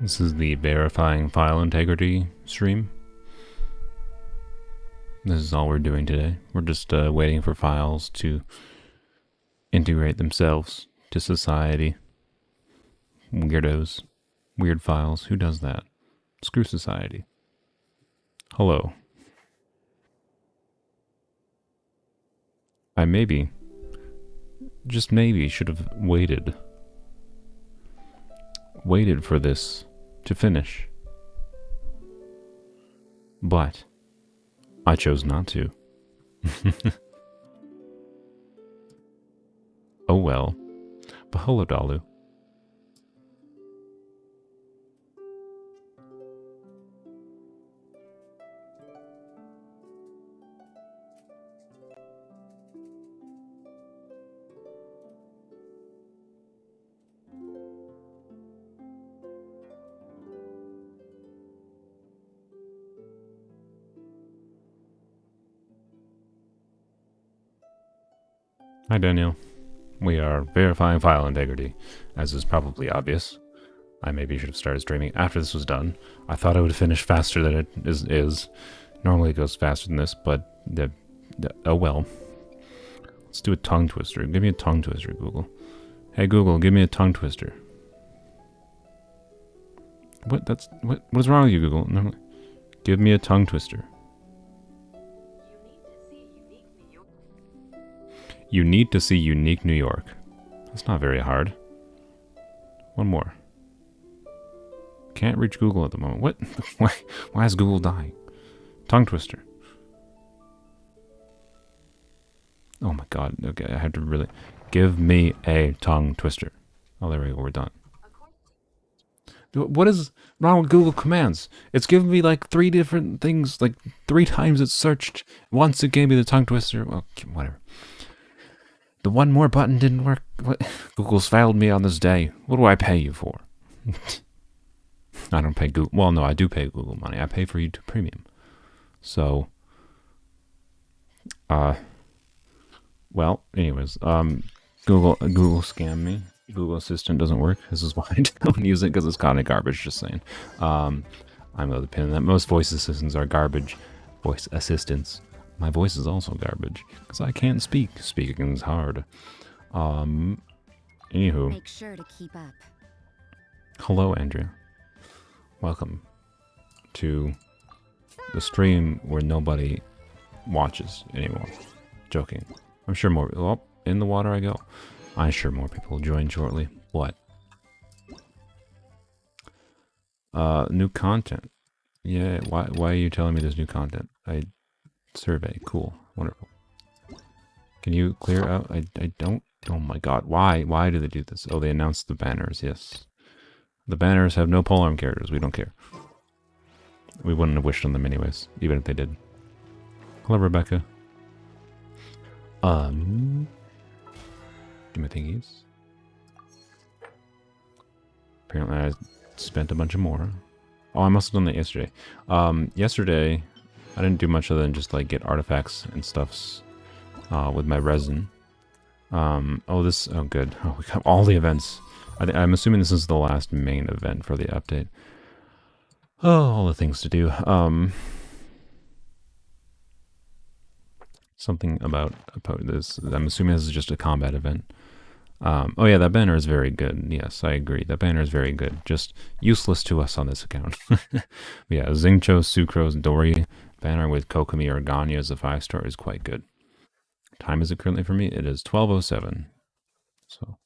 This is the verifying file integrity stream. This is all we're doing today. We're just waiting for files to integrate themselves to society. Weirdos. Weird files. Who does that? Screw society. Hello. I maybe, just maybe, should have waited for this to finish. But I chose not to. Oh well. But hello, Dalu. Hi, Daniel. We are verifying file integrity, as is probably obvious. I maybe should have started streaming after this was done. I thought I would finish faster than it is. Normally it goes faster than this, but oh well. Let's do a tongue twister. Give me a tongue twister, Google. Hey Google, give me a tongue twister. What is wrong with you, Google? No, give me a tongue twister. You need to see unique New York. That's not very hard. One more. Can't reach Google at the moment. What? Why is Google dying? Tongue twister. Oh my god. Okay, I have to really... Give me a tongue twister. Oh, there we go. We're done. What is wrong with Google Commands? It's given me like 3 different things. Like 3 times it's searched. Once it gave me the tongue twister. Well, whatever. The one more button didn't work. What? Google's failed me on this day. What do I pay you for? I don't pay Google. Well, no, I do pay Google money. I pay for YouTube Premium. So, well, anyways, Google scammed me. Google Assistant doesn't work. This is why I don't use it, because it's kind of garbage, just saying. I'm of the opinion that most voice assistants are garbage. Voice assistants. My voice is also garbage, because I can't speak. Speaking is hard. Anywho. Make sure to keep up. Hello, Andrea. Welcome to the stream where nobody watches anymore. Joking. I'm sure more... Oh, in the water I go. I'm sure more people will join shortly. What? New content. Yeah, why are you telling me there's new content? Survey, cool, wonderful. Can you clear out? I don't. Oh my god, why do they do this? Oh, they announced the banners. Yes, the banners have no polearm characters. We don't care. We wouldn't have wished on them anyways, even if they did. Hello, Rebecca. Do my thingies. Apparently, I spent a bunch of more. Oh, I must have done that yesterday. Yesterday. I didn't do much other than just like get artifacts and stuffs with my resin. Oh good. Oh, we got all the events. I'm assuming this is the last main event for the update. Oh, all the things to do. Something about this. I'm assuming this is just a combat event. Oh yeah, that banner is very good. Yes, I agree. That banner is very good. Just useless to us on this account. Yeah, Xingqiu, Sucrose, Dory banner with Kokomi or Ganya as a 5-star is quite good. Time is it currently for me? It is 12:07. So.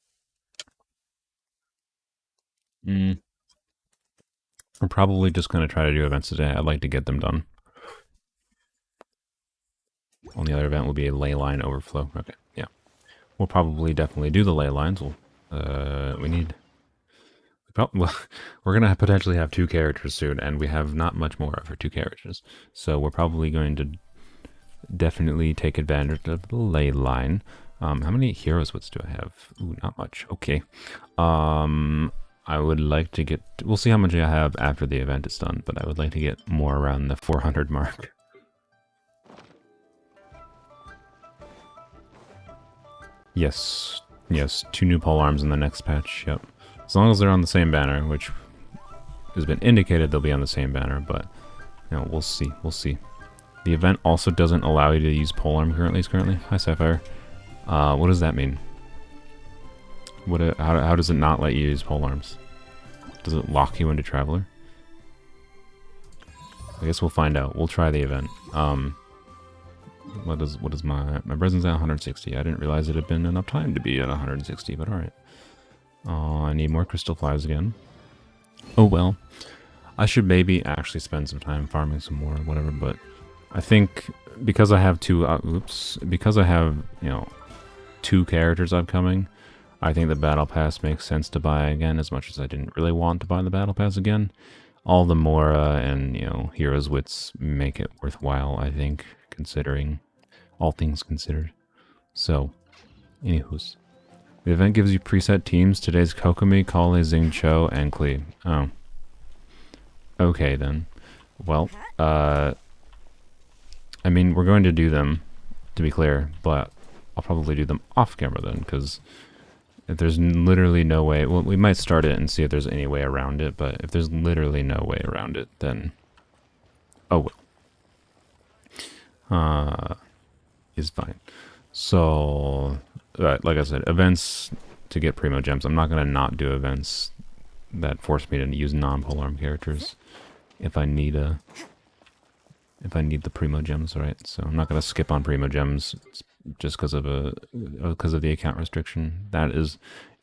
I'm probably just going to try to do events today. I'd like to get them done. Only other event will be a ley line overflow. Okay, yeah. We'll probably definitely do the ley lines. We're going to potentially have 2 characters soon, and we have not much more for 2 characters. So we're probably going to definitely take advantage of the ley line. How many heroes wits do I have? Ooh, not much. Okay. I would like to get... We'll see how much I have after the event is done, but I would like to get more around the 400 mark. Yes. Yes, 2 new polearms in the next patch. Yep. As long as they're on the same banner, which has been indicated they'll be on the same banner, but you know, we'll see. We'll see. The event also doesn't allow you to use Polearm currently. Hi, Sapphire. What does that mean? How does it not let you use Polearms? Does it lock you into Traveler? I guess we'll find out. We'll try the event. What is my resin's at 160? I didn't realize it had been enough time to be at 160, but alright. I need more crystal flies again. Oh well. I should maybe actually spend some time farming some more or whatever, but I think because I have two because I have, you know, 2 characters upcoming, I think the battle pass makes sense to buy again, as much as I didn't really want to buy the battle pass again. All the Mora and, you know, Heroes Wits make it worthwhile, I think, considering all things considered. So, anywho's. The event gives you preset teams. Today's Kokomi, Kale, Xingqiu, and Klee. Oh. Okay, then. Well, I mean, we're going to do them, to be clear, but I'll probably do them off camera then, because if there's literally no way, well, we might start it and see if there's any way around it, but if there's literally no way around it, then, oh well. Is fine. So, like I said, events to get Primo Gems. I'm not going to not do events that force me to use non-Polearm characters if I need the Primo Gems, right? So I'm not going to skip on Primo Gems just because of the account restriction. That is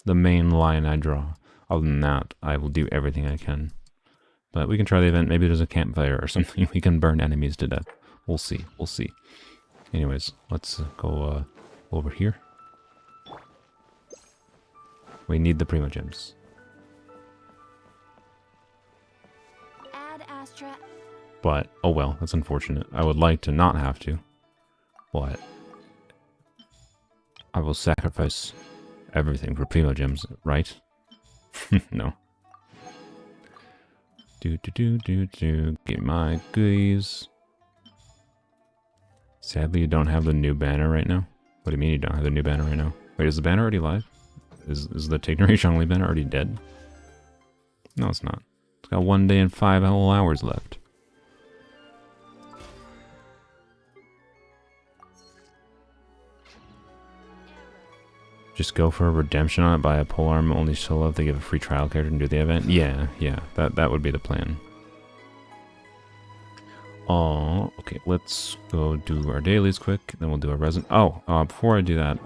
the main line I draw. Other than that, I will do everything I can. But we can try the event. Maybe there's a campfire or something. We can burn enemies to death. We'll see. We'll see. Anyways, let's go over here. We need the Primo Gems. Add Astra. But, oh well, that's unfortunate. I would like to not have to. But I will sacrifice everything for Primo Gems, right? No. Get my goodies. Sadly, you don't have the new banner right now. What do you mean you don't have the new banner right now? Wait, is the banner already live? Is the Tignery Zhongli banner already dead? No, it's not. It's got 1 day and 5 whole hours left. Just go for a redemption on it, buy a polearm only solo if they give a free trial character and do the event? Yeah, that would be the plan. Oh, okay, let's go do our dailies quick, then we'll do our resin. Oh, before I do that,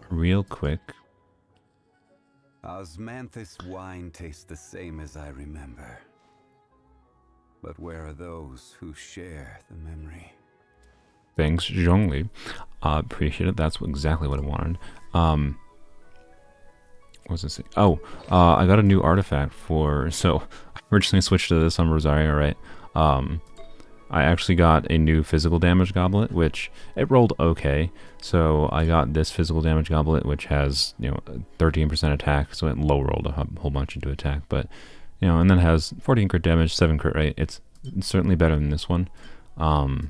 real quick. Osmanthus wine tastes the same as I remember. But where are those who share the memory? Thanks, Zhongli. Appreciate it. That's exactly what I wanted. What was this? Oh, I got a new artifact for. So I originally switched to this on Rosario, right? I actually got a new physical damage goblet, which it rolled okay. So I got this physical damage goblet, which has 13% attack, so it low rolled a whole bunch into attack. But and then has 14 crit damage, 7 crit rate. It's certainly better than this one. And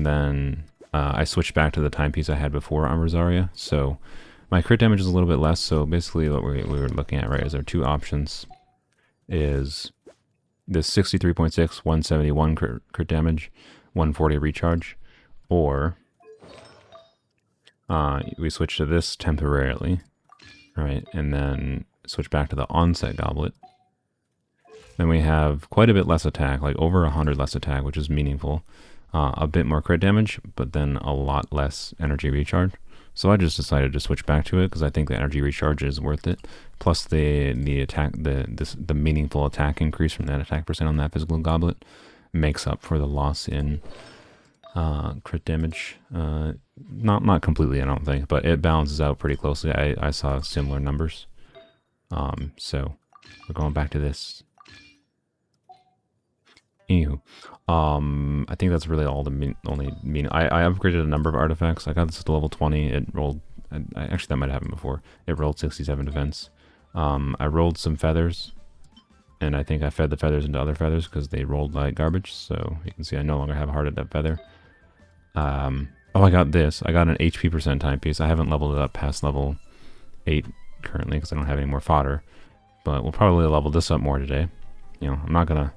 then I switched back to the timepiece I had before on Rosaria. So my crit damage is a little bit less. So basically what we were looking at, right, is our two options is this 63.6, 171 crit damage, 140 recharge, or we switch to this temporarily, right, and then switch back to the onset goblet. Then we have quite a bit less attack, like over 100 less attack, which is meaningful. A bit more crit damage, but then a lot less energy recharge. So I just decided to switch back to it because I think the energy recharge is worth it. Plus the attack, the meaningful attack increase from that attack percent on that physical goblet makes up for the loss in crit damage. Not completely, I don't think, but it balances out pretty closely. I saw similar numbers. So we're going back to this. Anywho, I think that's really all the only mean. I upgraded a number of artifacts. I got this to level 20. It rolled. Actually, that might have happened before. It rolled 67 defense. I rolled some feathers, and I think I fed the feathers into other feathers because they rolled like garbage. So you can see I no longer have a heart at that feather. Oh, I got this. I got an HP percent timepiece. I haven't leveled it up past level 8 currently because I don't have any more fodder. But we'll probably level this up more today. you know, I'm not gonna.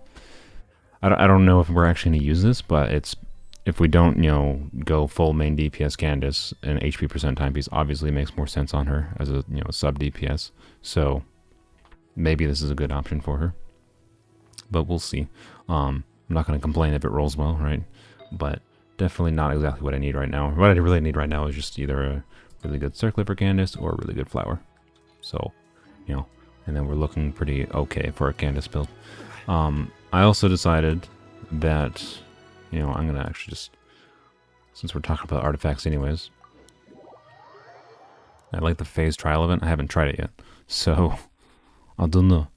I don't know if we're actually gonna use this, but it's if we don't, you know, go full main DPS Candace and HP percent timepiece, obviously makes more sense on her as a sub DPS. So maybe this is a good option for her, but we'll see. I'm not gonna complain if it rolls well, right? But definitely not exactly what I need right now. What I really need right now is just either a really good circlet for Candace or a really good flower. So, you know, and then we're looking pretty okay for a Candace build. I also decided that, you know, I'm gonna actually just, since we're talking about artifacts anyways, I like the phase trial event. I haven't tried it yet, so I don't know.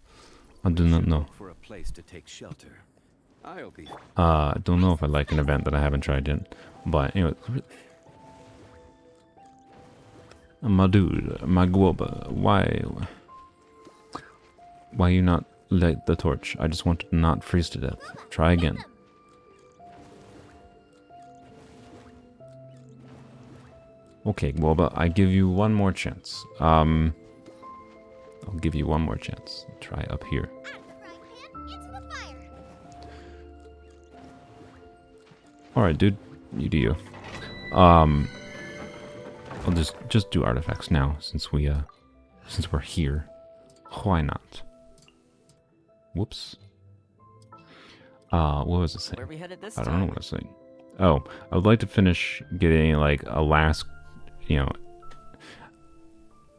I do not know. For a place to take shelter. I'll be. I don't know if I like an event that I haven't tried yet, but anyway. My dude, my guoba, why you not light the torch? I just wanted to not freeze to death. Try again. Okay, guoba, I give you one more chance. I'll give you one more chance. Try up here. Alright, dude. You do you. I'll just do artifacts now since we're here. Why not? Whoops. What was it saying? Where are we headed this I time? don't know what it's saying. Oh, I would like to finish getting like a last, you know,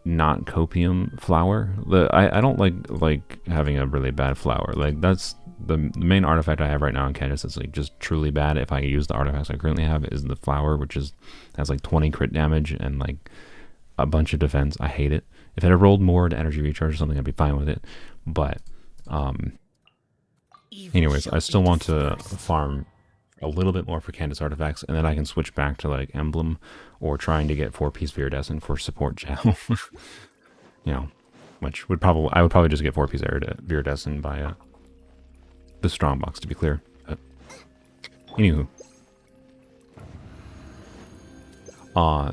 not copium flower. I don't like having a really bad flower. Like that's the main artifact I have right now in Candace that's like just truly bad. If I use the artifacts I currently have, is the flower, which has like 20 crit damage and like a bunch of defense. I hate it. If it had rolled more to energy recharge or something, I'd be fine with it. But anyways, I still want to farm a little bit more for Candace artifacts, and then I can switch back to like emblem or trying to get 4-piece Viridescent for support Jao. You know, which would I would probably just get 4-piece Viridescent by the strong box, to be clear. Anywho,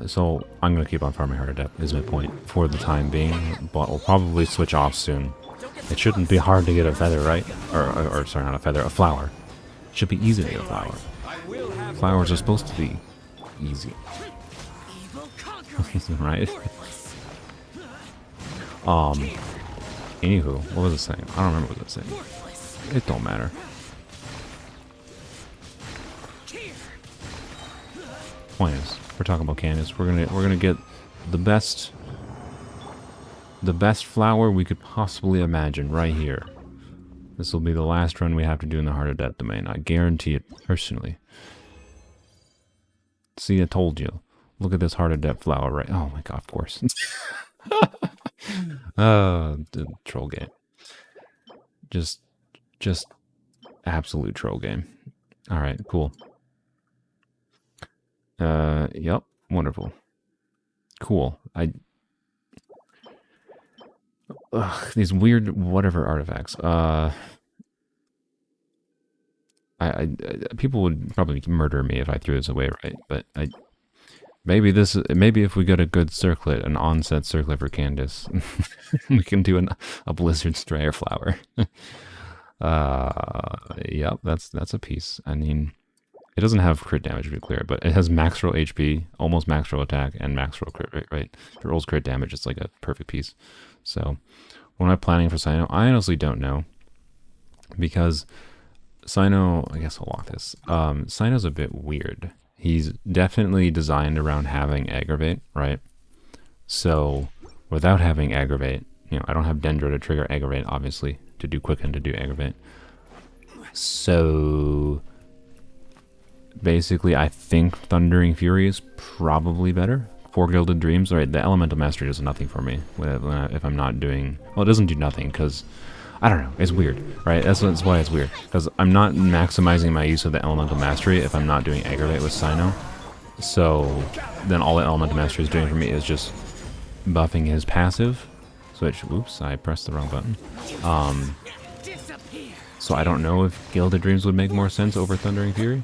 so I'm gonna keep on farming Heart of Depth is my point for the time being, but we'll probably switch off soon. It shouldn't be hard to get a feather, right? Or sorry, not a feather, a flower. It should be easy to get a flower. Flowers are supposed to be easy. Right? Anywho, what was it saying? I don't remember what it was saying. It don't matter. Point is, we're talking about Candace. We're gonna get the best flower we could possibly imagine right here. This will be the last run we have to do in the Heart of Death domain. I guarantee it personally. See, I told you. Look at this Heart of Death flower, right? Oh my god, of course. The troll game. Just absolute troll game. Alright, cool. Yep, wonderful. Cool. These weird whatever artifacts. People would probably murder me if I threw this away, right? But maybe if we get a good circlet, an onset circlet for Candace, we can do a Blizzard Strayer flower. Yep, that's a piece. I mean, it doesn't have crit damage to be clear, but it has max roll HP, almost max roll attack, and max roll crit rate, right? If it rolls crit damage, it's like a perfect piece. So, what am I planning for Sino? I honestly don't know. Because Sino, I guess I'll lock this. Sino's a bit weird. He's definitely designed around having aggravate, right? So, without having aggravate, you know, I don't have Dendro to trigger aggravate, obviously, to do quicken to do aggravate. So, basically, I think Thundering Fury is probably better. 4 Gilded Dreams, right? The Elemental Mastery does nothing for me if I'm not doing... Well, it doesn't do nothing, because... I don't know, it's weird, right? That's why it's weird. Because I'm not maximizing my use of the Elemental Mastery if I'm not doing Aggravate with Sino. So, then all the Elemental Mastery is doing for me is just buffing his passive. Which, oops, I pressed the wrong button. So I don't know if Gilded Dreams would make more sense over Thundering Fury.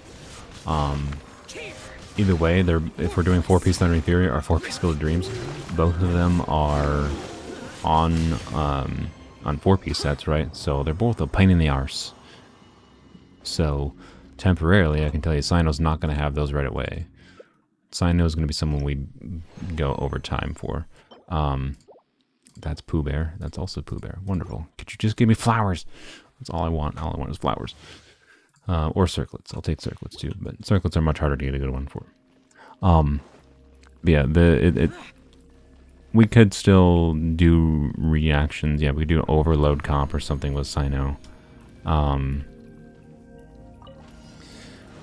Either way, if we're doing 4-piece Thundering Fury or 4-piece Gilded Dreams, both of them are on on 4-piece sets, right? So they're both a pain in the arse. So temporarily, I can tell you, Sino's not going to have those right away. Sino is going to be someone we go over time for. That's Pooh Bear. That's also Pooh Bear. Wonderful. Could you just give me flowers? That's all I want. All I want is flowers. Or circlets. I'll take circlets too, but circlets are much harder to get a good one for. Yeah, we could still do reactions. Yeah, we could do overload comp or something with Sino.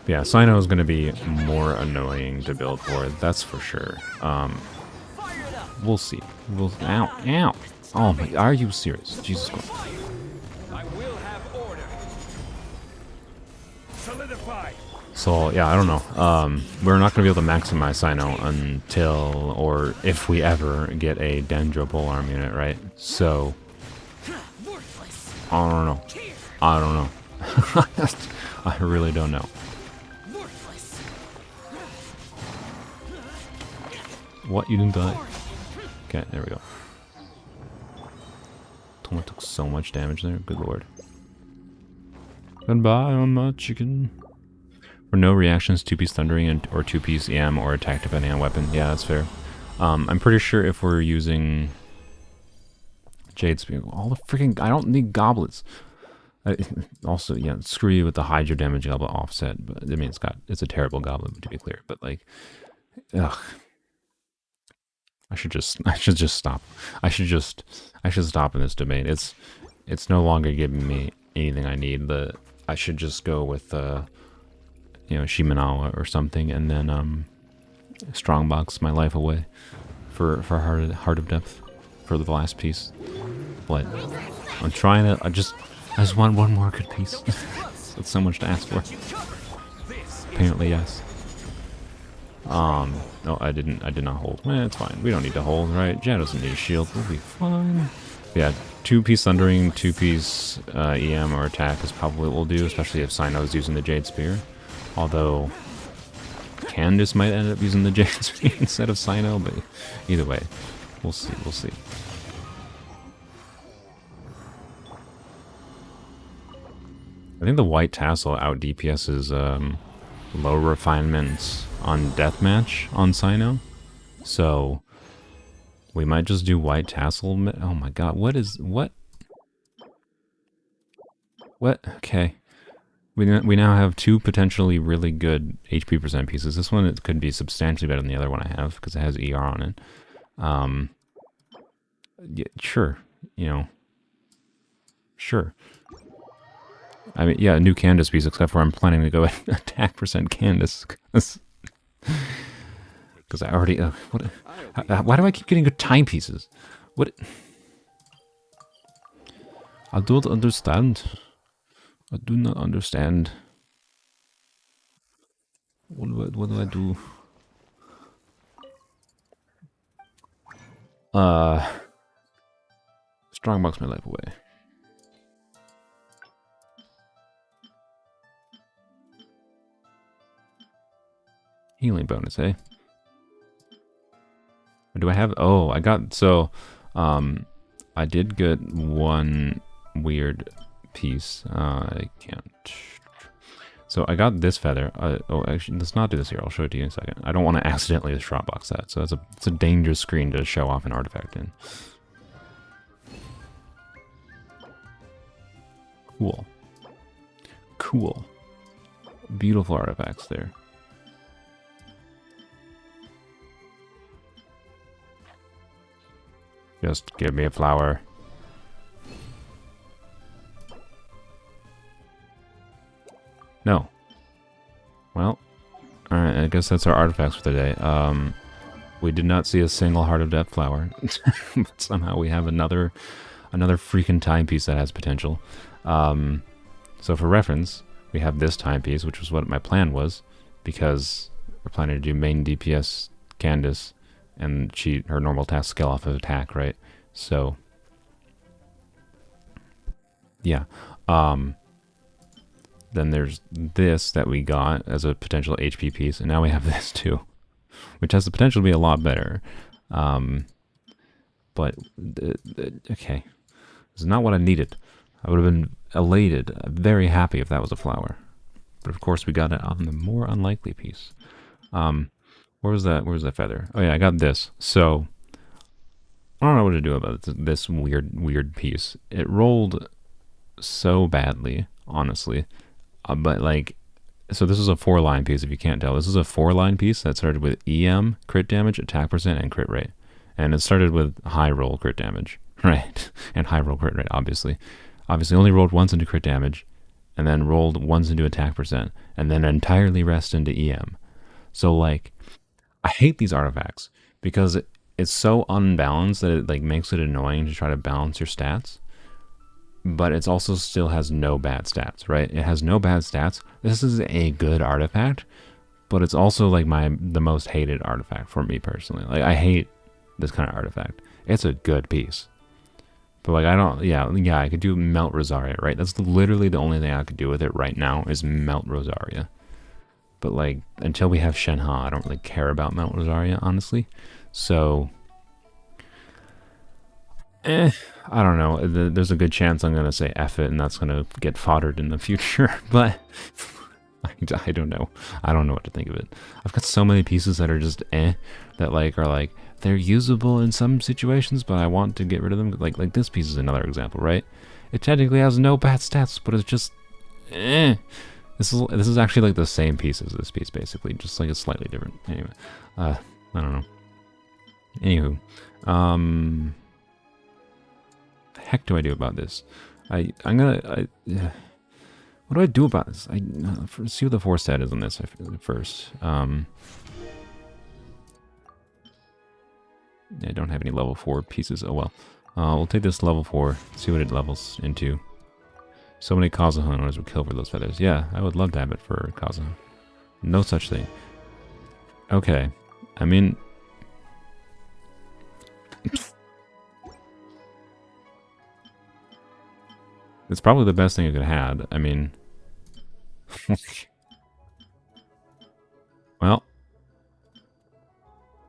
Yeah, Sino is going to be more annoying to build for. That's for sure. We'll see. Ow, ow. Oh my, are you serious? Jesus Christ. I will have order. Solidify. So, yeah, I don't know. We're not going to be able to maximize Sino until, or if we ever get a Dendro Polearm unit, right? So, I don't know. I don't know. I really don't know. What? You didn't die? Okay, there we go. Toma took so much damage there. Good lord. Goodbye on my chicken. For no reactions, 2-piece thundering or 2-piece EM or attack depending on weapon. Yeah, that's fair. I'm pretty sure if we're using Jade Spear, all the freaking, I don't need goblets. Also, yeah, screw you with the Hydro damage goblet offset. But I mean, it's a terrible goblet to be clear. But like, ugh. I should just stop. I should stop in this domain. It's no longer giving me anything I need. I should just go with you know, Shimenawa or something, and then strongbox my life away for Heart of Depth for the last piece. But I'm trying to. I just want one more good piece. That's so much to ask for. Apparently, yes. No, I did not hold. It's fine. We don't need to hold, right? Jad doesn't need a shield. We'll be fine. Yeah, 2-piece thundering, 2-piece EM or attack is probably what we'll do, especially if Sino's using the Jade Spear. Although Candace might end up using the Jade Spear instead of Sino, but either way, we'll see. We'll see. I think the white tassel out DPS's low refinements on deathmatch on Sino, so we might just do white tassel. Oh my god, what? Okay, we now have 2 potentially really good HP percent pieces. This one, it could be substantially better than the other one I have because it has ER on it. Yeah, sure, you know, sure. I mean, yeah, a new Candace piece, except for I'm planning to go attack percent Candace. Because I already... why do I keep getting good time pieces? What? I don't understand. I do not understand. What do I do? Strongbox my life away. Healing bonus, eh? Or do I have... Oh, I got... So, I did get one weird piece. I can't... So, I got this feather. Oh, actually, let's not do this here. I'll show it to you in a second. I don't want to accidentally shropbox that. So, it's a dangerous screen to show off an artifact in. Cool. Cool. Beautiful artifacts there. Just give me a flower. No. Well, alright, I guess that's our artifacts for the day. We did not see a single Heart of Death flower. But somehow we have another freaking timepiece that has potential. So for reference, we have this timepiece, which was what my plan was, because we're planning to do main DPS Candace, and her normal task scale off of attack, right? So, yeah. Then there's this that we got as a potential HP piece, and now we have this too, which has the potential to be a lot better. But, okay. It's not what I needed. I would have been elated, very happy if that was a flower. But of course we got it on the more unlikely piece. Where was that? Where was that feather? Oh yeah, I got this. So I don't know what to do about this weird piece. It rolled so badly, honestly. But like, so this is a 4-line piece. If you can't tell, this is a 4-line piece that started with EM, crit damage, attack percent, and crit rate. And it started with high roll crit damage, right? And high roll crit rate, obviously. Obviously, only rolled once into crit damage, and then rolled once into attack percent, and then entirely rest into EM. So like, I hate these artifacts because it's so unbalanced that it like makes it annoying to try to balance your stats. But it also still has no bad stats, right? It has no bad stats. This is a good artifact, but it's also like the most hated artifact for me personally. Like I hate this kind of artifact. It's a good piece. But like I don't, yeah, I could do Melt Rosaria, right? That's literally the only thing I could do with it right now is Melt Rosaria. But like until we have Shenhe, I don't really care about Melt Rosaria, honestly. So, I don't know. There's a good chance I'm gonna say F it, and that's gonna get foddered in the future. But I don't know. I don't know what to think of it. I've got so many pieces that are just that like are like they're usable in some situations, but I want to get rid of them. Like this piece is another example, right? It technically has no bad stats, but it's just This is actually like the same piece as this piece, basically, just like it's slightly different. Anyway, I don't know. Anywho, the heck do I do about this? What do I do about this? See what the 4 stat is on this first. I don't have any level 4 pieces. Oh well. We'll take this level 4, see what it levels into. So many Kazuha owners would kill for those feathers. Yeah, I would love to have it for Kazuha. No such thing. Okay. I mean... it's probably the best thing I could have had. I mean... well...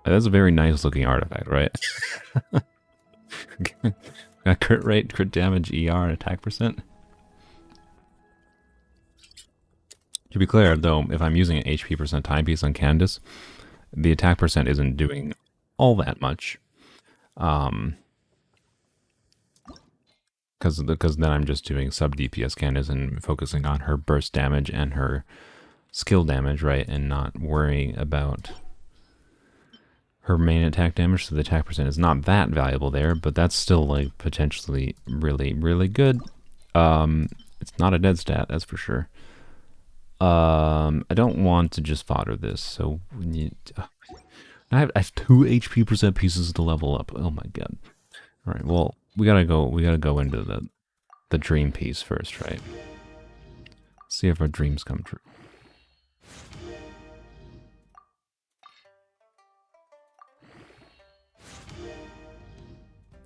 that's a very nice looking artifact, right? Got crit rate, crit damage, ER, and attack percent. To be clear, though, if I'm using an HP percent timepiece on Candace, the attack percent isn't doing all that much. Because then I'm just doing sub DPS Candace and focusing on her burst damage and her skill damage, right? And not worrying about her main attack damage. So the attack percent is not that valuable there, but that's still like potentially really, really good. It's not a dead stat, that's for sure. I don't want to just fodder this, so I have 2 HP percent pieces to level up. Oh my god! All right, well we gotta go into the dream piece first, right? See if our dreams come true.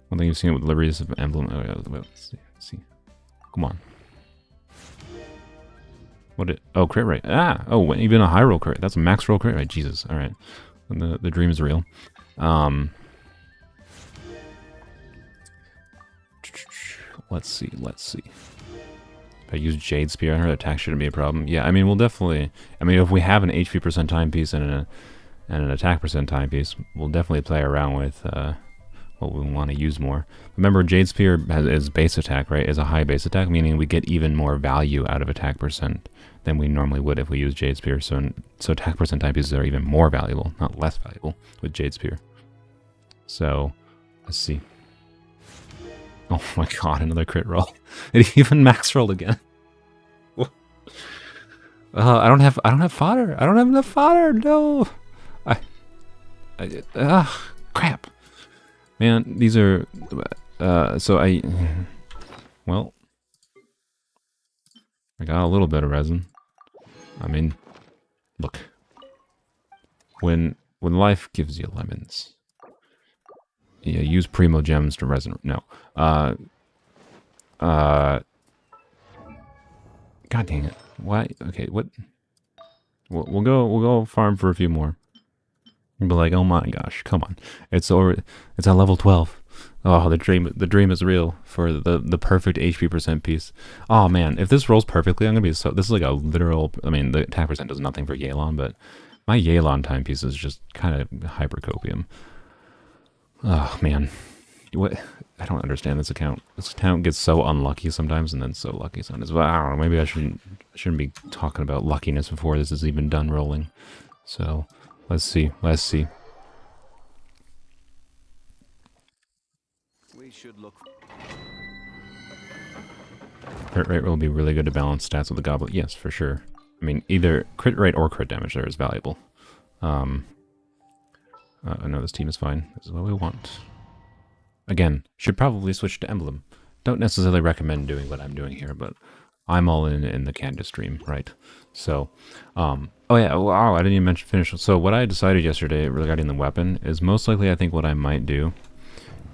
One thing you've seen with Liberty's emblem. Oh, yeah, let's see. Come on. Oh, crit rate. Oh, even a high roll crit. That's a max roll crit rate. Jesus. All right. The dream is real. Let's see. If I use Jade Spear on her, attack shouldn't be a problem. Yeah, I mean, we'll definitely... I mean, if we have an HP percent timepiece and an attack percent timepiece, we'll definitely play around with what we want to use more. Remember, Jade Spear is base attack, right? Is a high base attack, meaning we get even more value out of attack percent than we normally would if we use Jade Spear. So attack percent timepieces are even more valuable, not less valuable, with Jade Spear. So, let's see. Oh my god, another crit roll. It even max rolled again. I don't have fodder. I don't have enough fodder. No. Crap. Man, these are well, I got a little bit of resin. I mean, look. When life gives you lemons, yeah, use primo gems to resin. No. God dang it. Why? Okay, what? We'll go farm for a few more. And be like, oh my gosh, come on. It's at level 12. Oh, the dream is real for the perfect HP percent piece. Oh man, if this rolls perfectly, I'm gonna be so. This is like a literal. I mean, the attack percent does nothing for Yelan, but my Yelan timepiece is just kind of hypercopium. Oh man, what? I don't understand this account. This account gets so unlucky sometimes, and then so lucky sometimes. But I don't know. Maybe I shouldn't be talking about luckiness before this is even done rolling. So let's see. Let's see. We should look. Crit rate will be really good to balance stats with the goblet. Yes, for sure. I mean, either crit rate or crit damage there is valuable. I know this team is fine. This is what we want. Again, should probably switch to emblem. Don't necessarily recommend doing what I'm doing here, but I'm all in the Candace stream, right? So, oh yeah, wow, I didn't even mention finish. So what I decided yesterday regarding the weapon is most likely I think what I might do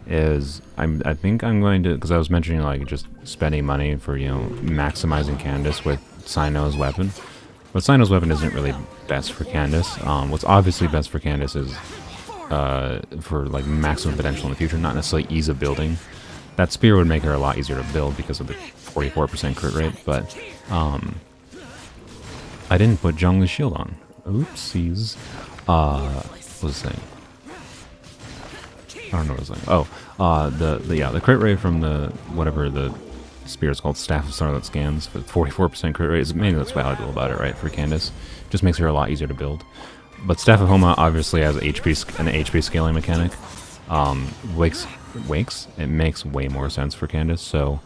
is I think I'm going to, because I was mentioning like just spending money for, you know, maximizing Candace with Sino's weapon. But Sino's weapon isn't really best for Candace. What's obviously best for Candace is for like maximum potential in the future, not necessarily ease of building. That spear would make her a lot easier to build because of the 44% crit rate, but I didn't put Zhongli's shield on. Oopsies. What was I saying? I don't know what I was saying. Oh, the crit rate from the whatever the spear is called, Staff of Starlit Scans, with 44% crit rate is mainly what's valuable about it, right? For Candace, just makes her a lot easier to build. But Staff of Homa obviously has an HP scaling mechanic. It makes way more sense for Candace. So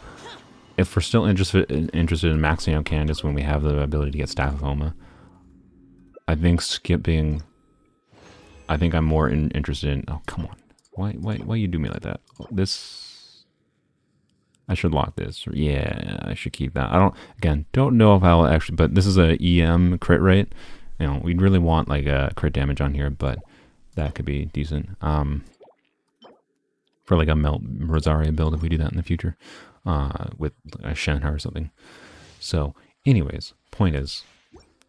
if we're still interested in maxing out Candace when we have the ability to get Staff of Homa, I think I'm more interested in. Oh come on, why you do me like that? This. I should lock this. Yeah, I should keep that. Don't know if I'll actually, but this is a EM crit rate. You know, we'd really want like a crit damage on here, but that could be decent. For like a Melt Rosaria build if we do that in the future, with a Shenhe or something. So, anyways, point is,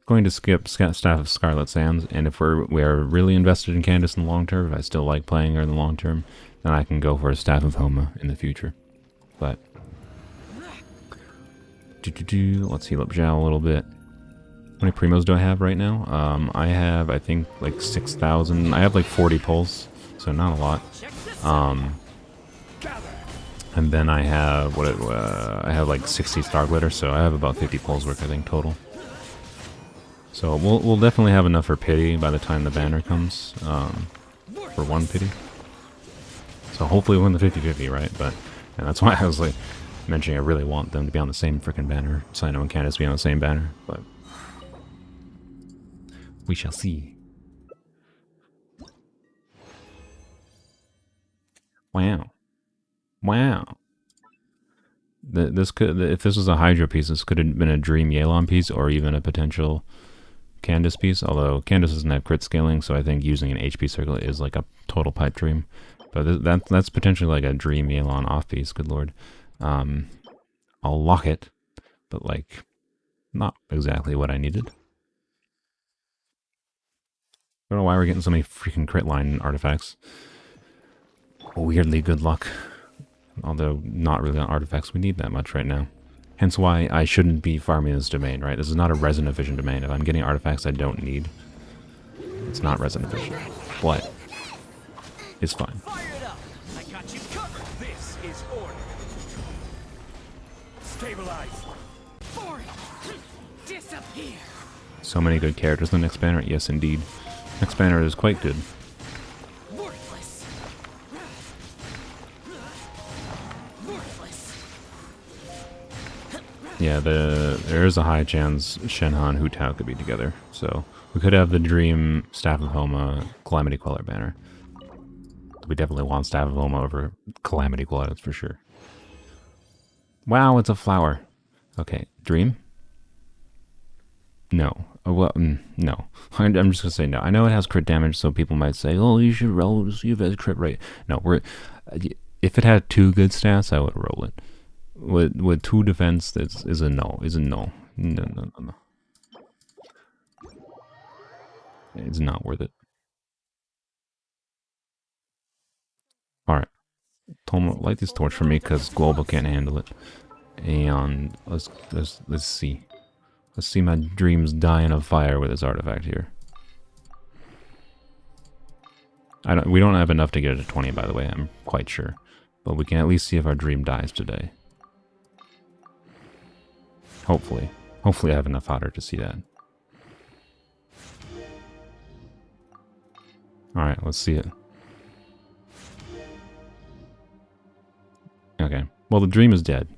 going to skip Staff of Scarlet Sands, and if we are really invested in Candace in the long term, if I still like playing her in the long term, then I can go for a Staff of Homa in the future. But let's heal up Zhao a little bit. How many primos do I have right now? I have, I think, like 6,000. I have like 40 pulls, so not a lot. And then I have I have like 60 star glitter, so I have about 50 pulls worth, I think, total. So we'll definitely have enough for pity by the time the banner comes, for one pity. So hopefully we'll win the 50-50, right? But and that's why I was like mentioning I really want them to be on the same freaking banner. Sino and Candace be on the same banner, but we shall see. Wow. Wow. If this was a Hydra piece, this could have been a Dream Yelan piece or even a potential Candace piece, although Candace doesn't have crit scaling, so I think using an HP circlet is like a total pipe dream. But that's potentially like a Dream Yelan off piece, good lord. I'll lock it, but like, not exactly what I needed. I don't know why we're getting so many freaking crit line artifacts. Weirdly good luck. Although, not really on artifacts we need that much right now. Hence why I shouldn't be farming this domain, right? This is not a resin efficient domain. If I'm getting artifacts I don't need, it's not resin efficient. But it's fine. Fire it up! I got you covered! This is order! Stabilize! For it! Disappear! So many good characters in the next banner. Yes, indeed. Next banner is quite good. Worthless! Worthless! Yeah, there is a high chance Shenhe and Hu Tao could be together. So we could have the Dream Staff of Homa Calamity Queller banner. We definitely want Staff of Homa over Calamity Queller, that's for sure. Wow, it's a flower. Okay, Dream? No. Well, no. I'm just gonna say no. I know it has crit damage, so people might say, "Oh, you should roll to see if it has crit rate." No, if it had 2 good stats, I would roll it. With 2 defense, that is a no. Is a no. No. It's not worth it. All right. Toma, light this torch for me because Global can't handle it. And let's see. Let's see my dreams dying of fire with this artifact here. We don't have enough to get it to 20, by the way, I'm quite sure. But we can at least see if our dream dies today. Hopefully. Hopefully I have enough fodder to see that. Alright, let's see it. Okay. Well, the dream is dead.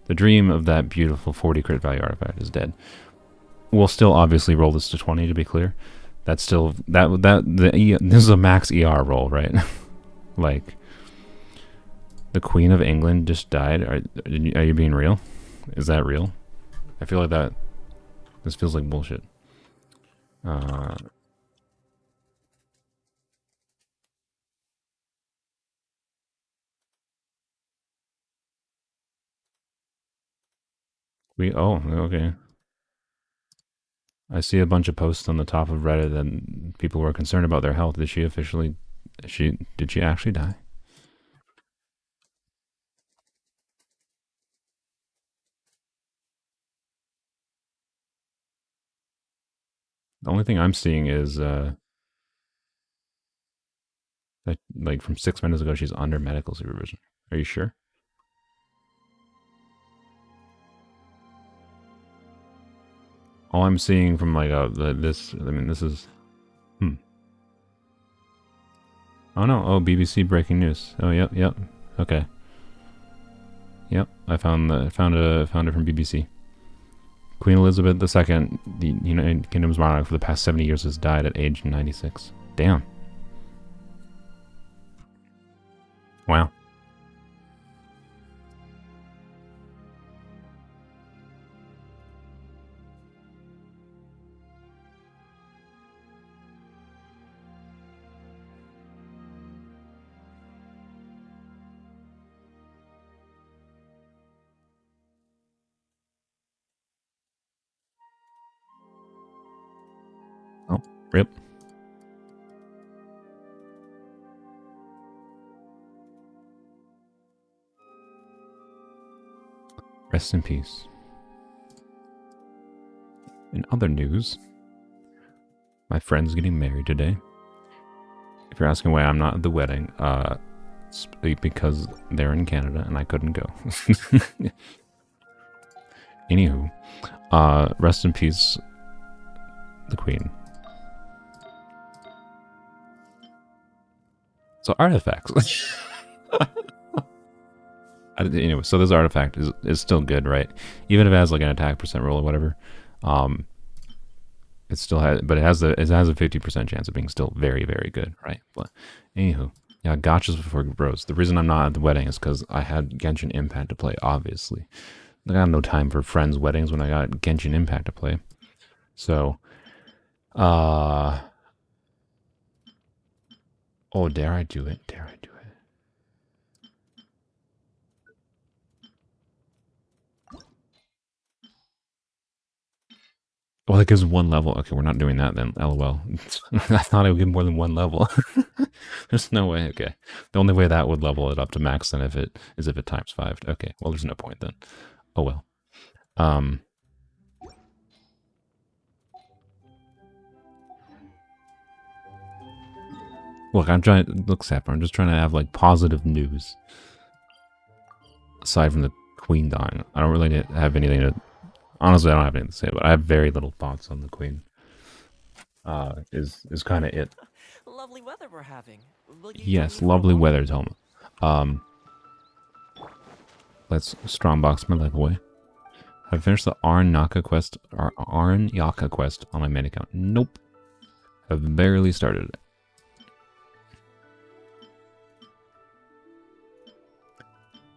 The dream of that beautiful 40 crit value artifact is dead. We'll still obviously roll this to 20 to be clear. That's still this is a max ER roll, right? Like the Queen of England just died. Are you being real? Is that real? I feel like this feels like bullshit. Oh, okay. I see a bunch of posts on the top of Reddit and people were concerned about their health. Did she actually die? The only thing I'm seeing is that, like, from 6 minutes ago, she's under medical supervision. Are you sure? All I'm seeing from like this is Oh no! Oh, BBC breaking news. Oh yep. Okay. Yep, I found it from BBC. Queen Elizabeth II, the United Kingdom's monarch for the past 70 years, has died at age 96. Damn. Wow. Oh, rip. Rest in peace. In other news, my friend's getting married today. If you're asking why I'm not at the wedding, it's because they're in Canada and I couldn't go. Anywho, rest in peace, the Queen. So artifacts. Anyway, so this artifact is still good, right? Even if it has like an attack percent roll or whatever, it still has, but it has a 50% chance of being still very, very good, right? But anywho, yeah, gotchas before bros. The reason I'm not at the wedding is because I had Genshin Impact to play. Obviously, I got no time for friends' weddings when I got Genshin Impact to play. So, oh, dare I do it? Dare I do it? Well, it gives 1 level. Okay, we're not doing that then. LOL. I thought it would give more than 1 level. There's no way. Okay. The only way that would level it up to max then if it times 5. Okay. Well, there's no point then. Oh well. Look, Sapper, I'm just trying to have like positive news. Aside from the Queen dying, I don't really have anything to. Honestly, I don't have anything to say, but I have very little thoughts on the Queen. Is kind of it. Lovely weather we're having. Yes, lovely weather, Toma. Let's strongbox my life away. Have I finished the Arn Yaka quest on my main account? Nope. I've barely started it.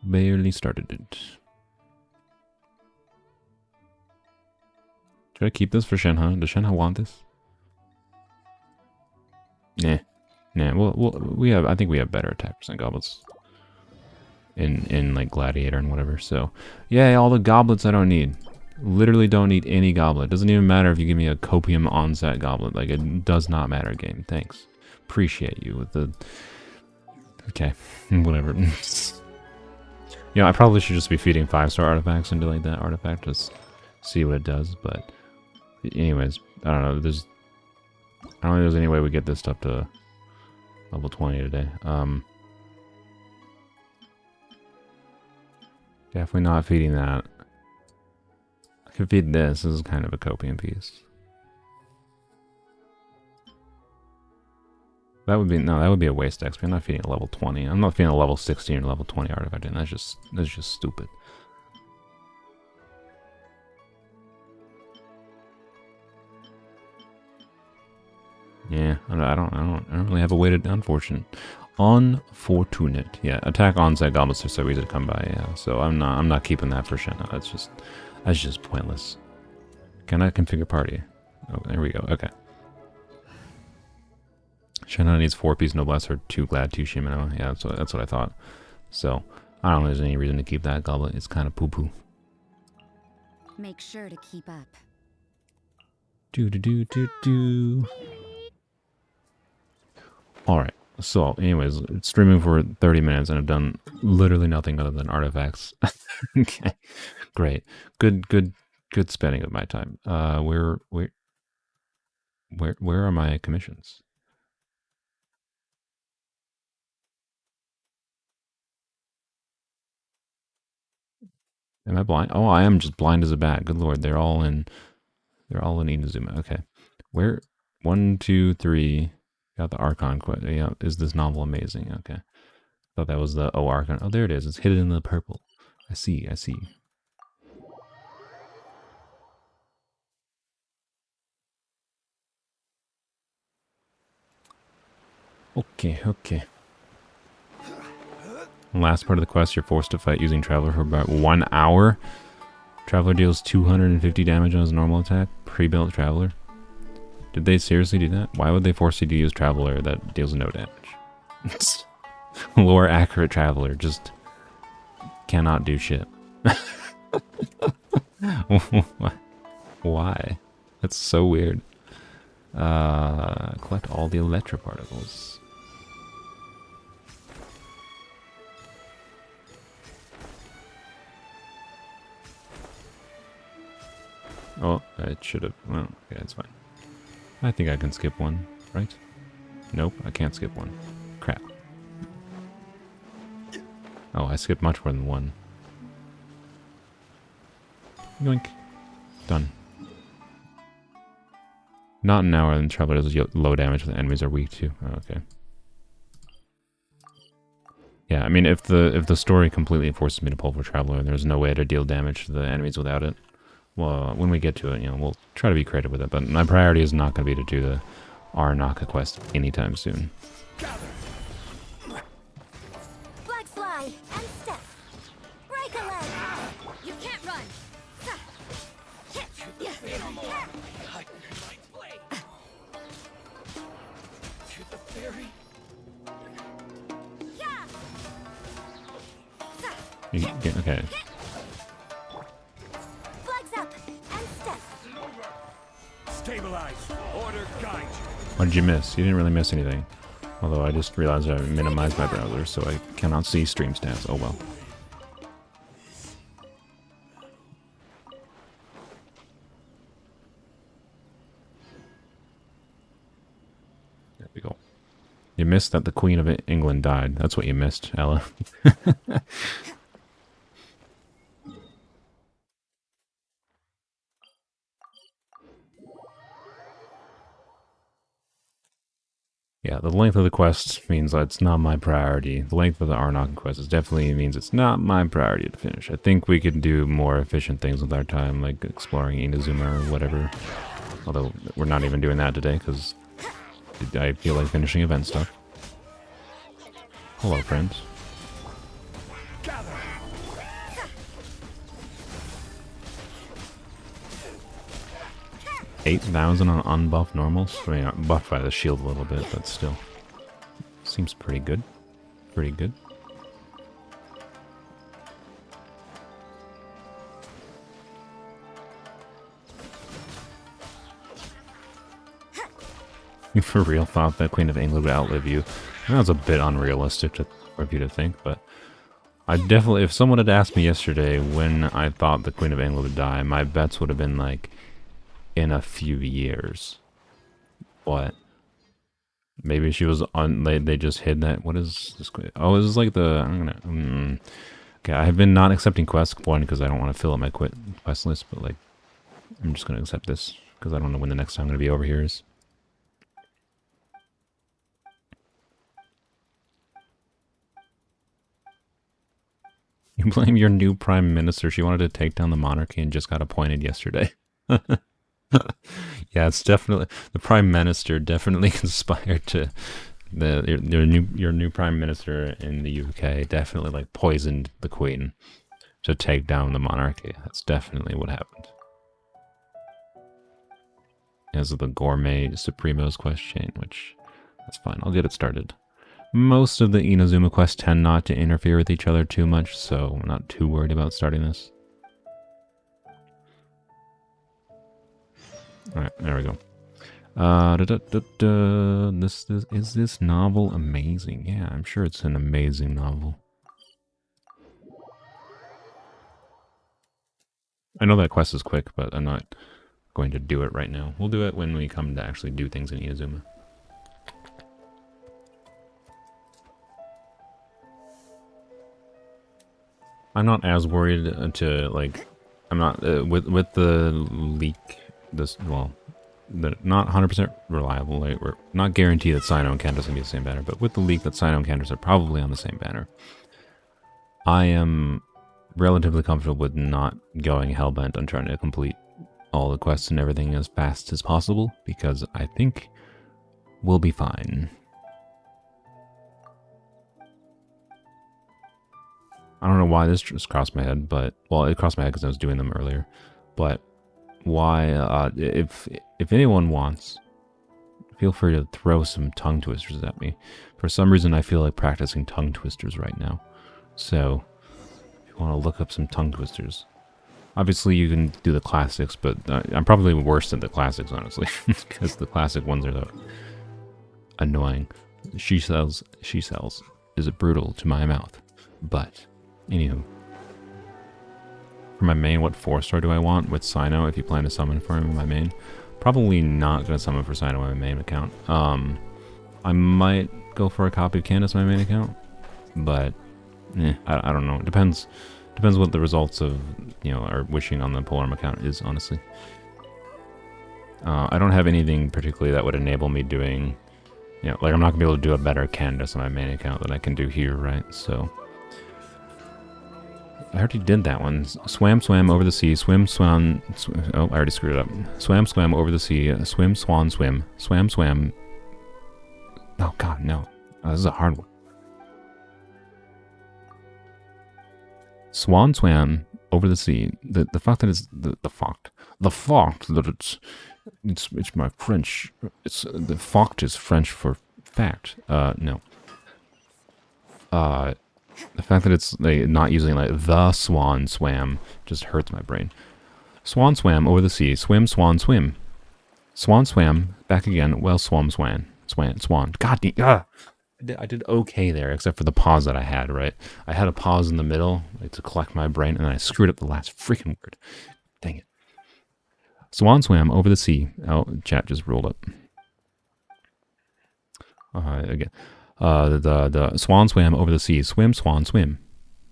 Barely started it. Should I keep this for Shenhe? Does Shenhe want this? Nah. I think we have better attack percent goblets in like Gladiator and whatever. So, yeah, all the goblets I don't need. Literally don't need any goblet. Doesn't even matter if you give me a Copium onset goblet. Like, it does not matter, game. Thanks. Appreciate you with the Okay, whatever. I probably should just be feeding 5-star artifacts into like that artifact, just see what it does. But anyways, I don't know. I don't think there's any way we get this stuff to level 20 today. Definitely not feeding that. I could feed this. This is kind of a copium piece. That would be a waste XP. I'm not feeding a level 20. I'm not feeding a level 16 or level 20 artifact, and that's just stupid. Yeah, I don't really have a way to unfortunate. Yeah, attack onset goblins are so easy to come by. Yeah, so I'm not keeping that for Shenna. That's just pointless. Can I configure party? Oh, there we go. Okay. Shenna needs 4-piece noblesse or 2 glad, 2 shimano. Yeah, that's what I thought. So I don't know if there's any reason to keep that goblet. It's kind of poo-poo. Make sure to keep up. Do. Alright, so anyways, it's streaming for 30 minutes and I've done literally nothing other than artifacts. Okay, great. Good spending of my time. Where are my commissions? Am I blind? Oh, I am just blind as a bat. Good lord, they're all in Inazuma. Okay. Where 1, 2, 3. Got the Archon quest. Yeah, is this novel amazing? Okay. Thought that was the Archon. Oh, there it is. It's hidden in the purple. I see. Okay. Last part of the quest, you're forced to fight using Traveler for about 1 hour. Traveler deals 250 damage on his normal attack. Pre-built Traveler. Did they seriously do that? Why would they force you to use Traveler that deals no damage? Lore accurate Traveler just cannot do shit. Why? That's so weird. Collect all the electro particles. Oh, it should have. Well, okay, it's fine. I think I can skip one, right? Nope, I can't skip one. Crap. Oh, I skipped much more than one. Yoink. Done. Not an hour, and Traveler does low damage when the enemies are weak too. Oh, okay. Yeah, I mean, if the story completely forces me to pull for Traveler, there's no way to deal damage to the enemies without it. Well, when we get to it, we'll try to be creative with it, but my priority is not going to be to do the Arnaka quest anytime soon. Flag slide and step. Break a leg. You can't run. Okay. Stabilize. Order guide you. What did you miss? You didn't really miss anything. Although I just realized I minimized my browser, so I cannot see stream stats. Oh well. There we go. You missed that the Queen of England died. That's what you missed, Ella. Yeah, the length of the quest means that it's not my priority. The length of the Arnaka quest is definitely means it's not my priority to finish. I think we could do more efficient things with our time, like exploring Inazuma or whatever. Although we're not even doing that today because I feel like finishing event stuff. Hello, friends. 8,000 on unbuffed normals. I mean, buffed by the shield a little bit, but still. Seems pretty good. Pretty good. You for real thought that Queen of England would outlive you? That's a bit unrealistic for you to think, but I definitely, if someone had asked me yesterday when I thought the Queen of England would die, my bets would have been like in a few years. But maybe she was on. They just hid that. What is this? Oh, this is like the. I'm gonna. Okay, I have been not accepting quests. One, because I don't want to fill up my quest list, but like, I'm just gonna accept this because I don't know when the next time I'm gonna be over here is. You blame your new prime minister. She wanted to take down the monarchy and just got appointed yesterday. Yeah, it's definitely the prime minister definitely conspired to your new prime minister in the UK definitely like poisoned the queen to take down the monarchy. That's definitely what happened. As of the gourmet Supremos quest chain, which that's fine. I'll get it started. Most of the Inazuma quests tend not to interfere with each other too much, so I'm not too worried about starting this. Alright, there we go. Is this novel amazing? Yeah, I'm sure it's an amazing novel. I know that quest is quick, but I'm not going to do it right now. We'll do it when we come to actually do things in Inazuma. I'm not as worried to, like, I'm not, with the leak, this, well, not 100% reliable, like, we're not guaranteed that Cyno and Candace are going to be the same banner, but with the leak that Cyno and Candace are probably on the same banner, I am relatively comfortable with not going hellbent on trying to complete all the quests and everything as fast as possible, because I think we'll be fine. I don't know why this just crossed my head, but, well, it crossed my head because I was doing them earlier, but why, if anyone wants, feel free to throw some tongue twisters at me. For some reason, I feel like practicing tongue twisters right now, so if you want to look up some tongue twisters. Obviously, you can do the classics, but I'm probably worse at the classics, honestly, because the classic ones are the annoying. She sells, is it brutal to my mouth, but... Anywho, for my main, what 4-star do I want with Cyno if you plan to summon for him in my main? Probably not going to summon for Cyno on my main account. I might go for a copy of Candace on my main account, but I don't know. It depends what the results of, you know, our wishing on the Polearm account is, honestly. I don't have anything particularly that would enable me doing, you know, like I'm not going to be able to do a better Candace on my main account than I can do here, right? So... I already did that one. Swam over the sea, swim, oh, I already screwed it up. Swam over the sea, swim, swan, swim. Swam. Oh, God, no. Oh, this is a hard one. Swam over the sea. The fact that it's, the fact that it's my French, the fact is French for fact. No. The fact that it's like, not using like the swan swam just hurts my brain. Swan swam over the sea. Swim, swan, swim. Swan swam back again. Well, swan. God damn. I did okay there, except for the pause that I had, right? I had a pause in the middle like, to collect my brain, and I screwed up the last freaking word. Dang it. Swan swam over the sea. Oh, chat just rolled up. Again. The swan swam over the sea. Swim, swan, swim.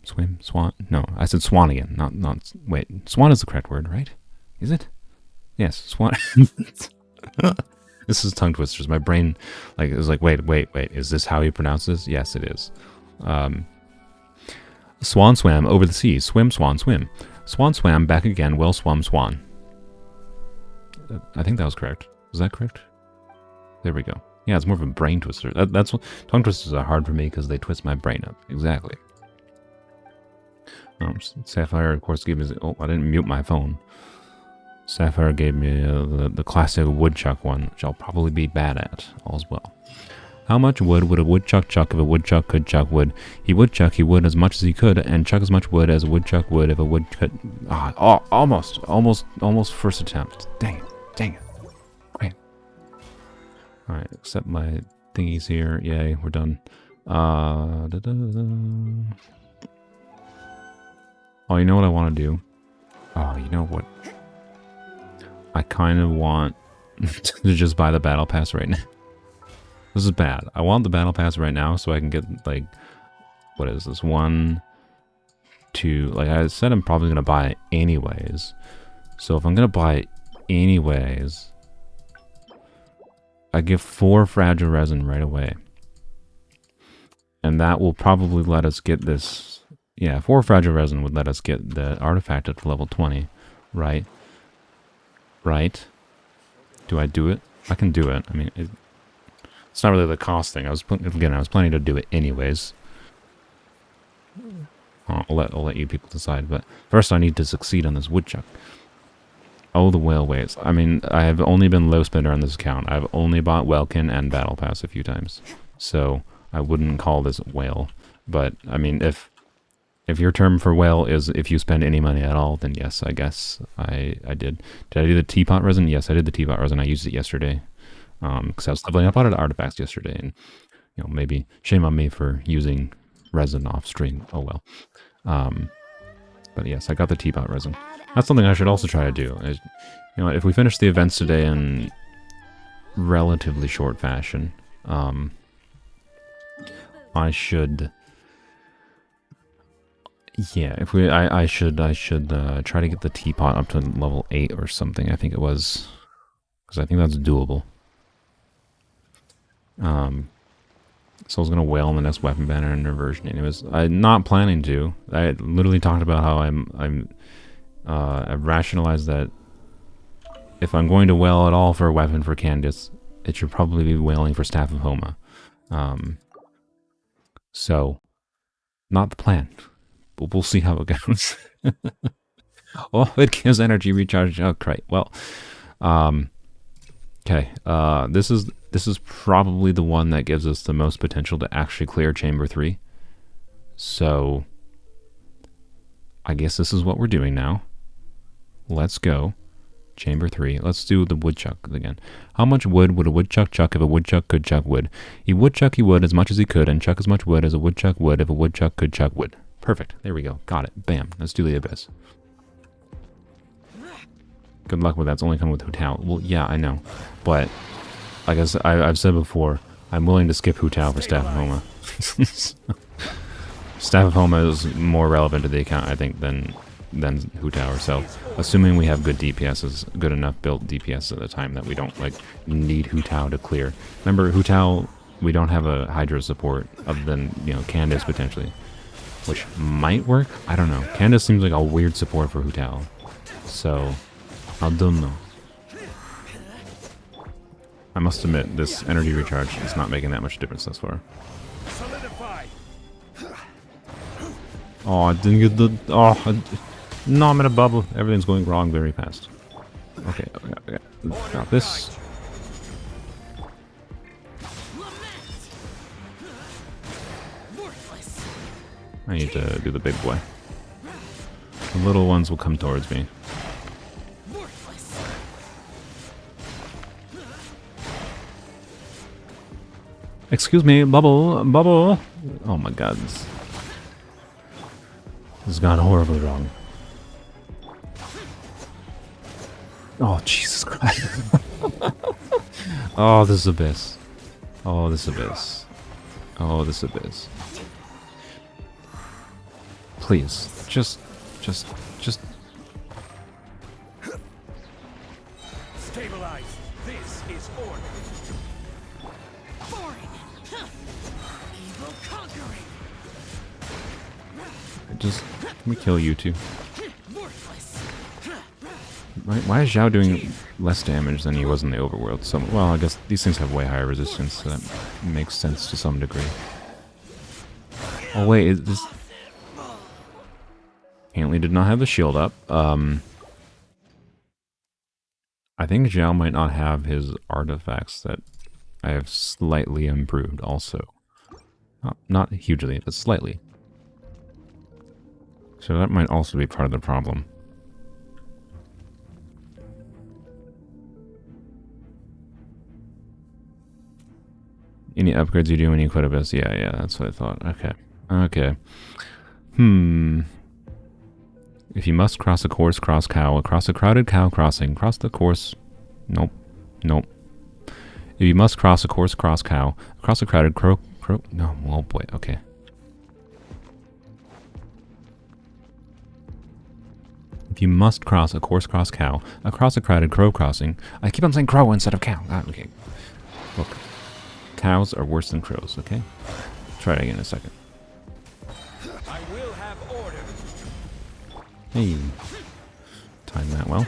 Swim, swan. No, I said swan again. Not. Wait, swan is the correct word, right? Is it? Yes, swan. This is tongue twisters. My brain, like, is like, wait. Is this how you pronounce this? Yes, it is. Swan swam over the sea. Swim, swan, swim. Swan swam back again. Well, swum, swan. I think that was correct. Was that correct? There we go. Yeah, it's more of a brain twister. That's what tongue twisters are hard for me because they twist my brain up. Exactly. Sapphire, of course, gave me. Oh, I didn't mute my phone. Sapphire gave me the classic woodchuck one, which I'll probably be bad at. All's well. How much wood would a woodchuck chuck if a woodchuck could chuck wood? He would chuck as much as he could, and chuck as much wood as a woodchuck would if a wood could. Almost first attempt. Dang it. Alright, accept my thingies here. Yay, we're done. Oh, you know what I want to do? Oh, you know what? I kind of want to just buy the battle pass right now. This is bad. I want the battle pass right now so I can get, like, what is this? 1, 2, like I said, I'm probably going to buy it anyways. So if I'm going to buy it anyways, I get 4 fragile resin right away. And that will probably let us get this. Yeah, 4 fragile resin would let us get the artifact up to level 20, right? Right? Do I do it? I can do it. I mean, it's not really the cost thing. I was planning to do it anyways. I'll let you people decide. But first, I need to succeed on this woodchuck. Oh, the whale ways. I mean, I have only been low spender on this account. I've only bought Whalekin and Battle Pass a few times, so I wouldn't call this whale. But I mean, if your term for whale is if you spend any money at all, then yes, I guess I did. Did I do the teapot resin? Yes, I did the teapot resin. I used it yesterday because I was leveling up on artifacts yesterday, and maybe shame on me for using resin off stream. Oh well. But yes, I got the teapot resin. That's something I should also try to do. If we finish the events today in relatively short fashion, I should. Yeah, I should try to get the teapot up to level 8 or something. I think it was, because I think that's doable. So I was gonna whale on the next weapon banner and reversion. Anyways, I'm not planning to. I literally talked about how I've rationalized that if I'm going to whale at all for a weapon for Candace, it should probably be whaling for Staff of Homa. So, not the plan. But we'll see how it goes. Oh, it gives energy recharge. Oh, great. Well, okay. This is probably the one that gives us the most potential to actually clear Chamber 3. So, I guess this is what we're doing now. Let's go. Chamber 3. Let's do the woodchuck again. How much wood would a woodchuck chuck if a woodchuck could chuck wood? He would chuck as much as he could, and chuck as much wood as a woodchuck would if a woodchuck could chuck wood. Perfect. There we go. Got it. Bam. Let's do the abyss. Good luck with that. It's only come with Hu Tao. Well, yeah, I know. But, like I've said before, I'm willing to skip Hu Tao for Staff of Homa. Staff of Homa is more relevant to the account, I think, than Hu Tao herself. Assuming we have good DPSs, good enough built DPS at the time that we don't, need Hu Tao to clear. Remember, Hu Tao, we don't have a Hydra support, other than, Candace, potentially. Which might work? I don't know. Candace seems like a weird support for Hu Tao. So, I don't know. I must admit, this energy recharge is not making that much difference thus far. Oh, I didn't get the... Oh, no, I'm in a bubble. Everything's going wrong very fast. Okay, got this. I need to do the big boy. The little ones will come towards me. Excuse me, bubble, bubble. Oh my god. This has gone horribly wrong. Oh, Jesus Christ. Oh, this abyss. Oh, this abyss. Oh, this abyss. Please, just... Stabilize. This is order. Boring. Evil conquering. Just... Can we kill you two? Worthless. Why is Zhao doing less damage than he was in the overworld? So, well, I guess these things have way higher resistance, so that makes sense to some degree. Oh wait, is this... Apparently did not have the shield up. I think Zhao might not have his artifacts that I have slightly improved also. Not hugely, but slightly. So that might also be part of the problem. upgrades you do when you quit Abyss. Yeah, that's what I thought. Okay. If you must cross a course, cross cow. Across a crowded cow crossing. Cross the course. Nope. If you must cross a course, cross cow. Across a crowded crow. No, oh boy, okay. If you must cross a course, cross cow. Across a crowded crow crossing. I keep on saying crow instead of cow. Okay. Look. Cows are worse than crows, okay? Try it again in a second. I will have order. Hey. Time that well.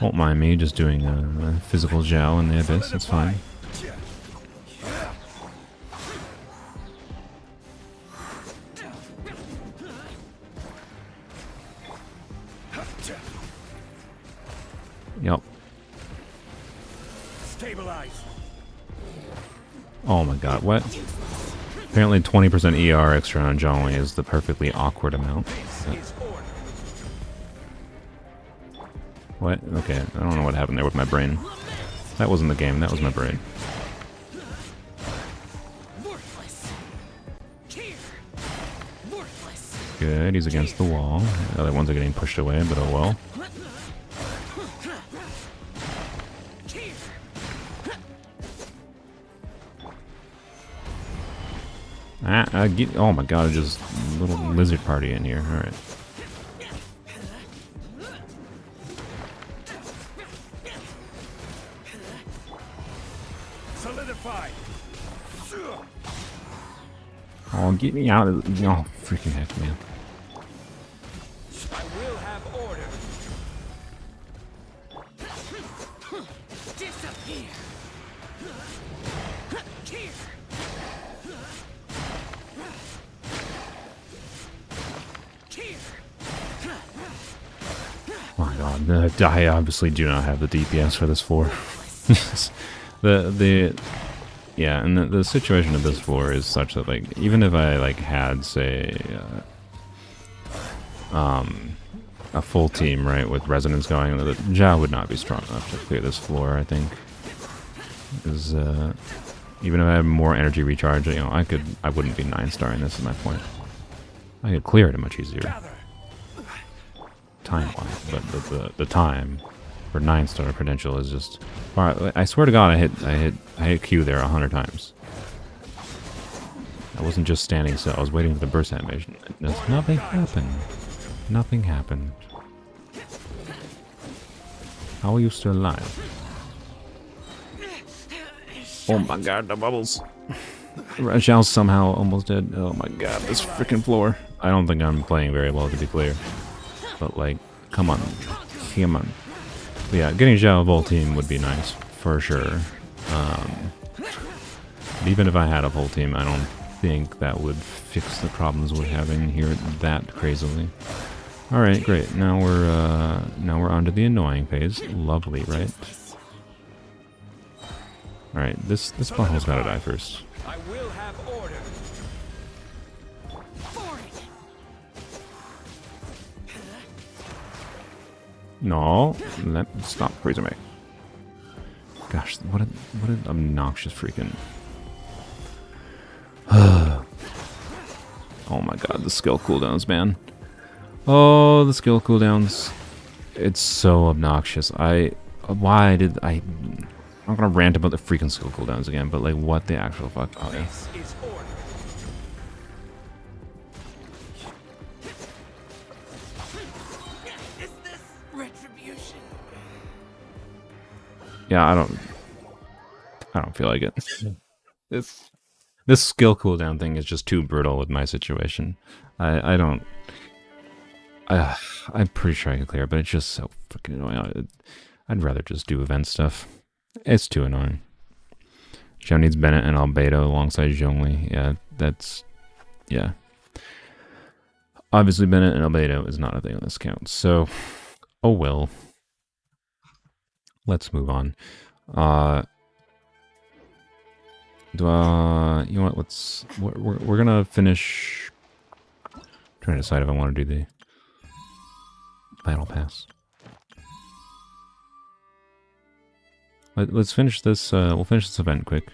Won't mind me just doing a physical jow in the Abyss, that's fine. Yep. Stabilize. Oh my god, what? Apparently 20% ER extra on Zhongli is the perfectly awkward amount. This is order. What? Okay, I don't know what happened there with my brain. That wasn't the game, that was my brain. Worthless. Here. Worthless. Good, he's against the wall. The other ones are getting pushed away, but oh well. Here. Oh my god, just a little lizard party in here. Alright. Solidify. Oh, get me out of the... Oh, freaking heck, man. I will have order. Disappear. Here. Here. Oh my god, I obviously do not have the DPS for this floor. Yeah, and the situation of this floor is such that, like, even if I, like, had, say, a full team, right, with resonance going, the Zhao would not be strong enough to clear this floor, I think. Because, even if I had more energy recharge, you know, I wouldn't be 9-starring this at my point. I could clear it much easier. Time-wise, but the time for 9-star potential is just... I swear to God, I hit Q there 100 times. I wasn't just standing still. I was waiting for the burst animation. Nothing happened. Nothing happened. How are you still alive? Oh my God, the bubbles. Zhao's somehow almost dead. Oh my God, this freaking floor. I don't think I'm playing very well, to be clear. But, like, come on. Come on. But yeah, getting Zhao a full team would be nice, for sure. But even if I had a full team, I don't think that would fix the problems we're having here that crazily. Alright, great. Now we're on to the annoying phase. Lovely, right? Alright, this butthole's gotta die first. I will have order. No, stop freezing me. Gosh, what an obnoxious freaking... Oh my god, the skill cooldowns, man. Oh, the skill cooldowns. It's so obnoxious. I'm not gonna rant about the freaking skill cooldowns again, but like, what the actual fuck? Oh, yeah. This is order. Is this retribution? Yeah, I don't feel like it. This skill cooldown thing is just too brutal with my situation. I'm pretty sure I can clear it, but it's just so freaking annoying. I'd rather just do event stuff. It's too annoying. Zhao needs Bennett and Albedo alongside Zhongli. Yeah. Obviously Bennett and Albedo is not a thing on this count, so oh well. Let's move on. You know what? We're gonna finish. I'm trying to decide if I want to do the battle pass. Let's finish this. We'll finish this event quick,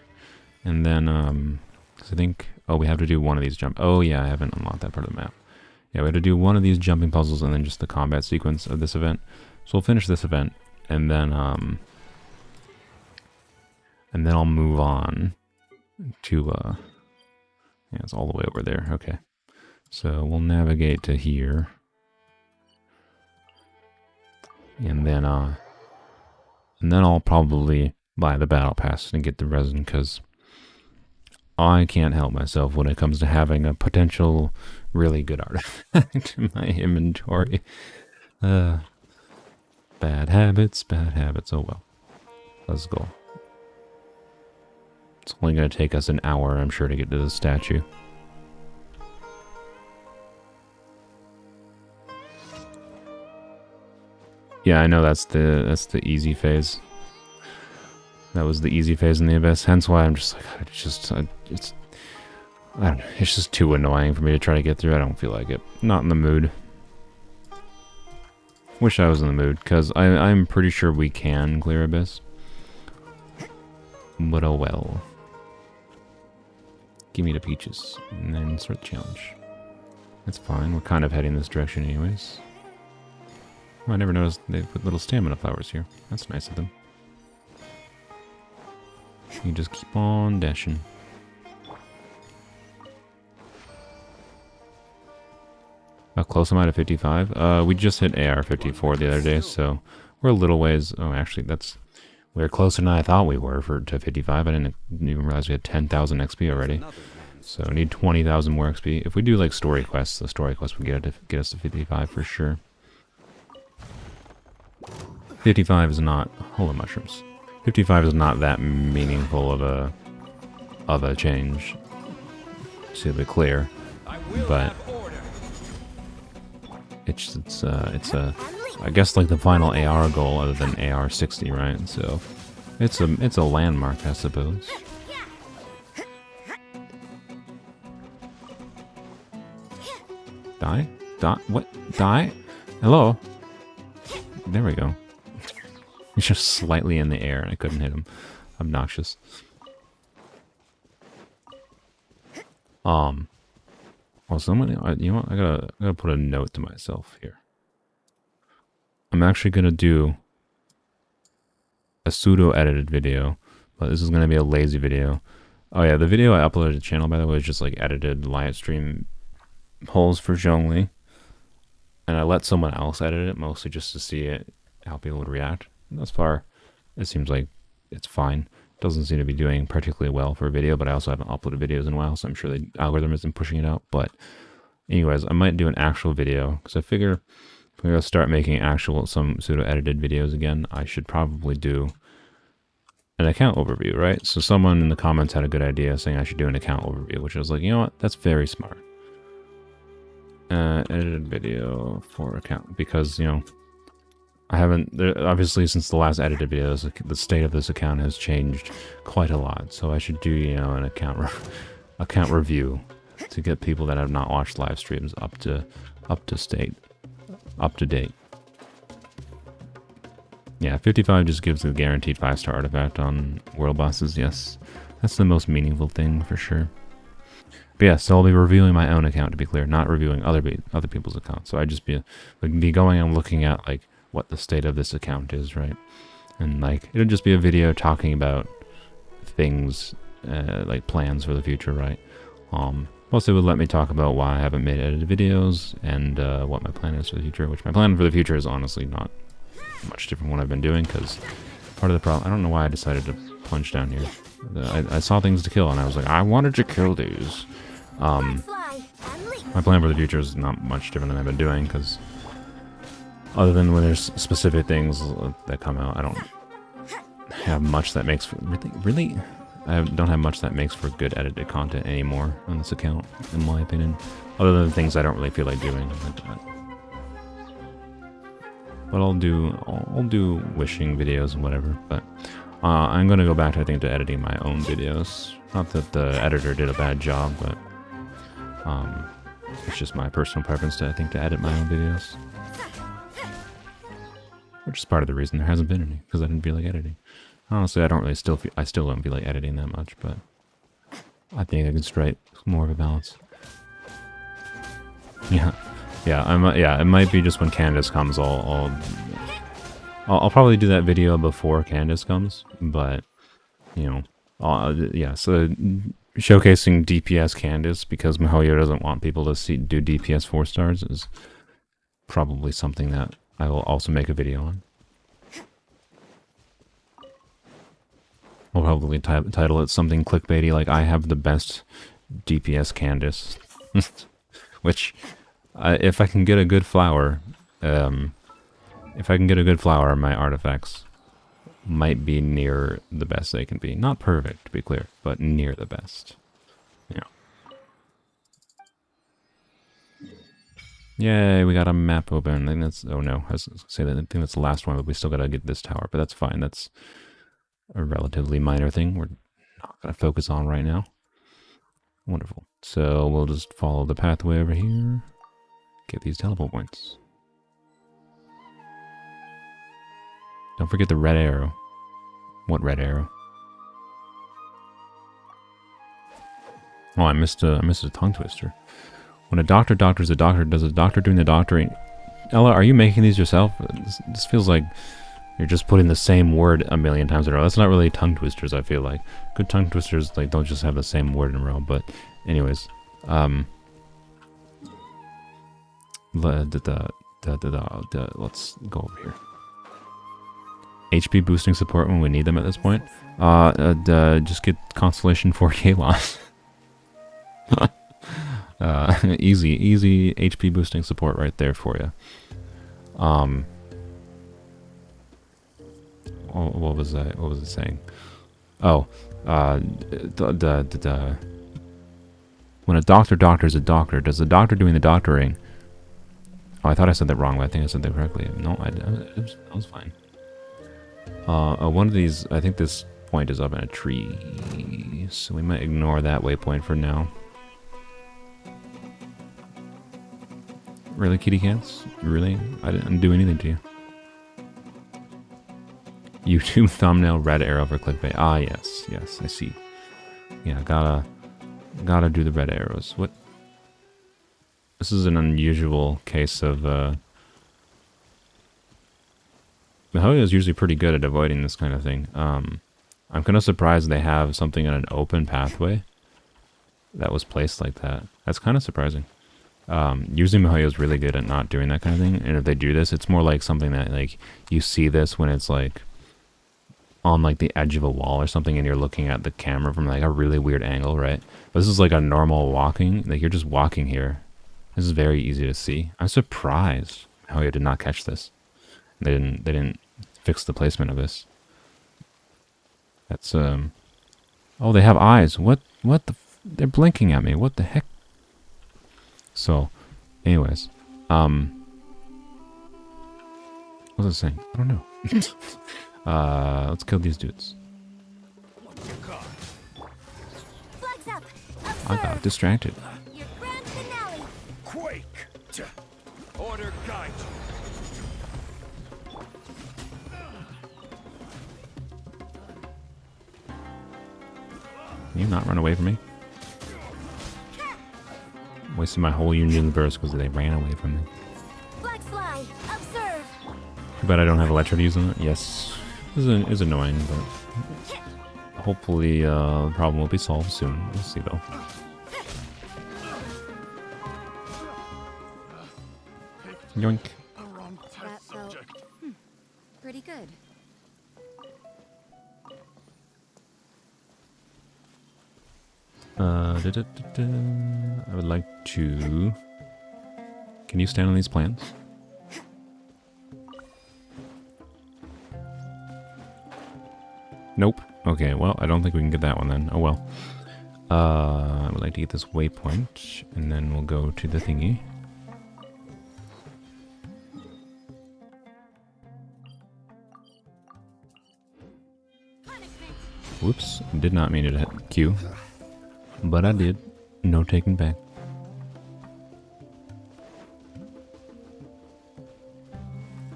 and then 'cause I think we have to do one of these jump. Oh yeah, I haven't unlocked that part of the map. Yeah, we have to do one of these jumping puzzles and then just the combat sequence of this event. So we'll finish this event, and then I'll move on to yeah, it's all the way over there. Okay, so we'll navigate to here, and then I'll probably buy the battle pass and get the resin, because I can't help myself when it comes to having a potential really good artifact in my inventory. Bad habits, bad habits. Oh well. Let's go. It's only going to take us an hour, I'm sure, to get to the statue. Yeah, I know that's the easy phase. That was the easy phase in the Abyss. Hence why I'm just like, I don't know, it's just too annoying for me to try to get through. I don't feel like it. Not in the mood. Wish I was in the mood, because I'm pretty sure we can clear Abyss. But oh well. Give me the peaches, and then start the challenge. That's fine, we're kind of heading this direction anyways. Oh, I never noticed they put little stamina flowers here. That's nice of them. You just keep on dashing. How close am I to 55? We just hit AR 54 the other day, so we're a little ways. Oh, actually, we're closer than I thought we were to 55. I didn't even realize we had 10,000 XP already. So we need 20,000 more XP. If we do like story quests, the story quest will get us to 55 for sure. 55 is not. Hold on, mushrooms. 55 is not that meaningful of a change, to be clear, but it's I guess like the final AR goal other than AR 60, right? So it's a landmark, I suppose. Die? What? Die? Hello? There we go. He's just slightly in the air and I couldn't hit him. Obnoxious. Well, somebody, you know what? I gotta put a note to myself here. I'm actually gonna do a pseudo-edited video, but this is gonna be a lazy video. Oh yeah, the video I uploaded to the channel, by the way, is just like edited live stream holes for Zhongli. And I let someone else edit it, mostly just to see it, how people would react. And thus far, it seems like it's fine. Doesn't seem to be doing particularly well for a video, but I also haven't uploaded videos in a while, so I'm sure the algorithm isn't pushing it out. But anyways, I might do an actual video, because I figure if we're going to start making some pseudo-edited videos again, I should probably do an account overview, right? So someone in the comments had a good idea saying I should do an account overview, which I was like, you know what? That's very smart. Edited video for account, because, you know, I haven't, obviously since the last edited videos, the state of this account has changed quite a lot. So I should do, you know, an account review to get people that have not watched live streams up to date. Yeah, 55 just gives the guaranteed 5-star artifact on world bosses. Yes, that's the most meaningful thing for sure. But yeah, so I'll be reviewing my own account, to be clear, not reviewing other people's accounts. So I'd just be going and looking at like what the state of this account is, right? And like it'll just be a video talking about things like plans for the future, right? Mostly would let me talk about why I haven't made edited videos and what my plan is for the future, which my plan for the future is honestly not much different from what I've been doing, because part of the problem, I don't know why I decided to plunge down here. I saw things to kill and I was like, I wanted to kill these. My plan for the future is not much different than I've been doing, because other than when there's specific things that come out, I don't have much that makes for really I don't have much that makes for good edited content anymore on this account, in my opinion, other than things I don't really feel like doing like that. But I'll do wishing videos and whatever. But I'm gonna go back, I think, to editing my own videos. Not that the editor did a bad job, but it's just my personal preference to, I think, to edit my own videos. Which is part of the reason there hasn't been any, because I didn't feel like editing. Honestly, I don't really I still don't feel like editing that much, but I think I can strike more of a balance. Yeah, yeah, it might be just when Candace comes, I'll probably do that video before Candace comes, but, you know, yeah, so showcasing DPS Candace because Mihoyo doesn't want people to do DPS 4 stars is probably something that I will also make a video on. I'll probably title it something clickbaity like I have the best DPS Candace. Which, if I can get a good flower, my artifacts might be near the best they can be. Not perfect, to be clear, but near the best. Yeah. Yay, we got a map open. I think that's, oh no, I was gonna say that, I think that's the last one, but we still gotta get this tower, but that's fine. That's a relatively minor thing we're not gonna focus on right now. Wonderful. So we'll just follow the pathway over here. Get these teleport points. Don't forget the red arrow. What red arrow? Oh, I missed a tongue twister. When a doctor doctors a doctor, does a doctor doing the doctoring? Ella, are you making these yourself? This feels like you're just putting the same word a million times in a row. That's not really tongue twisters, I feel like. Good tongue twisters like don't just have the same word in a row, but anyways. Let's go over here. HP boosting support when we need them at this point. Just get Constellation 4K loss. Easy HP boosting support right there for you. What was that? What was it saying? Oh, when a doctor doctors a doctor, does the doctor doing the doctoring? Oh, I thought I said that wrong, but I think I said that correctly. No, that was fine. One of these, I think this point is up in a tree, so we might ignore that waypoint for now. Really, kitty cats? Really? I didn't do anything to you. YouTube thumbnail red arrow for clickbait. Ah, yes, I see. Yeah, gotta do the red arrows. What? This is an unusual case of, Mihoyo is usually pretty good at avoiding this kind of thing. I'm kind of surprised they have something in an open pathway that was placed like that. That's kind of surprising. Usually Mihoyo is really good at not doing that kind of thing, and if they do this, it's more like something that, like, you see this when it's, like, on, like, the edge of a wall or something, and you're looking at the camera from, like, a really weird angle, right? But this is, like, a normal walking, like, you're just walking here. This is very easy to see. I'm surprised Mihoyo did not catch this. They didn't fix the placement of this. That's, oh, they have eyes. What they're blinking at me. What the heck? So, anyways, what was I saying? I don't know. Let's kill these dudes. Flags up. I got distracted. Your grand finale. Quake! Order guide. Can you not run away from me? Wasted my whole Union burst because they ran away from me. Flags fly. Observe. Too bad I don't have electricities on it. Yes, is annoying, but hopefully the problem will be solved soon. We'll see though. Yoink. That felt pretty good. I would like to... Can you stand on these plants? Nope. Okay, well, I don't think we can get that one then. Oh well. I would like to get this waypoint, and then we'll go to the thingy. Whoops, did not mean to hit Q. But I did. No taking back.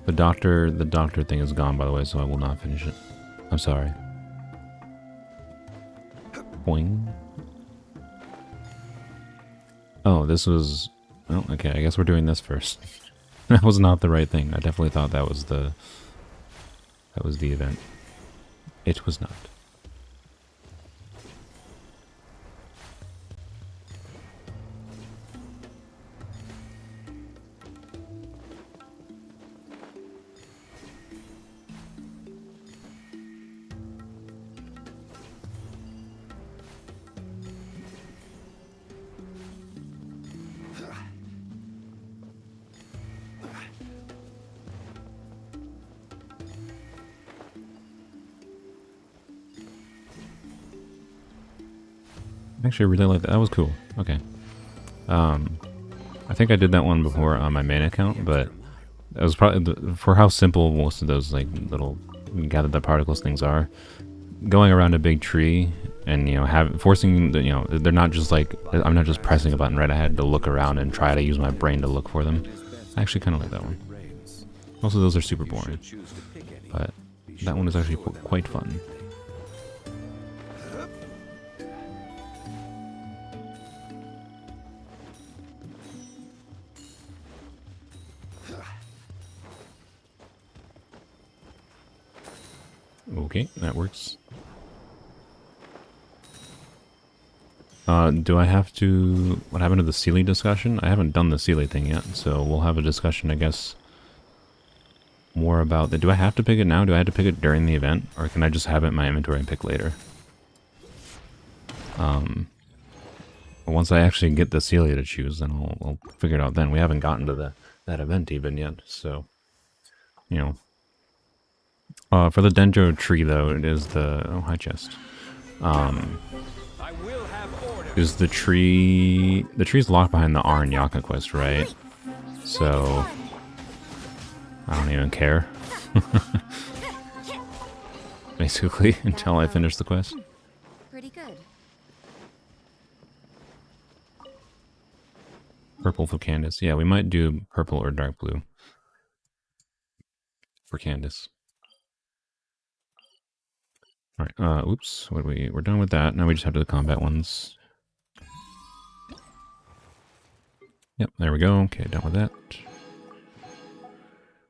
The doctor thing is gone, by the way, so I will not finish it. I'm sorry. Boing. Oh, this was... Oh, okay, I guess we're doing this first. That was not the right thing. I definitely thought that was the... That was the event. It was not. Actually, I really like that. That was cool. Okay. I think I did that one before on my main account, but that was probably for how simple most of those like little gather the particles things are. Going around a big tree and forcing they're not just like I'm not just pressing a button right. I had to look around and try to use my brain to look for them. I actually kind of like that one. Also, those are super boring, but that one is actually quite fun. Okay, that works. Do I have to... What happened to the Sealy discussion? I haven't done the Sealy thing yet, so we'll have a discussion, I guess, more about the... Do I have to pick it now? Do I have to pick it during the event? Or can I just have it in my inventory and pick later? Once I actually get the Sealy to choose, then I'll figure it out then. We haven't gotten to that event even yet, so... for the Dendro tree, though, it is the... Oh, hi, chest. I will have order. Is the tree... The tree's locked behind the R and Yaka quest, right? So... I don't even care. Basically, until I finish the quest. Pretty good. Purple for Candace. Yeah, we might do purple or dark blue. For Candace. Alright, oops. We're done with that. Now we just have to do the combat ones. Yep, there we go. Okay, done with that.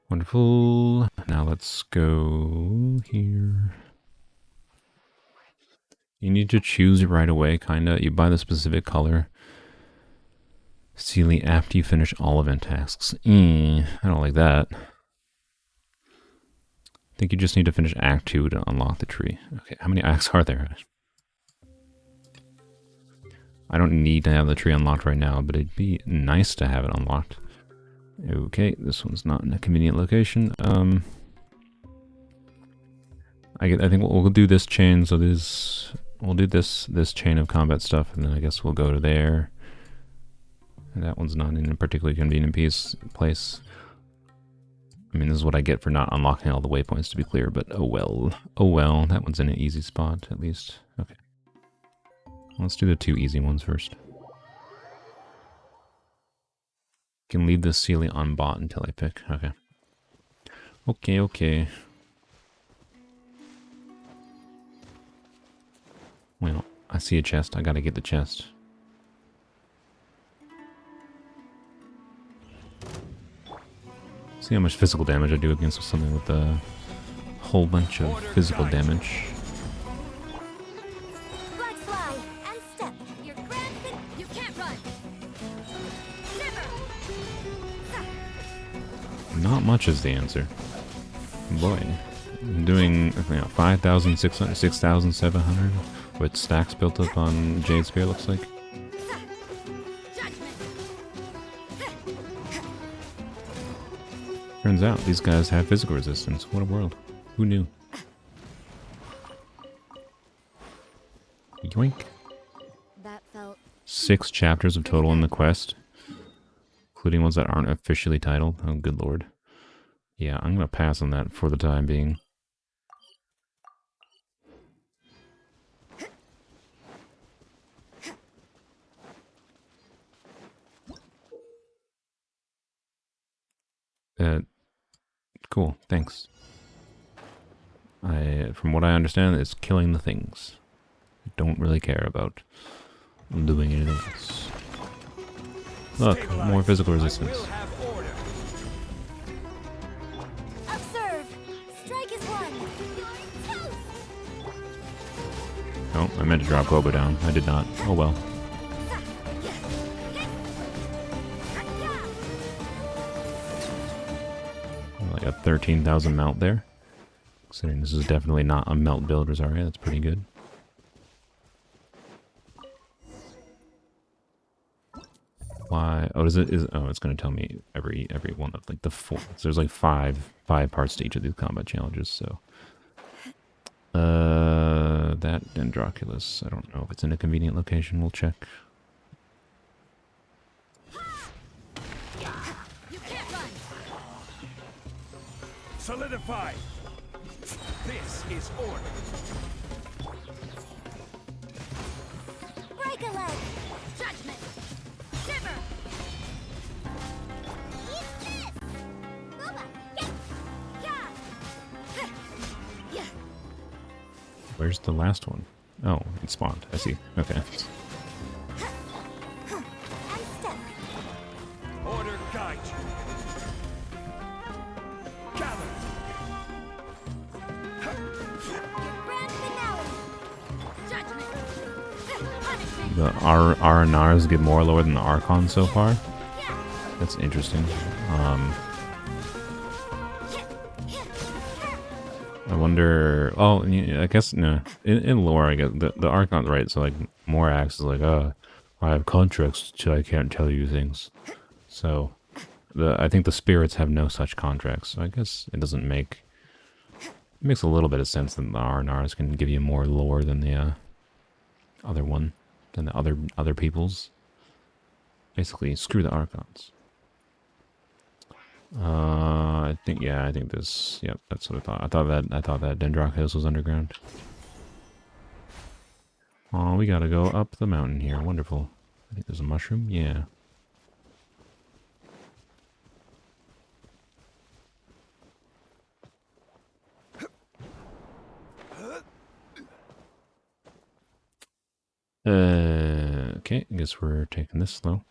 Wonderful. Now let's go here. You need to choose right away, kinda. You buy the specific color. Sealy after you finish all event tasks. I don't like that. I think you just need to finish Act 2 to unlock the tree. Okay, how many acts are there? I don't need to have the tree unlocked right now, but it'd be nice to have it unlocked. Okay, this one's not in a convenient location. I think we'll do this chain, so we'll do this chain of combat stuff, and then I guess we'll go to there. And that one's not in a particularly convenient place. I mean, this is what I get for not unlocking all the waypoints, to be clear, but oh well. Oh well, that one's in an easy spot, at least. Okay. Let's do the two easy ones first. Can leave this Sealy on bot until I pick. Okay. Okay. Well, I see a chest. I gotta get the chest. See how much physical damage I do against something with a whole bunch of physical damage. Flag fly and step. Your grand you can't run. Never. Not much is the answer. Boy. I'm doing 5,600, 6,700 with stacks built up on Jade Spear, looks like. Turns out these guys have physical resistance. What a world. Who knew? Yoink. That felt 6 chapters of total in the quest, including ones that aren't officially titled. Oh, good lord. Yeah, I'm gonna pass on that for the time being. Cool, thanks. From what I understand, it's killing the things. I don't really care about doing anything else. Look, more physical I resistance. will have order. Observe. Strike is one. You're toast. Oh, I meant to drop Boba down. I did not. Oh well. Like a 13,000 melt there. Considering this is definitely not a melt build, Rosaria. That's pretty good. Why? Oh, oh, it's going to tell me every one of like the four. So there's like five parts to each of these combat challenges. So, that Dendroculus. I don't know if it's in a convenient location. We'll check. You can't run. Solidify. This is order. Break a leg. Judgment. Shiver. Eat this. Boba, get. Yeah. Yeah. Where's the last one? Oh, it spawned. I see. Okay. And step. Order guide you. Gather. Grand finale. Judgment. Punishment. The RNRs get more lower than the Archons so far. Yeah. That's interesting. I wonder. Oh, yeah, I guess no. In lore, I guess the Archon's right. So like, Morax is like, I have contracts, so I can't tell you things. So, I think the spirits have no such contracts. So I guess it doesn't make. It makes a little bit of sense that the RNRs can give you more lore than the other one, than the other people's. Basically, screw the Archons. I think this. Yep, that's what I thought. I thought that Dendroculus was underground. Oh, we gotta go up the mountain here. Wonderful. I think there's a mushroom. Yeah. Okay. I guess we're taking this slow.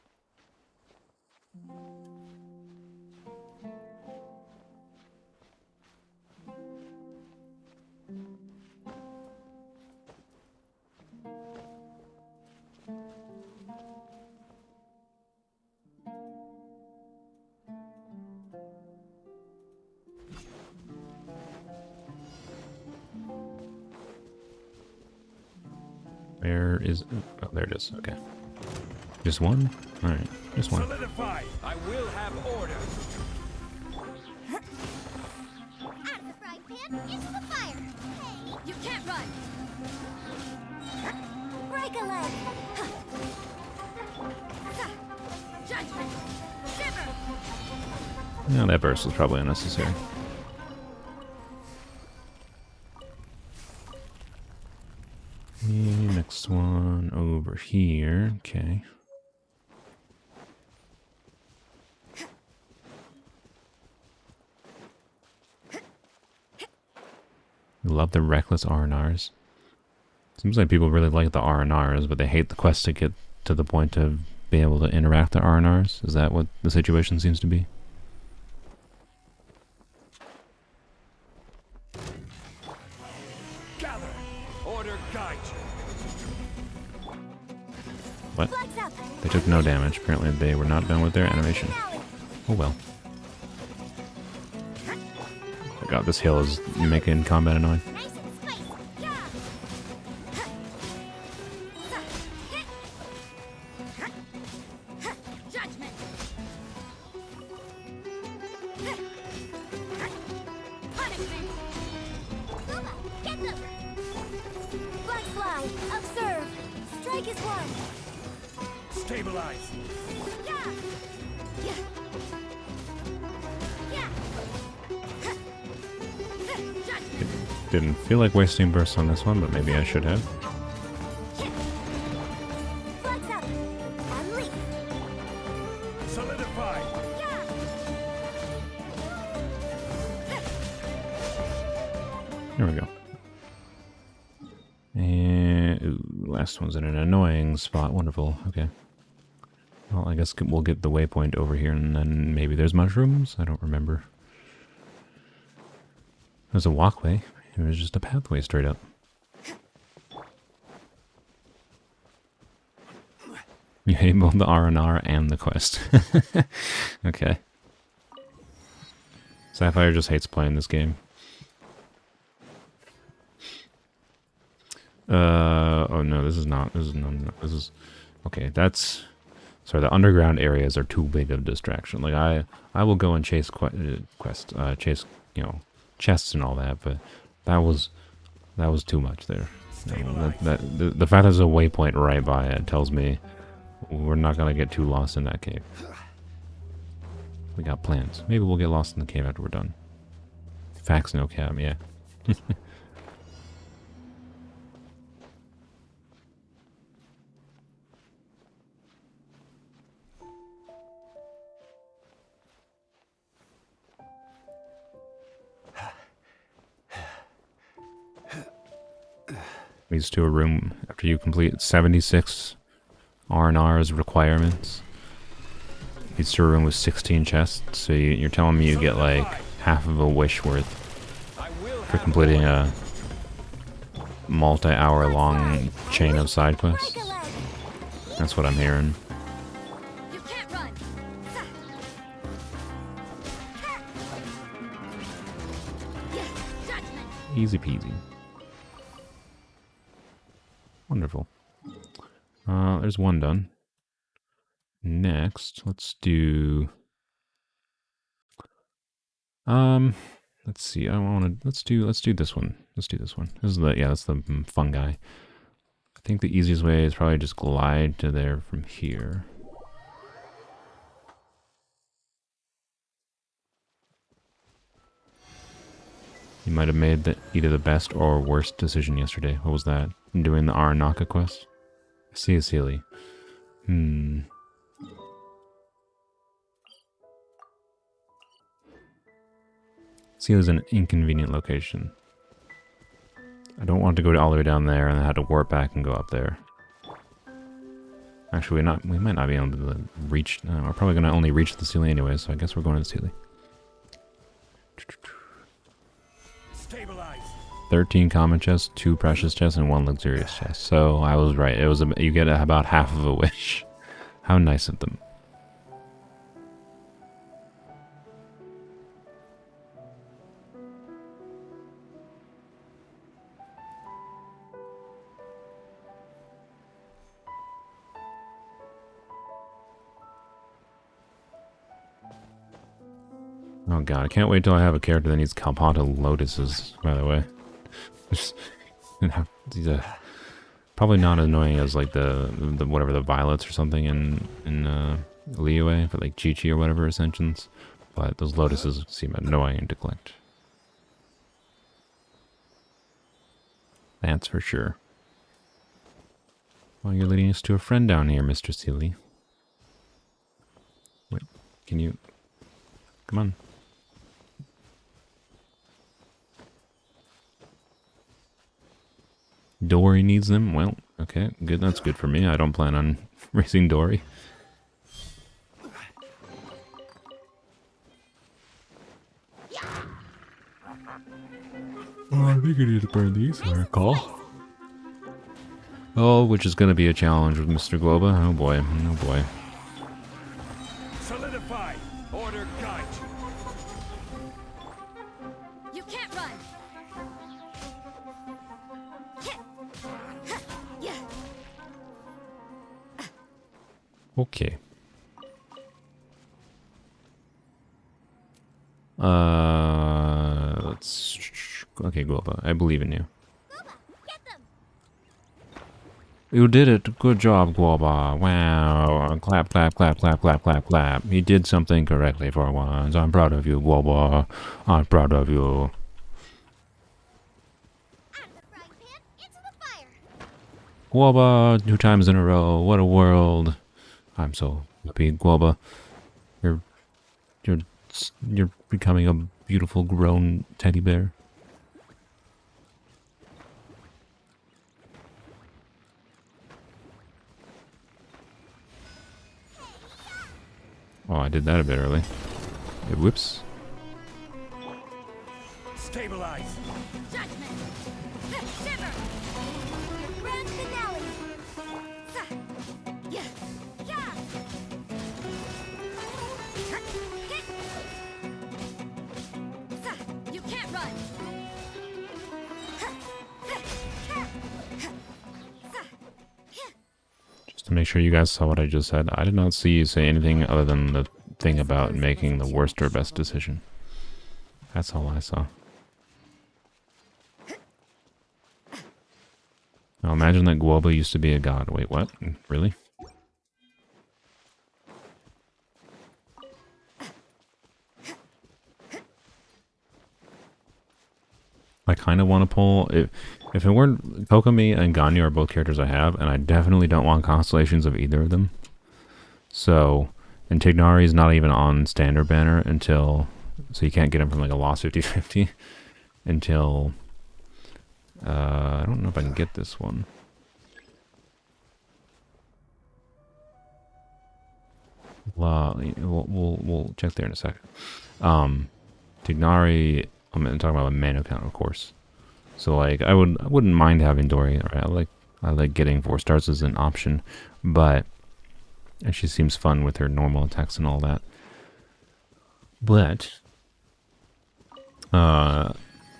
Where is... Oh, there it is. Okay. Just one? Alright, just one. Solidify. I will have order. Out of the frying pan, into the fire. Hey, you can't run. Break a leg. Judgment. Shiver. No, that burst was probably unnecessary. The next one over here. Okay. Love the reckless RNRs. Seems like people really like the RNRs, but they hate the quest to get to the point of being able to interact with the RNRs. Is that what the situation seems to be? Gather. Order guide you. What? Flags up. They took no damage. Apparently they were not done with their animation. Finale. Oh well. Oh god, this hill is making combat annoying. Nice and spicy. Yeah. Judgment. Punishment. Boba, get them. Black fly. Observe. Strike is one. Stabilize. Yeah. Yeah. Yeah. Judgment. Didn't feel like wasting bursts on this one, but maybe I should have. Flags up. And leap. Solidify. Yeah. There we go. And ooh, last one's in an annoying spot. Wonderful. Okay. Well, I guess we'll get the waypoint over here, and then maybe there's mushrooms? I don't remember. There's a walkway. It was just a pathway straight up. You hate both the R&R and the quest. Okay. Sapphire just hates playing this game. Oh no, this is not. This is not. This is okay. That's sorry. The underground areas are too big of a distraction. Like I will go and chase chase chests and all that, but that was too much there. The fact there's a waypoint right by it tells me we're not gonna get too lost in that cave. We got plans. Maybe we'll get lost in the cave after we're done. Facts, no cab, yeah. Leads to a room after you complete 76 R&R's requirements. Leads to a room with 16 chests, so you're telling me you get like half of a wish worth for completing a multi-hour long chain of side quests? That's what I'm hearing. You can't run. Judgment. Easy peasy. Wonderful. There's one done. Next, let's do... let's see. I want to... Let's do this one. Let's do this one. This is the... Yeah, that's the fungi. I think the easiest way is probably just glide to there from here. You might have made either the best or worst decision yesterday. What was that? Doing the Aranaka quest? I see a Sealy. Sealy's an inconvenient location. I don't want to go all the way down there and then have to warp back and go up there. Actually, we might not be able to reach... we're probably going to only reach the Sealy anyway, so I guess we're going to the Sealy. Stabilize. 13 common chests, 2 precious chests, and 1 luxurious chest. So I was right. It was you get about half of a wish. How nice of them. Oh god, I can't wait till I have a character that needs Kalpata lotuses, by the way. These are probably not as annoying as like the whatever, the violets or something in Liyue, for like Chi-Chi or whatever ascensions. But those lotuses seem annoying to collect. That's for sure. Well, you're leading us to a friend down here, Mr. Sealy. Wait, can you... Come on. Dory needs them? Well, okay, good. That's good for me. I don't plan on racing Dory. Oh, I think I need to burn these, I recall. Oh, which is going to be a challenge with Mr. Globa. Oh boy, oh boy. Solidify. Order guide. You can't run. Yeah. Okay. Let's... Okay, Globa, I believe in you. Get them. You did it. Good job, Globa. Wow. Clap, clap, clap, clap, clap, clap, clap. You did something correctly for once. I'm proud of you, Globa. I'm proud of you. Out of the frying pan, into the fire. Globa, 2 times in a row. What a world. I'm so happy, Globa. You're becoming a beautiful grown teddy bear. Oh, I did that a bit early. Whoops. Stabilize. Judgment. Shiver. Grand finale. Yeah. Yeah. You can't run. Just to make sure you guys saw what I just said, I did not see you say anything other than the thing about making the worst or best decision. That's all I saw. Now imagine that Guoba used to be a god. Wait, what? Really? I kind of want to pull... If it weren't... Kokomi and Ganyu are both characters I have, and I definitely don't want constellations of either of them. So... And Tignari is not even on standard banner until... So you can't get him from like a lost 50-50 until... I don't know if I can get this one. We'll check there in a second. Tignari, I'm talking about a mana count, of course. So like I wouldn't mind having Dory. Right? I like getting 4 stars as an option, but she seems fun with her normal attacks and all that. But I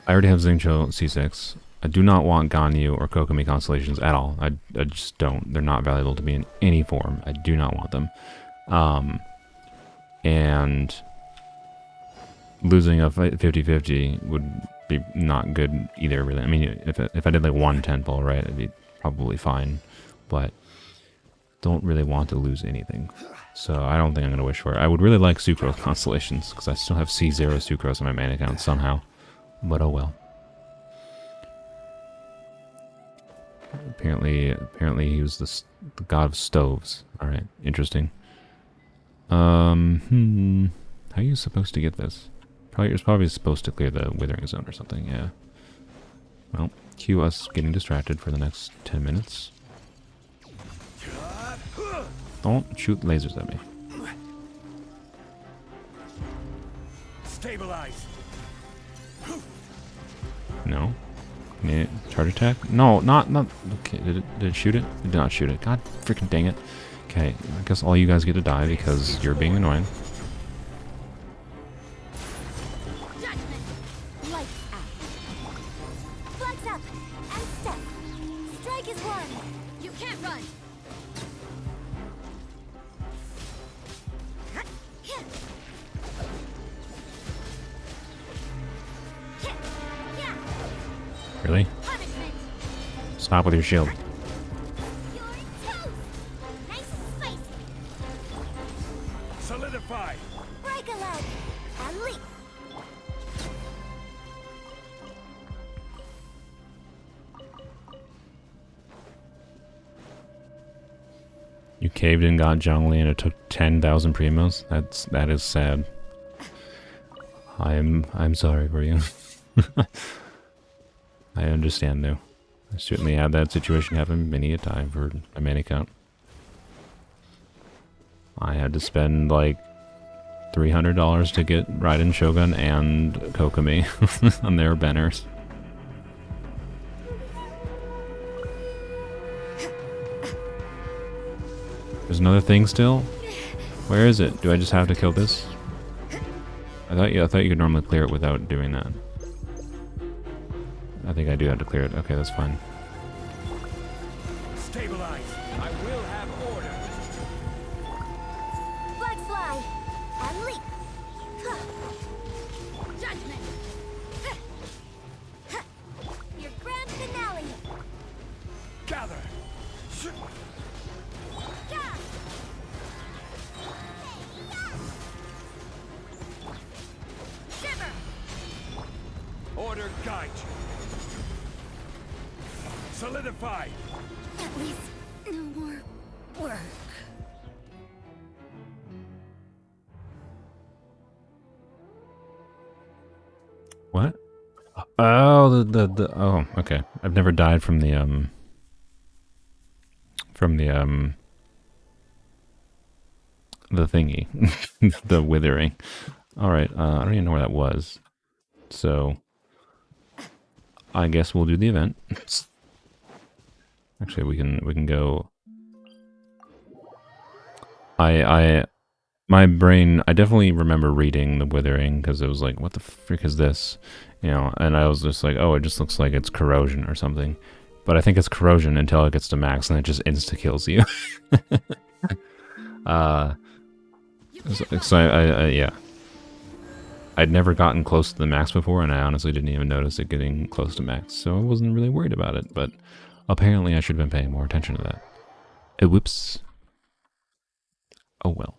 already have Xingqiu C6. I do not want Ganyu or Kokomi constellations at all. I just don't. They're not valuable to me in any form. I do not want them. And losing a 50-50 would be not good either, really. I mean, if I did like 1 10-ball, right, it'd be probably fine. But don't really want to lose anything. So I don't think I'm going to wish for it. I would really like Sucrose constellations, because I still have C0 Sucrose on my main account somehow. But oh well. Apparently he was the god of stoves. Alright, interesting. How are you supposed to get this? You're probably supposed to clear the withering zone or something, yeah. Well, cue us getting distracted for the next 10 minutes. Don't shoot lasers at me. Stabilize. No. Charge attack? No, not. Okay, did it shoot it? It did not shoot it. God freaking dang it. Okay, I guess all you guys get to die because you're being annoying. Judgment. Lights out. Flags up and step. Strike is one. You can't run. Really? Punishment. Stop with your shield. You're toast. Nice and spicy. Solidify. Break a leg and leap. You caved and got Zhongli and it took 10,000 primos? That is sad. I'm sorry for you. I understand though. I certainly had that situation happen many a time for a main account. I had to spend like $300 to get Raiden Shogun and Kokomi on their banners. There's another thing still? Where is it? Do I just have to kill this? I thought you could normally clear it without doing that. I think I do have to clear it. Okay, that's fine. Stabilize. I will have order. Flags fly and leap. Judgment. Your grand finale. Gather. Yeah. Shiver. Order guide you. Solidify. At least no more work. What? Oh, oh, okay. I've never died from the the thingy, the withering. All right, I don't even know where that was. So I guess we'll do the event. Actually, we can go. My brain, I definitely remember reading the withering because it was like, what the frick is this? You know, and I was just like, oh, it just looks like it's corrosion or something. But I think it's corrosion until it gets to max and it just insta kills you. So yeah. I'd never gotten close to the max before, and I honestly didn't even notice it getting close to max, so I wasn't really worried about it, but apparently I should have been paying more attention to that. Whoops. Oh well.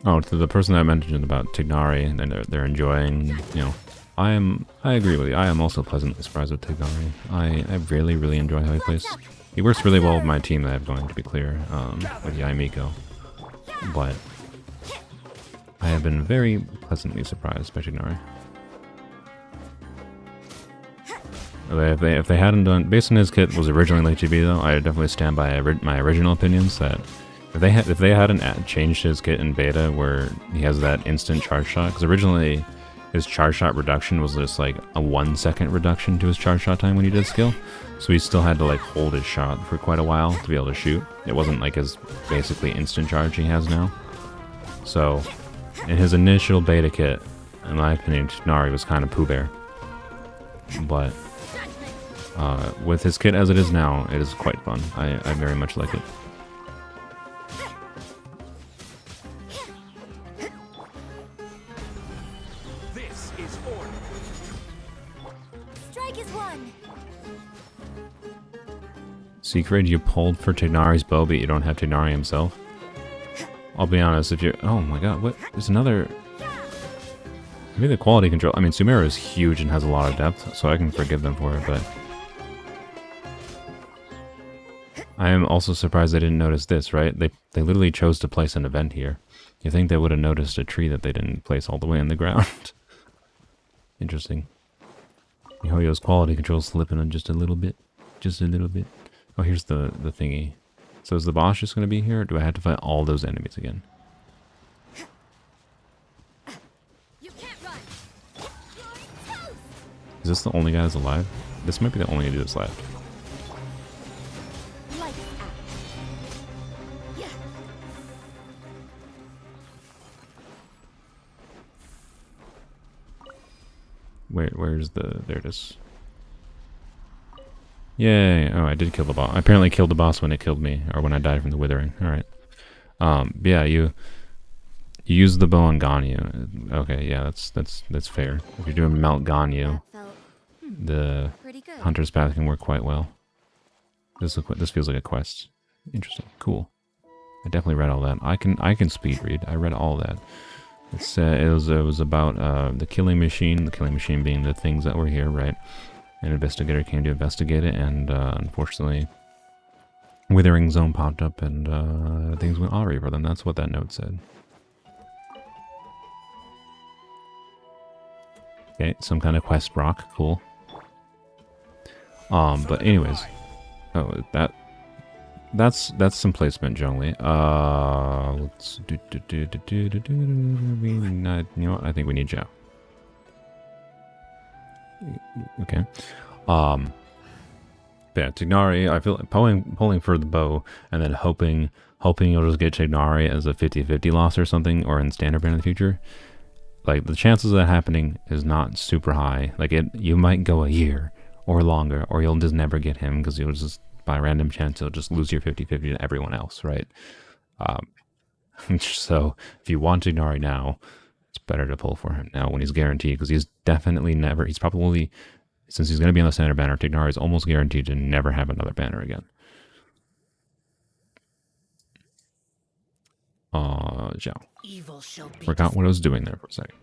Oh, to the person I mentioned about Tignari, and they're enjoying, you know, I agree with you. I am also pleasantly surprised with Tignari. I really enjoy how he plays. He works really well with my team that I have going, to be clear, with Yaimiko. But I have been very pleasantly surprised by Tignari. If they hadn't done, based on his kit was originally like GB though, I definitely stand by my original opinions that if they hadn't changed his kit in beta where he has that instant charge shot, because originally his charge shot reduction was just like a 1 second reduction to his charge shot time when he did skill, so he still had to like hold his shot for quite a while to be able to shoot. It wasn't like his basically instant charge he has now. So in his initial beta kit, in my opinion, Tignari was kind of Pooh Bear, but with his kit as it is now, it is quite fun. I very much like it. This is order. Strike is one. Secret, you pulled for Tignari's bow, but you don't have Tignari himself? I'll be honest, if you're... Oh my god, what? There's another... Maybe the quality control... I mean, Sumeru is huge and has a lot of depth, so I can forgive them for it, but... I am also surprised they didn't notice this, right? They literally chose to place an event here. You think they would have noticed a tree that they didn't place all the way in the ground. Interesting. MiHoYo's quality control slipping on just a little bit. Just a little bit. Oh, here's the thingy. So is the boss just going to be here, or do I have to fight all those enemies again? You can't run. Is this the only guy that's alive? This might be the only dude that's left. Lights out. Yeah. Where's the... There it is. Yay! Oh, I did kill the boss. I apparently killed the boss when it killed me, or when I died from the withering. Alright. Yeah, you use the bow on Ganyu. Okay, yeah, that's fair. If you're doing Melt Ganyu, That felt the pretty good. Hunter's Path can work quite well. This feels like a quest. Interesting. Cool. I definitely read all that. I can speed read. I read all that. It was about the killing machine. The killing machine being the things that were here, right? An investigator came to investigate it, and unfortunately, Withering Zone popped up, and things went awry for them. That's what that note said. Okay, some kind of quest rock. Cool. But anyways, oh, that's some placement generally. Let's do. You know what? I think we need Zhao. Okay. Yeah, Tignari, I feel like pulling for the bow and then hoping you'll just get Tignari as a 50-50 loss or something, or in standard ban in the future. Like, the chances of that happening is not super high. Like, you might go a year or longer, or you'll just never get him because you'll just, by random chance, you'll just lose your 50-50 to everyone else, right? So, if you want Tignari now, it's better to pull for him now when he's guaranteed, because he's definitely never, he's probably, since he's going to be on the standard banner, Tignari is almost guaranteed to never have another banner again. Zhao. Evil shall be. Forgot what I was doing there for a second.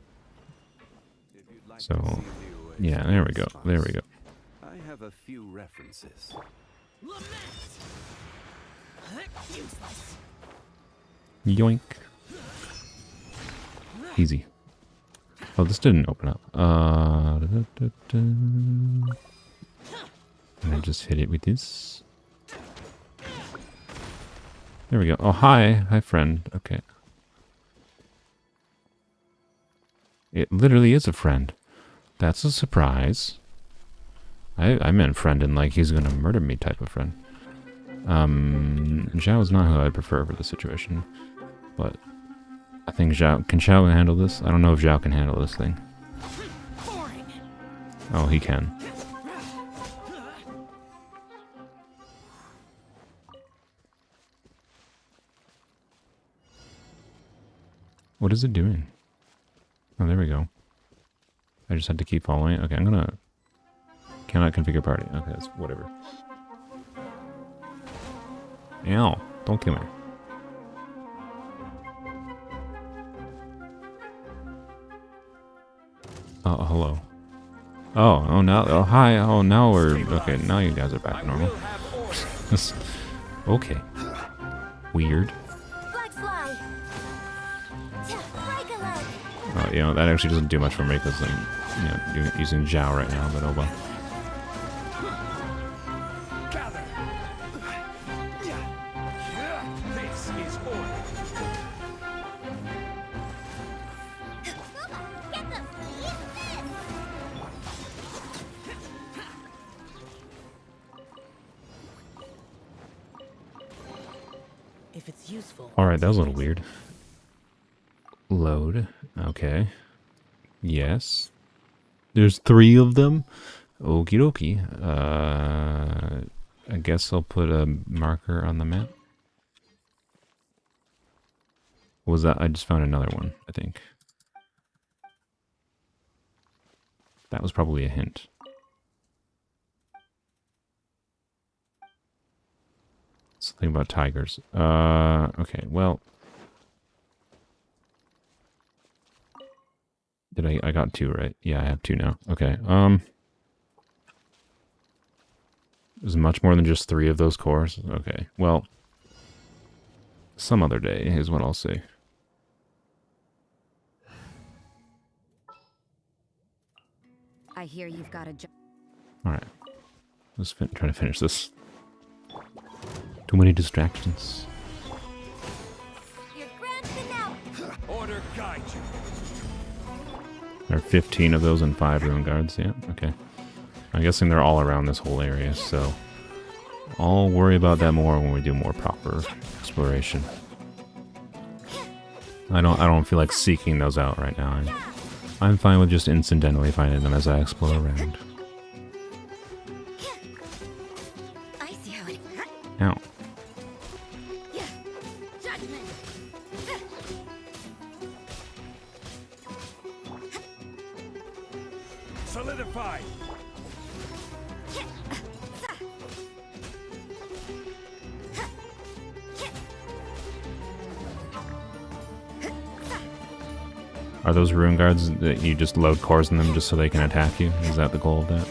So, yeah, there we go. There we go. I have a few references. Lament. Useless. Yoink. Easy. Oh, this didn't open up. And I just hit it with this. There we go. Oh, hi. Hi, friend. Okay. It literally is a friend. That's a surprise. I meant friend in like he's gonna murder me type of friend. Zhao is not who I'd prefer for the situation. But I think Zhao... Can Zhao handle this? I don't know if Zhao can handle this thing. Oh, he can. What is it doing? Oh, there we go. I just had to keep following it. Okay, I'm gonna... Cannot configure party. Okay, it's whatever. Ow! Don't kill me. Oh, hello. Oh, now... Oh, hi. Oh, now we're... Okay, now you guys are back normal. Okay. Weird. Flags fly. Break a leg. Oh, you know, that actually doesn't do much for me because I'm, you know, using Zhao right now, but oh well. Gather. This is order. Get them. Eat this. If it's useful. Alright, that was a little weird. Load. Okay. Yes. There's 3 of them? Okie dokie. I guess I'll put a marker on the map. What was that? I just found another one, I think. That was probably a hint. Something about tigers. Okay, well... Did I got 2, right? Yeah, I have 2 now. Okay, There's much more than just 3 of those cores. Okay, well... Some other day is what I'll say. I hear you've got a job. Alright. Let's try to finish this. Too many distractions. Your grand finale. Order guide you. There are 15 of those and 5 ruin guards, yeah, okay. I'm guessing they're all around this whole area, so... I'll worry about that more when we do more proper exploration. I don't feel like seeking those out right now. I'm fine with just incidentally finding them as I explore around. I see how it. Ow. Judgment. Solidified. Are those ruin guards that you just load cores in them just so they can attack you? Is that the goal of that?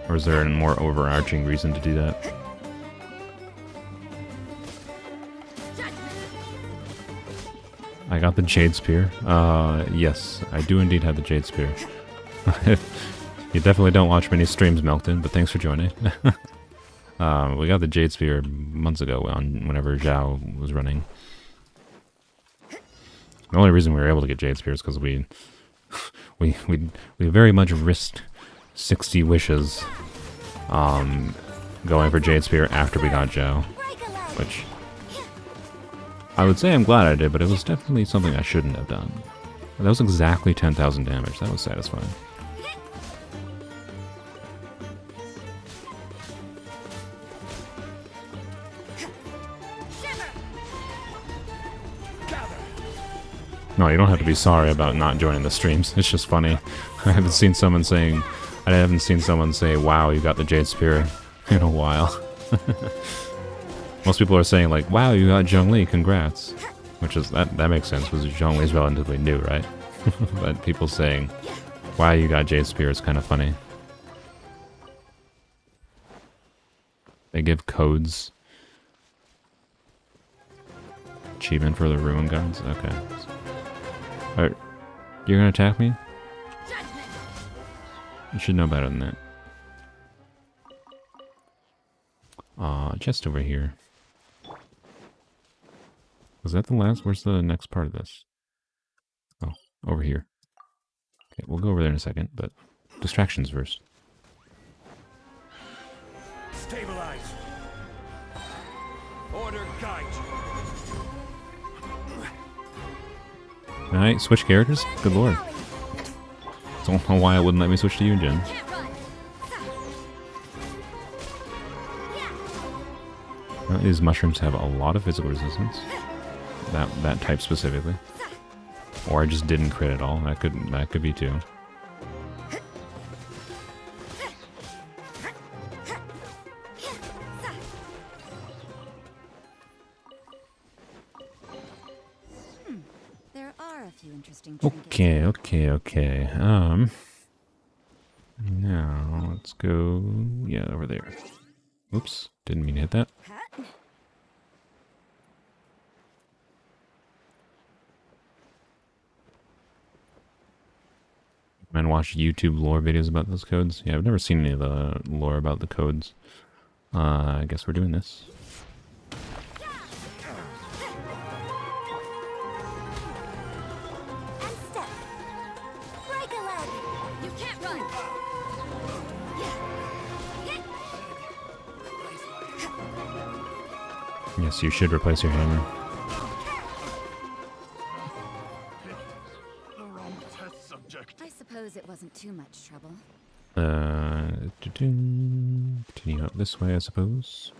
Or is there a more overarching reason to do that? I got the Jade Spear. Yes, I do indeed have the Jade Spear. You definitely don't watch many streams, Melton, but thanks for joining. We got the Jade Spear months ago whenever Zhao was running. The only reason we were able to get Jade Spear is because we very much risked 60 wishes going for Jade Spear after we got Zhao, which I would say I'm glad I did, but it was definitely something I shouldn't have done. That was exactly 10,000 damage. That was satisfying. No, you don't have to be sorry about not joining the streams. It's just funny. I haven't seen someone say, wow, you got the Jade Spear in a while. Most people are saying like, wow, you got Zhongli, congrats. Which is, that makes sense, because Zhongli's relatively new, right? But people saying, wow, you got Jade Spear is kind of funny. They give codes. Achievement for the Ruin Guards? Okay. You're gonna attack me? Judgment. You should know better than that. Chest over here. Was that the last? Where's the next part of this? Oh, over here. Okay, we'll go over there in a second, but distractions first. Stabilize. Order guide you. Alright, switch characters? Good lord. Don't know why it wouldn't let me switch to you, Jen. Can't run. Well, these mushrooms have a lot of physical resistance. That type specifically. Or I just didn't crit at all. That could be too. There are a few interesting trinkets. Okay. Now let's go. Yeah, over there. Oops, didn't mean to hit that. And watch YouTube lore videos about those codes. Yeah, I've never seen any of the lore about the codes. I guess we're doing this. And step. Break a leg. You can't run. Yes, you should replace your hammer. The wrong test subject. I suppose it wasn't too much trouble. Continue up this way, I suppose.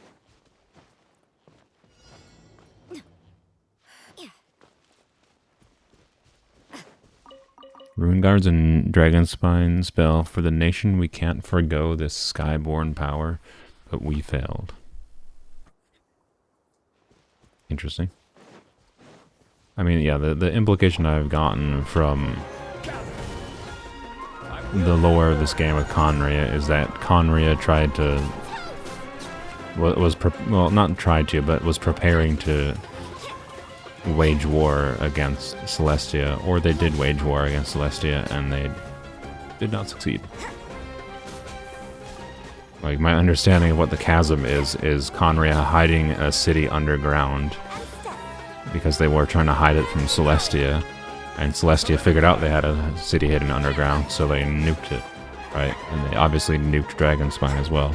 Rune Guards and Dragon Spine spell. For the nation, we can't forgo this skyborn power, but we failed. Interesting. I mean, yeah, the implication I've gotten from the lore of this game with Conria is that Conria tried to... well, not tried to, but was preparing to wage war against Celestia, or they did wage war against Celestia, and they did not succeed. Like, my understanding of what the chasm is Conria hiding a city underground because they were trying to hide it from Celestia, and Celestia figured out they had a city hidden underground, so they nuked it, right? And they obviously nuked Dragonspine as well.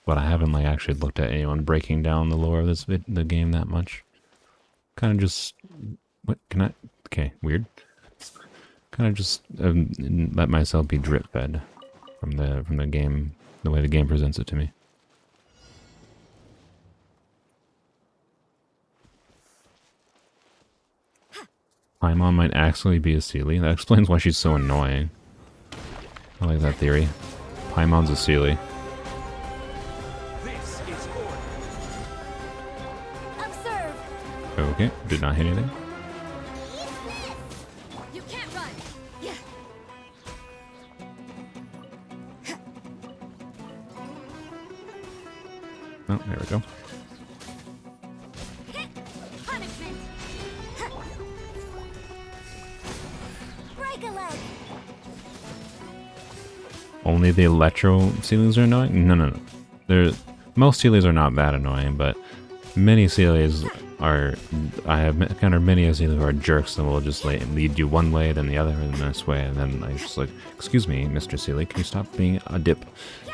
But I haven't like actually looked at anyone breaking down the lore of the game that much. Kind of just what can I? Okay, weird. Kind of just let myself be drip fed from the game, the way the game presents it to me. Paimon might actually be a Seelie. That explains why she's so annoying. I like that theory. Paimon's a Seelie. This is order. Observe. Okay, did not hit anything. You can't run. Yeah. Oh, there we go. Punishment. Break a leg. Only the electro Sealies are annoying? No. Most Sealies are not that annoying, but many Sealies are... I have encountered many Sealies who are jerks and will just lead you one way, then the other, and this way, and then I just like, excuse me, Mr. Sealy, can you stop being a dip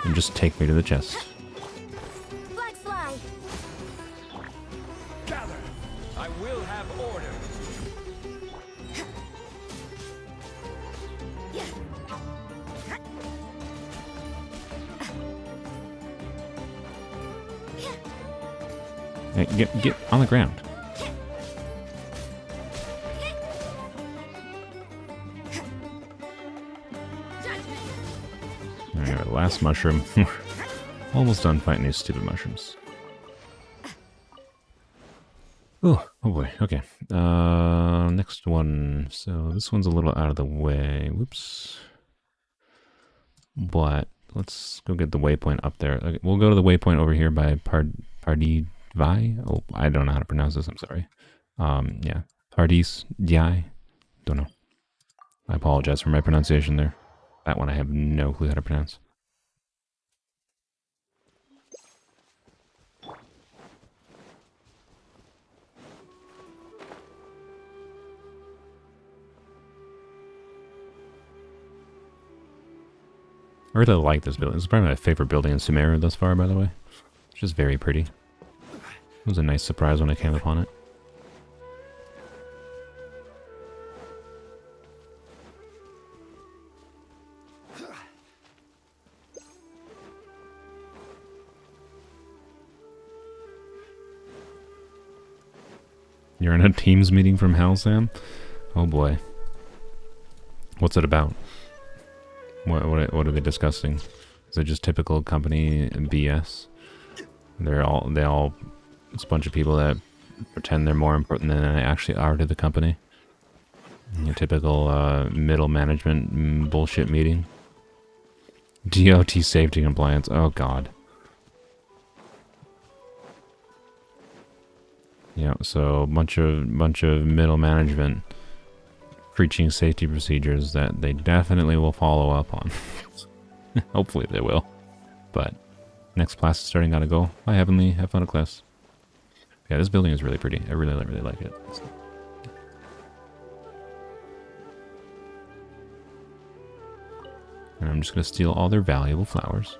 and just take me to the chest? Flag fly. Gather. I will have order. Hey, get on the ground. Alright, the last mushroom. Almost done fighting these stupid mushrooms. Oh boy. Okay. Next one. So this one's a little out of the way. Whoops. But let's go get the waypoint up there. Okay, we'll go to the waypoint over here by Pardivai. Oh, I don't know how to pronounce this. I'm sorry. Yeah. Pardis Diai. Don't know. I apologize for my pronunciation there. That one I have no clue how to pronounce. I really like this building. It's probably my favorite building in Sumeru thus far, by the way. It's just very pretty. It was a nice surprise when I came upon it. You're in a Teams meeting from hell, Sam? Oh boy. What's it about? What are they discussing? Is it just typical company BS? It's a bunch of people that pretend they're more important than they actually are to the company. Your typical middle management bullshit meeting. DOT safety compliance. Oh god. Yeah, so a bunch of middle management preaching safety procedures that they definitely will follow up on. Hopefully they will. But next class is starting, gotta go. Bye Heavenly, have fun at class. Yeah, this building is really pretty. I really like it. And I'm just gonna steal all their valuable flowers.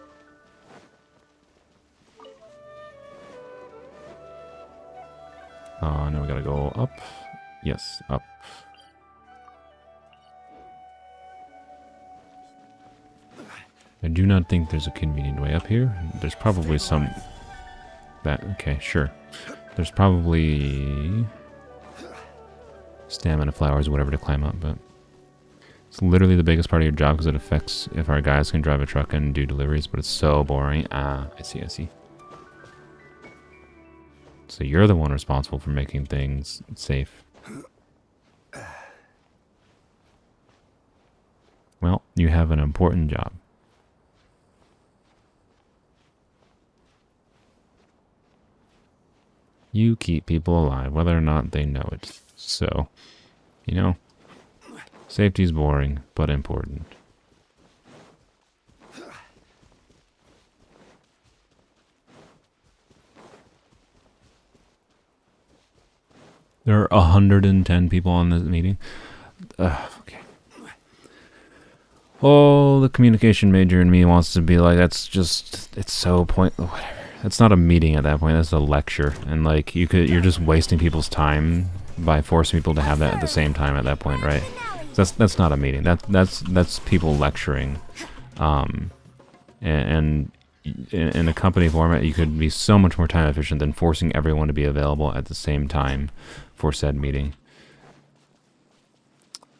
Now we gotta go up. Yes, up. I do not think there's a convenient way up here. There's probably some... Okay, sure. There's probably... stamina flowers or whatever to climb up, but... It's literally the biggest part of your job because it affects if our guys can drive a truck and do deliveries, but it's so boring. Ah, I see. So you're the one responsible for making things safe. Well, you have an important job. You keep people alive, whether or not they know it. So, you know, safety's boring, but important. There are 110 people on this meeting. Okay. Oh, the communication major in me wants to be like, that's just, it's so whatever. It's not a meeting at that point, that's a lecture. And like, you're just wasting people's time by forcing people to have that at the same time at that point, right? That's not a meeting. That's people lecturing. And in a company format, you could be so much more time efficient than forcing everyone to be available at the same time for said meeting.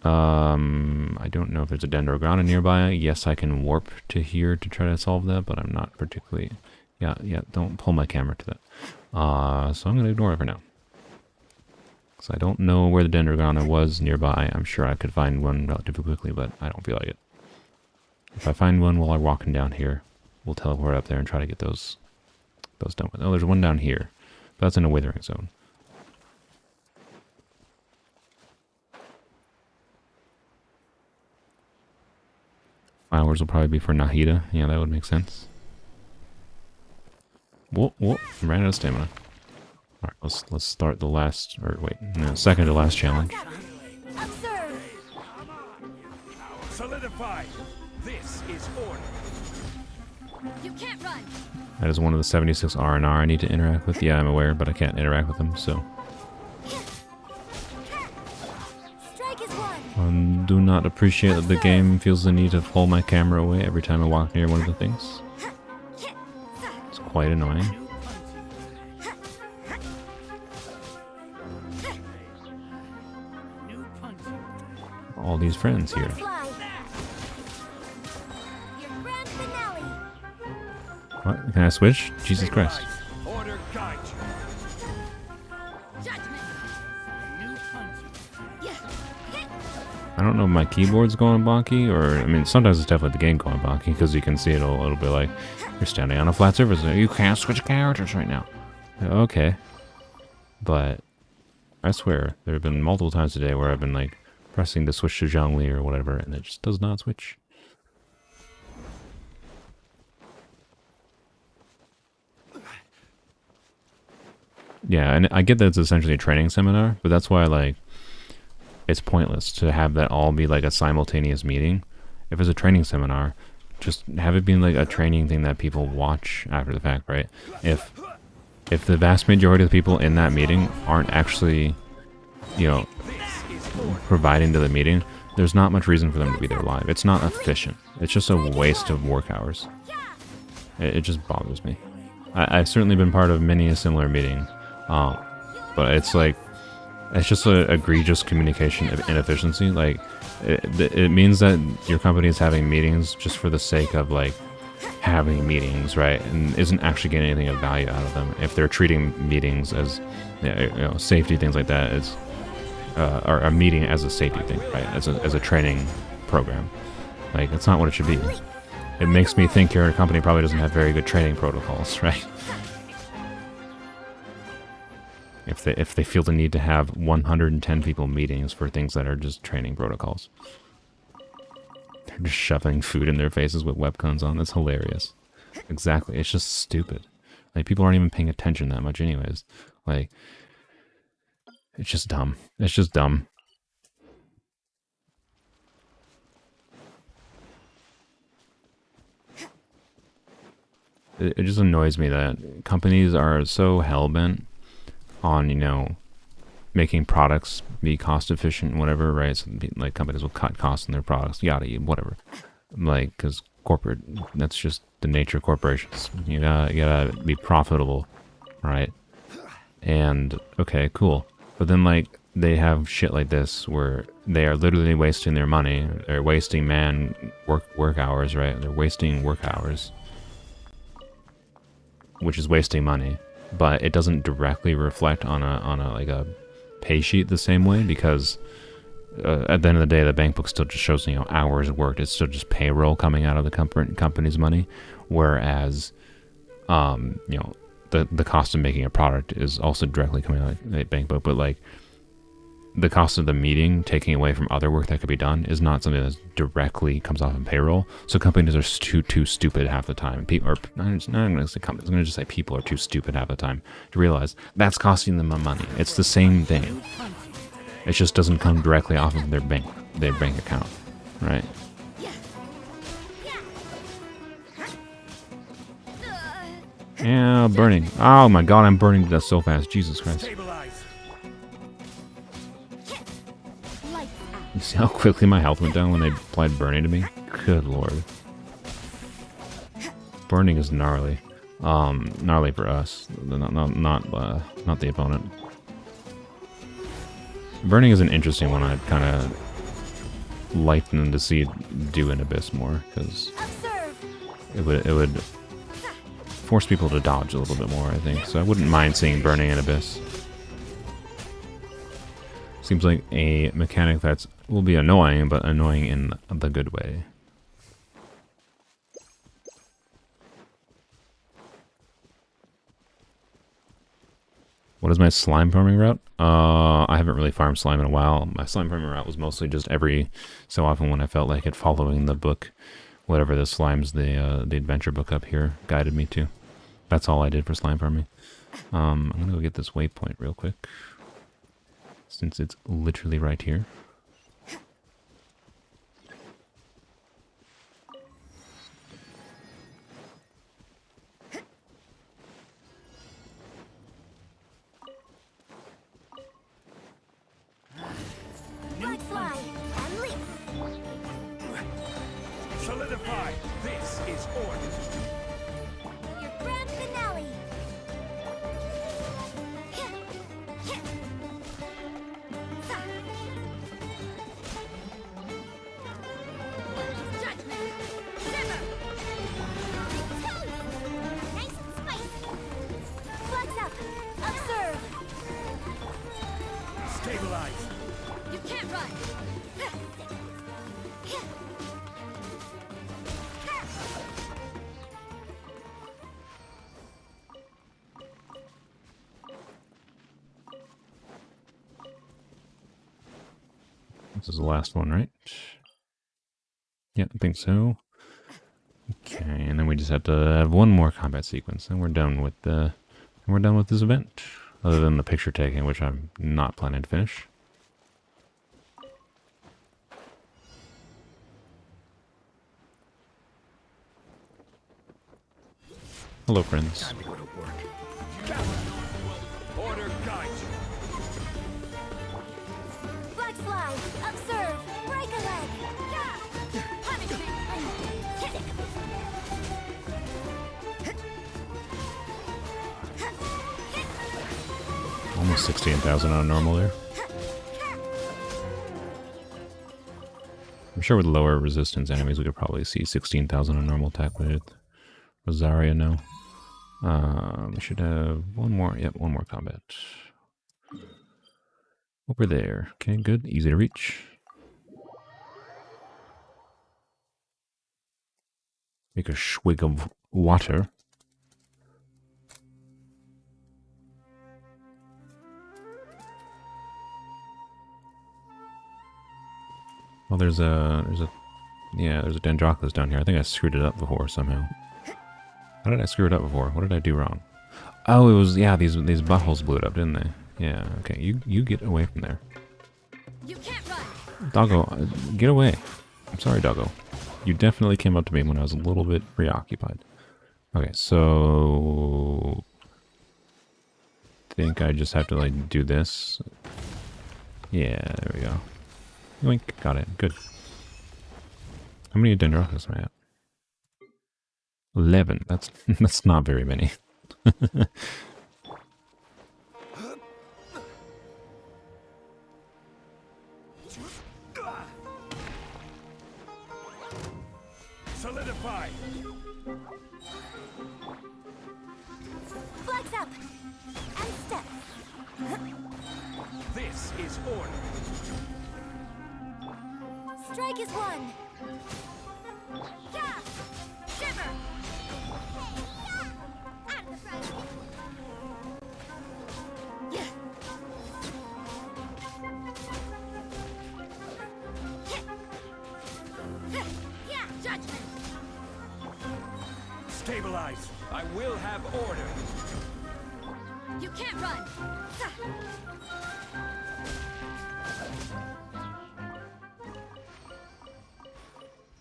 I don't know if there's a dendrogram nearby. Yes, I can warp to here to try to solve that, but I'm not particularly... Yeah, don't pull my camera to that. So I'm going to ignore it for now. So I don't know where the dendrogram was nearby. I'm sure I could find one relatively quickly, but I don't feel like it. If I find one while I'm walking down here, we'll teleport up there and try to get those done with. Oh, there's one down here. But that's in a withering zone. Flowers will probably be for Nahida. Yeah, that would make sense. Whoa, ran out of stamina. Alright, let's start the last, or wait, no, second to last challenge. Observe. Solidify. This is order. You can't run. That is one of the 76 R&R I need to interact with. Yeah, I'm aware, but I can't interact with them, so... Strike is one. I do not appreciate that the game feels the need to pull my camera away every time I walk near one of the things. It's quite annoying. All these friends here. Fly. Your grand finale. What? Can I switch? Jesus Christ. Order guide you. Judgment. I don't know if my keyboard's going bonky, or I mean, sometimes it's definitely the game going bonky because you can see it'll be like you're standing on a flat surface. You can't switch characters right now. Okay, but I swear there have been multiple times today where I've been like pressing to switch to Zhongli or whatever, and it just does not switch. Yeah, and I get that it's essentially a training seminar, but that's why like it's pointless to have that all be like a simultaneous meeting. If it's a training seminar, just have it be like a training thing that people watch after the fact, right? If the vast majority of the people in that meeting aren't actually, you know, providing to the meeting, there's not much reason for them to be there live. It's not efficient. It's just a waste of work hours. It just bothers me. I've certainly been part of many a similar meeting, but it's like, it's just an egregious communication of inefficiency. Like, it means that your company is having meetings just for the sake of, like, having meetings, right? And isn't actually getting anything of value out of them. If they're treating meetings as, you know, safety, things like that, it's, or a meeting as a safety thing, right? As a training program. Like, that's not what it should be. It makes me think your company probably doesn't have very good training protocols, right? If they feel the need to have 110 people meetings for things that are just training protocols. They're just shoving food in their faces with webcams on. That's hilarious. Exactly. It's just stupid. Like, people aren't even paying attention that much anyways. Like, it's just dumb. It's just dumb. It just annoys me that companies are so hell-bent on, you know, making products be cost efficient and whatever, right? So, like, companies will cut costs on their products, yada, whatever. Like, because corporate, that's just the nature of corporations. You gotta be profitable, right? And, okay, cool. But then, like, they have shit like this where they are literally wasting their money. They're wasting work hours, right? They're wasting work hours, which is wasting money. But it doesn't directly reflect on a like a pay sheet the same way, because at the end of the day, the bank book still just shows, you know, hours worked. It's still just payroll coming out of the company's money, whereas you know, the cost of making a product is also directly coming out of the bank book. But like, the cost of the meeting taking away from other work that could be done is not something that directly comes off in payroll. So companies are too stupid half the time. People are, I'm not going to say companies, I'm going to just say people are too stupid half the time to realize that's costing them money. It's the same thing. It just doesn't come directly off of their bank account, right? Yeah, burning. Oh my god, I'm burning to death so fast. Jesus Christ. Stabilize. You see how quickly my health went down when they applied burning to me? Good lord. Burning is gnarly. Gnarly for us. Not the opponent. Burning is an interesting one. I'd kind of like them to see it do in Abyss more, because it would force people to dodge a little bit more, I think. So I wouldn't mind seeing burning in Abyss. Seems like a mechanic that's will be annoying, but annoying in the good way. What is my slime farming route? I haven't really farmed slime in a while. My slime farming route was mostly just every so often when I felt like it, following the book, whatever the slimes the adventure book up here guided me to. That's all I did for slime farming. I'm gonna go get this waypoint real quick, since it's literally right here. Blood fly and leap. Solidify. This is order. Your grand finale. Judgment. Shiver. Nice and spicy. Flags up. Observe. Stabilize. You can't run. this is the last one, right? Yeah, I think so. Okay, and then we just have to have one more combat sequence, and we're done with this event. Other than the picture taking, which I'm not planning to finish. Hello, friends. Time to go to work. Order guides you. Flags fly. Observe. Break a leg. Yeah. Punishment. Kick. Almost 16,000 on normal there. I'm sure with lower resistance enemies, we could probably see 16,000 on normal attack with Rosaria now. We should have one more. Yep, one more combat. Over there. Okay, good. Easy to reach. Make a swig of water. Well, there's a Dendroclus down here. I think I screwed it up before somehow. How did I screw it up before? What did I do wrong? Oh, it was, yeah, these buttholes blew it up, didn't they? Yeah, okay, you get away from there. You can't run. Doggo, get away. I'm sorry, Doggo. You definitely came up to me when I was a little bit preoccupied. Okay, so... I think I just have to, like, do this. Yeah, there we go. Yoink, got it. Good. How many Dendroclus am I at? 11. That's not very many. Solidify. Flags up. And step. This is order. Strike is one. Yeah. Shiver. Out of the front. Yeah. Yeah. Judgment. Stabilize. I will have order. You can't run.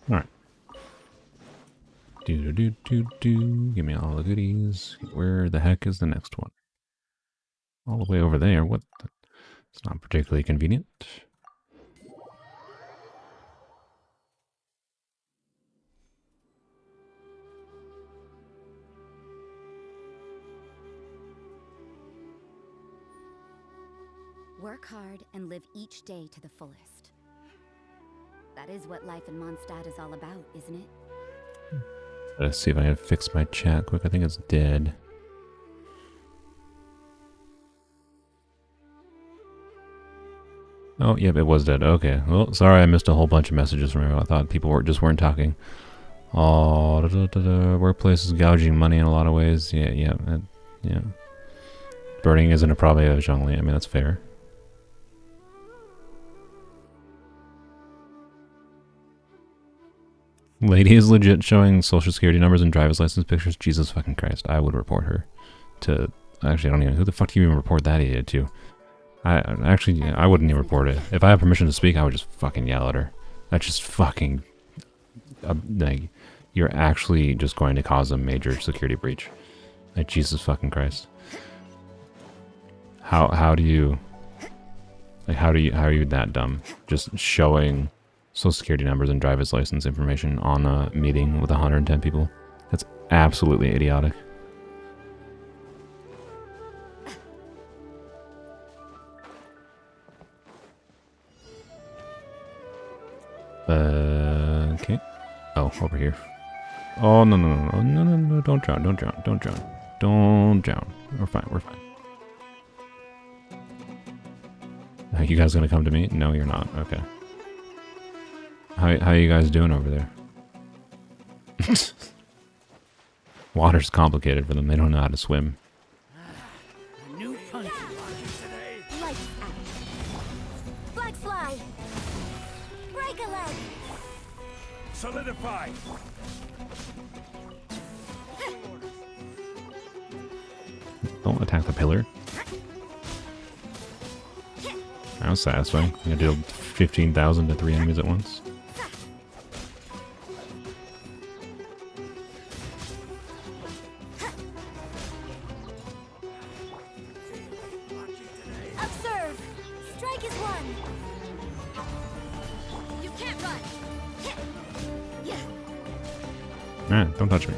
Alright. Do. Give me all the goodies. Where the heck is the next one? All the way over there. What? It's not particularly convenient. Work hard and live each day to the fullest. That is what life in Mondstadt is all about, isn't it? Let's see if I can fix my chat quick. I think it's dead. Oh, yep, it was dead. Okay. Well, sorry I missed a whole bunch of messages from you. I thought people weren't talking. Oh, workplace is gouging money in a lot of ways. Yeah. Burning isn't a problem, Zhongli. I mean, that's fair. Lady is legit showing social security numbers and driver's license pictures. Jesus fucking Christ. I would report her to... Actually, I don't even... Who the fuck do you even report that idiot to? I wouldn't even report it. If I had permission to speak, I would just fucking yell at her. That's just fucking... like, you're actually just going to cause a major security breach. Like, Jesus fucking Christ. How do you... Like, how are you that dumb? Just showing... Social security numbers and driver's license information on a meeting with 110 people. That's absolutely idiotic. Okay. Oh, over here. Oh, no, don't drown. We're fine. Are you guys gonna come to me? No, you're not. Okay. How are you guys doing over there? Water's complicated for them. They don't know how to swim. A new punch today. Lights out. Flags fly. Solidify. Don't attack the pillar. That was satisfying. I deal 15,000 to 3 enemies at once. Observe. Strike is one. You can't run. Man, don't touch me.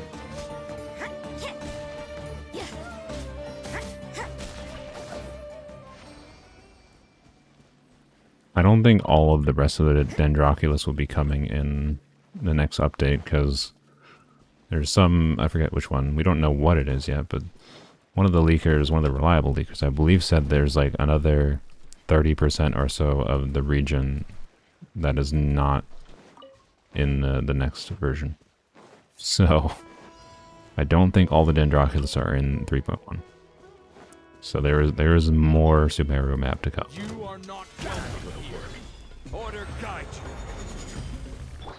I don't think all of the rest of the Dendroculus will be coming in the next update, because there's some, I forget which one, we don't know what it is yet, but one of the leakers, one of the reliable leakers, I believe, said there's like another 30% or so of the region that is not in the next version. So, I don't think all the Dendroculus are in 3.1. So there is more Sumeru map to come. You are not welcome here. Order guide you.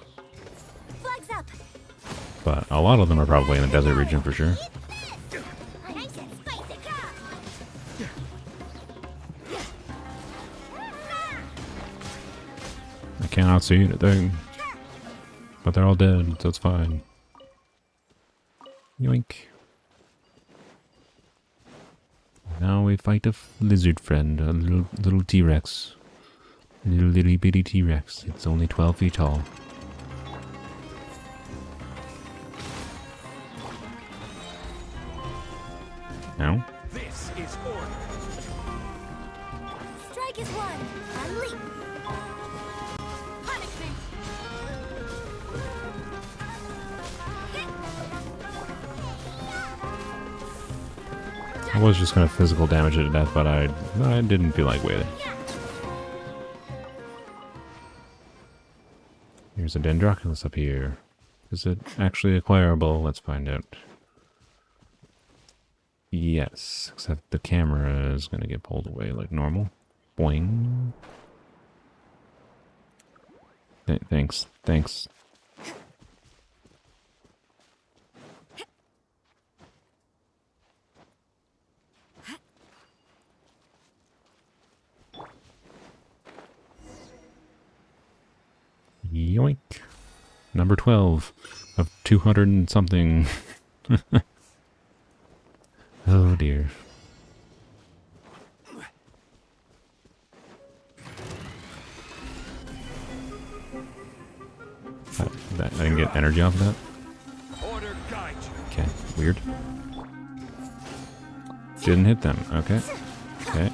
Flags up. But a lot of them are probably in the desert region for sure. Nice and spicy. I cannot see anything. But they're all dead, so it's fine. Yoink. Now we fight a lizard friend, a little T-Rex. A little bitty T-Rex. It's only 12 feet tall. Now? This is order. Strike is one. Unleash. Punishment. I was just gonna physical damage it to death, but I didn't feel like waiting. Here's a Dendroculus up here. Is it actually acquirable? Let's find out. Yes, except the camera is gonna get pulled away like normal. Boing. Thanks. Yoink. Number 12 of 200 and something. Oh dear. I didn't get energy off of that? Order guide you. Okay, weird. Didn't hit them. Okay. Okay.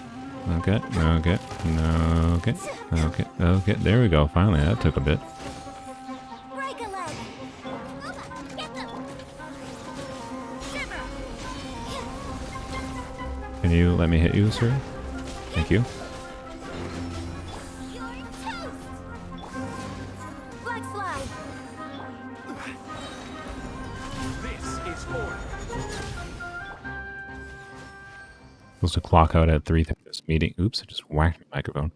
There we go. Finally, that took a bit. Break a leg. Get them. Shiver. Can you let me hit you, sir? Thank you. You're toast. Flags fly. This is order. Supposed to clock out at 3:30. This meeting. Oops! I just whacked my microphone.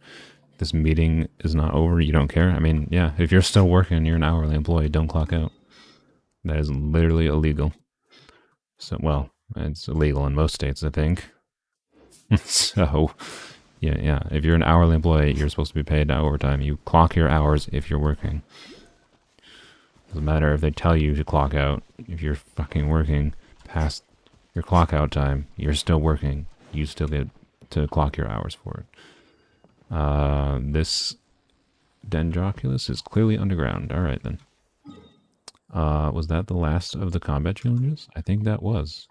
This meeting is not over. You don't care. I mean, yeah. If you're still working, you're an hourly employee. Don't clock out. That is literally illegal. So, well, it's illegal in most states, I think. So, yeah. If you're an hourly employee, you're supposed to be paid overtime. You clock your hours if you're working. Doesn't matter if they tell you to clock out. If you're fucking working past your clock out time, you're still working. You still get to clock your hours for it. This Dendroculus is clearly underground. Alright then. Was that the last of the combat challenges? I think that was.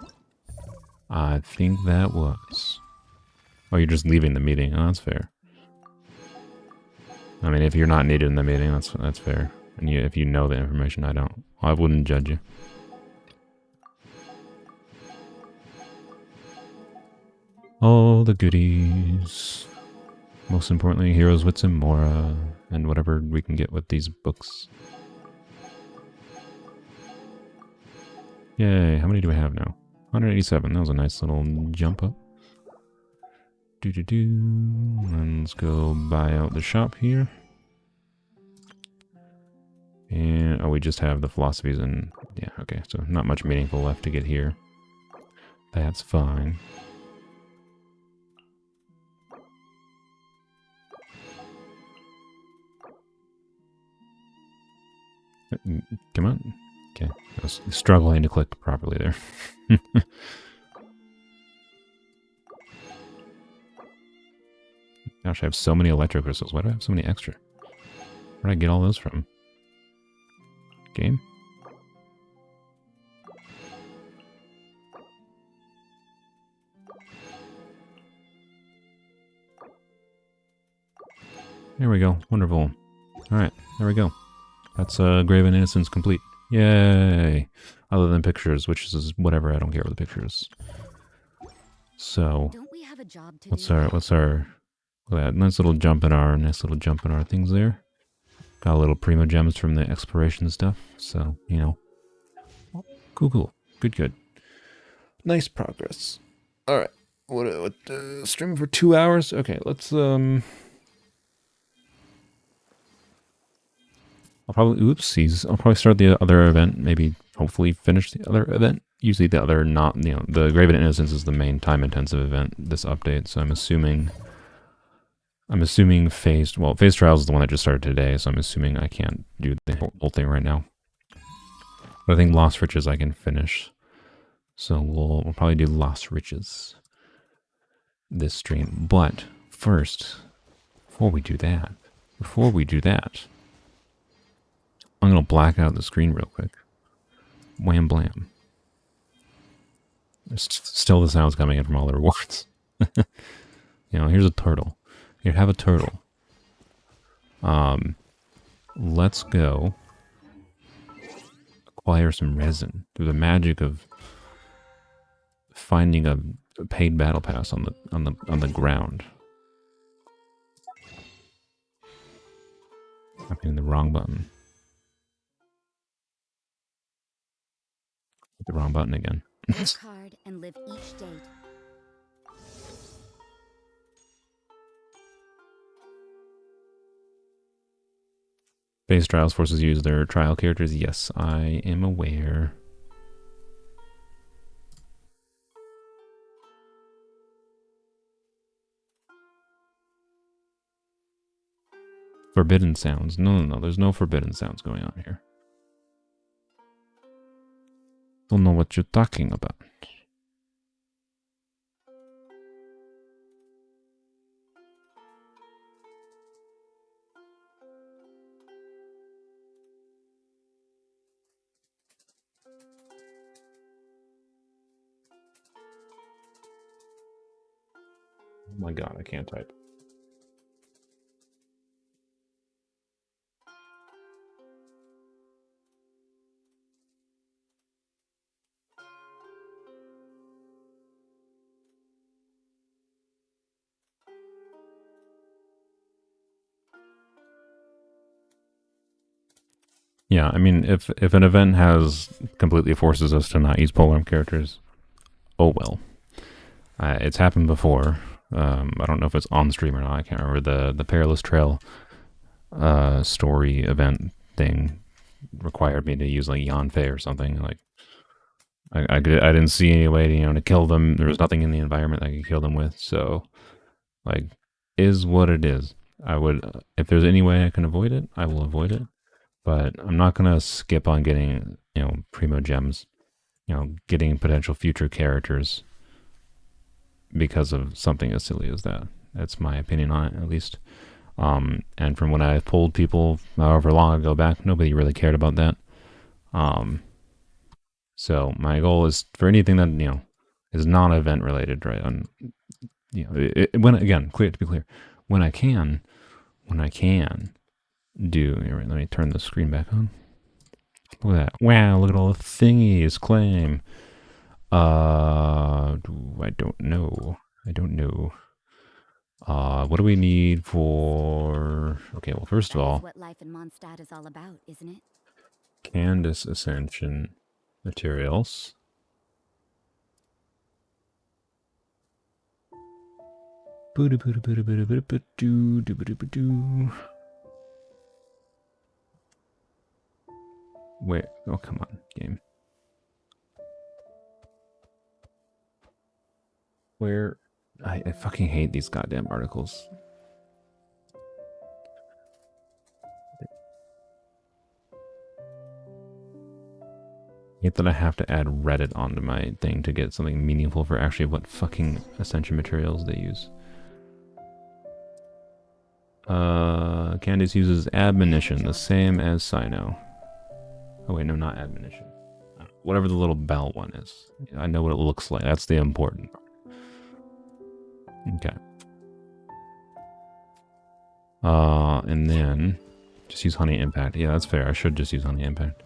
Oh, you're just leaving the meeting. Oh, that's fair. I mean, if you're not needed in the meeting, that's fair. And if you know the information, I wouldn't judge you. All the goodies. Most importantly, Heroes, Wits, and Mora, and whatever we can get with these books. Yay, how many do we have now? 187, that was a nice little jump up. And let's go buy out the shop here. And, oh, we just have the philosophies and... Yeah, okay, so not much meaningful left to get here. That's fine. Come on. Okay, I was struggling to click properly there. Gosh, I have so many electro crystals. Why do I have so many extra? Where did I get all those from? Game? There we go. Wonderful. Alright, there we go. That's Graven Innocence complete. Yay! Other than pictures, which is whatever, I don't care about the pictures. So, Don't we have a job to what's do? our, look at that, nice little jump in our things there. Got a little primo gems from the exploration stuff, so, you know. Cool. Good. Nice progress. Alright, what streaming for 2 hours? Okay, let's, I'll probably start the other event, maybe hopefully finish the other event. Usually the other the Graven Innocence is the main time-intensive event, this update, so I'm assuming Phase Trials is the one that just started today, so I'm assuming I can't do the whole thing right now. But I think Lost Riches I can finish. So we'll probably do Lost Riches this stream. But first, before we do that, I'm going to black out the screen real quick. Wham blam. There's still the sounds coming in from all the rewards. Here's a turtle. Here, have a turtle. Let's go acquire some resin through the magic of finding a paid battle pass on the ground. I'm hitting the wrong button. Hit the wrong button again. Work hard and live each day. Phase Trials forces use their trial characters. Yes, I am aware. Forbidden sounds. No. There's no forbidden sounds going on here. Don't know what you're talking about. Oh my god, I can't type. Yeah, I mean, if an event completely forces us to not use Polearm characters, oh well. It's happened before. I don't know if it's on stream or not. I can't remember. The Perilous Trail story event thing required me to use like Yanfei or something. Like I didn't see any way to kill them. There was nothing in the environment I could kill them with. So like, is what it is. I would, if there's any way I can avoid it, I will avoid it. But I'm not gonna skip on getting primo gems, getting potential future characters because of something as silly as that. That's my opinion on it, at least. And from when I pulled people however long ago back, nobody really cared about that. So my goal is for anything that is non-event related, right? To be clear, when I can do. Let me turn the screen back on. Look at that! Wow! Look at all the thingies. Claim. I don't know. What do we need for? Okay, well, first of all, That's what life in Mondstadt is all about, isn't it? Candace Ascension materials. Wait, oh come on, game. Where? I fucking hate these goddamn articles. I hate that I have to add Reddit onto my thing to get something meaningful for actually what fucking Ascension materials they use. Candace uses admonition, the same as Sino. Oh wait, no, not admonition. Whatever the little bell one is. I know what it looks like. That's the important part. Okay. And then just use Honey Impact. Yeah, that's fair. I should just use Honey Impact.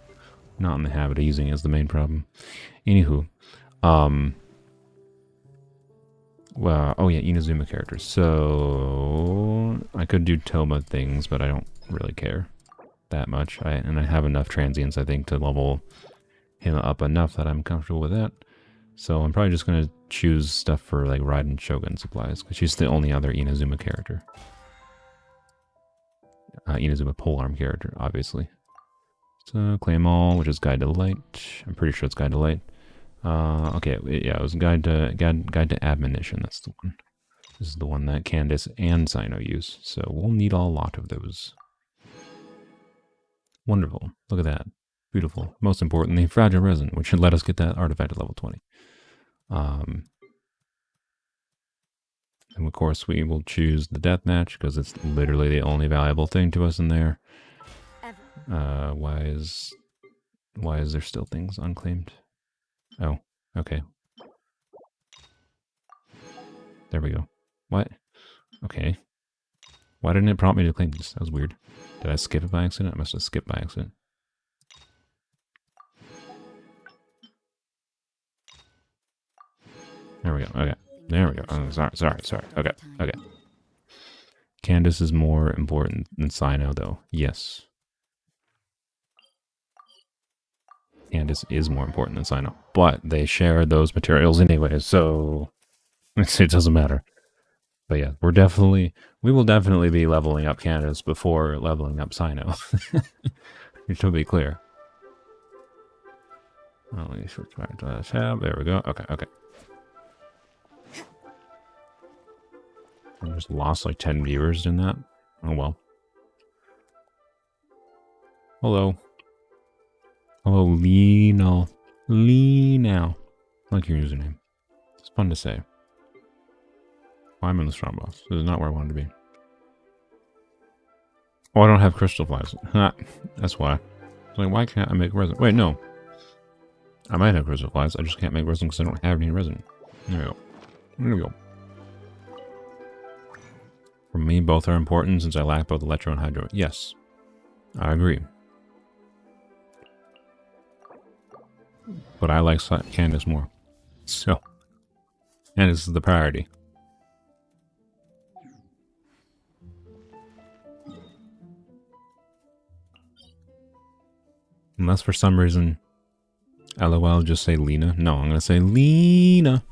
Not in the habit of using it is the main problem. Anywho, well, oh yeah, Inazuma characters. So I could do Toma things, but I don't really care that much. And I have enough transients, I think, to level him up enough that I'm comfortable with that. So I'm probably just gonna choose stuff for like Raiden Shogun supplies, because she's the only other Inazuma character. Inazuma polearm character, obviously. So claim all, which is Guide to Light. I'm pretty sure it's Guide to Light. Okay, yeah, it was Guide to Admonition. That's the one. This is the one that Candace and Sino use. So we'll need a lot of those. Wonderful. Look at that. Beautiful. Most importantly, fragile resin, which should let us get that artifact at level 20. And of course, we will choose the deathmatch because it's literally the only valuable thing to us in there. Why is there still things unclaimed? Oh, okay. There we go. What? Okay. Why didn't it prompt me to claim this? That was weird. Did I skip it by accident? I must have skipped by accident. There we go. Okay. There we go. Oh, sorry. Okay. Candace is more important than Sino, though. Yes. Candace is more important than Sino. But they share those materials anyway, so it doesn't matter. But yeah, we will definitely be leveling up Candace before leveling up Sino. To be clear. Only switch back to the tab. There we go. Okay. I just lost like 10 viewers in that. Oh well. Hello. Hello, Lino. Lino. I like your username. It's fun to say. Oh, I'm in the strong boss. This is not where I wanted to be. Oh, I don't have crystal flies. That's why. It's like, why can't I make resin? Wait, no. I might have crystal flies. I just can't make resin because I don't have any resin. There we go. For me, both are important since I lack both electro and hydro. Yes, I agree. But I like Candace more. So, Candace is the priority. Unless for some reason, LOL, just say Lena. No, I'm gonna say Lena.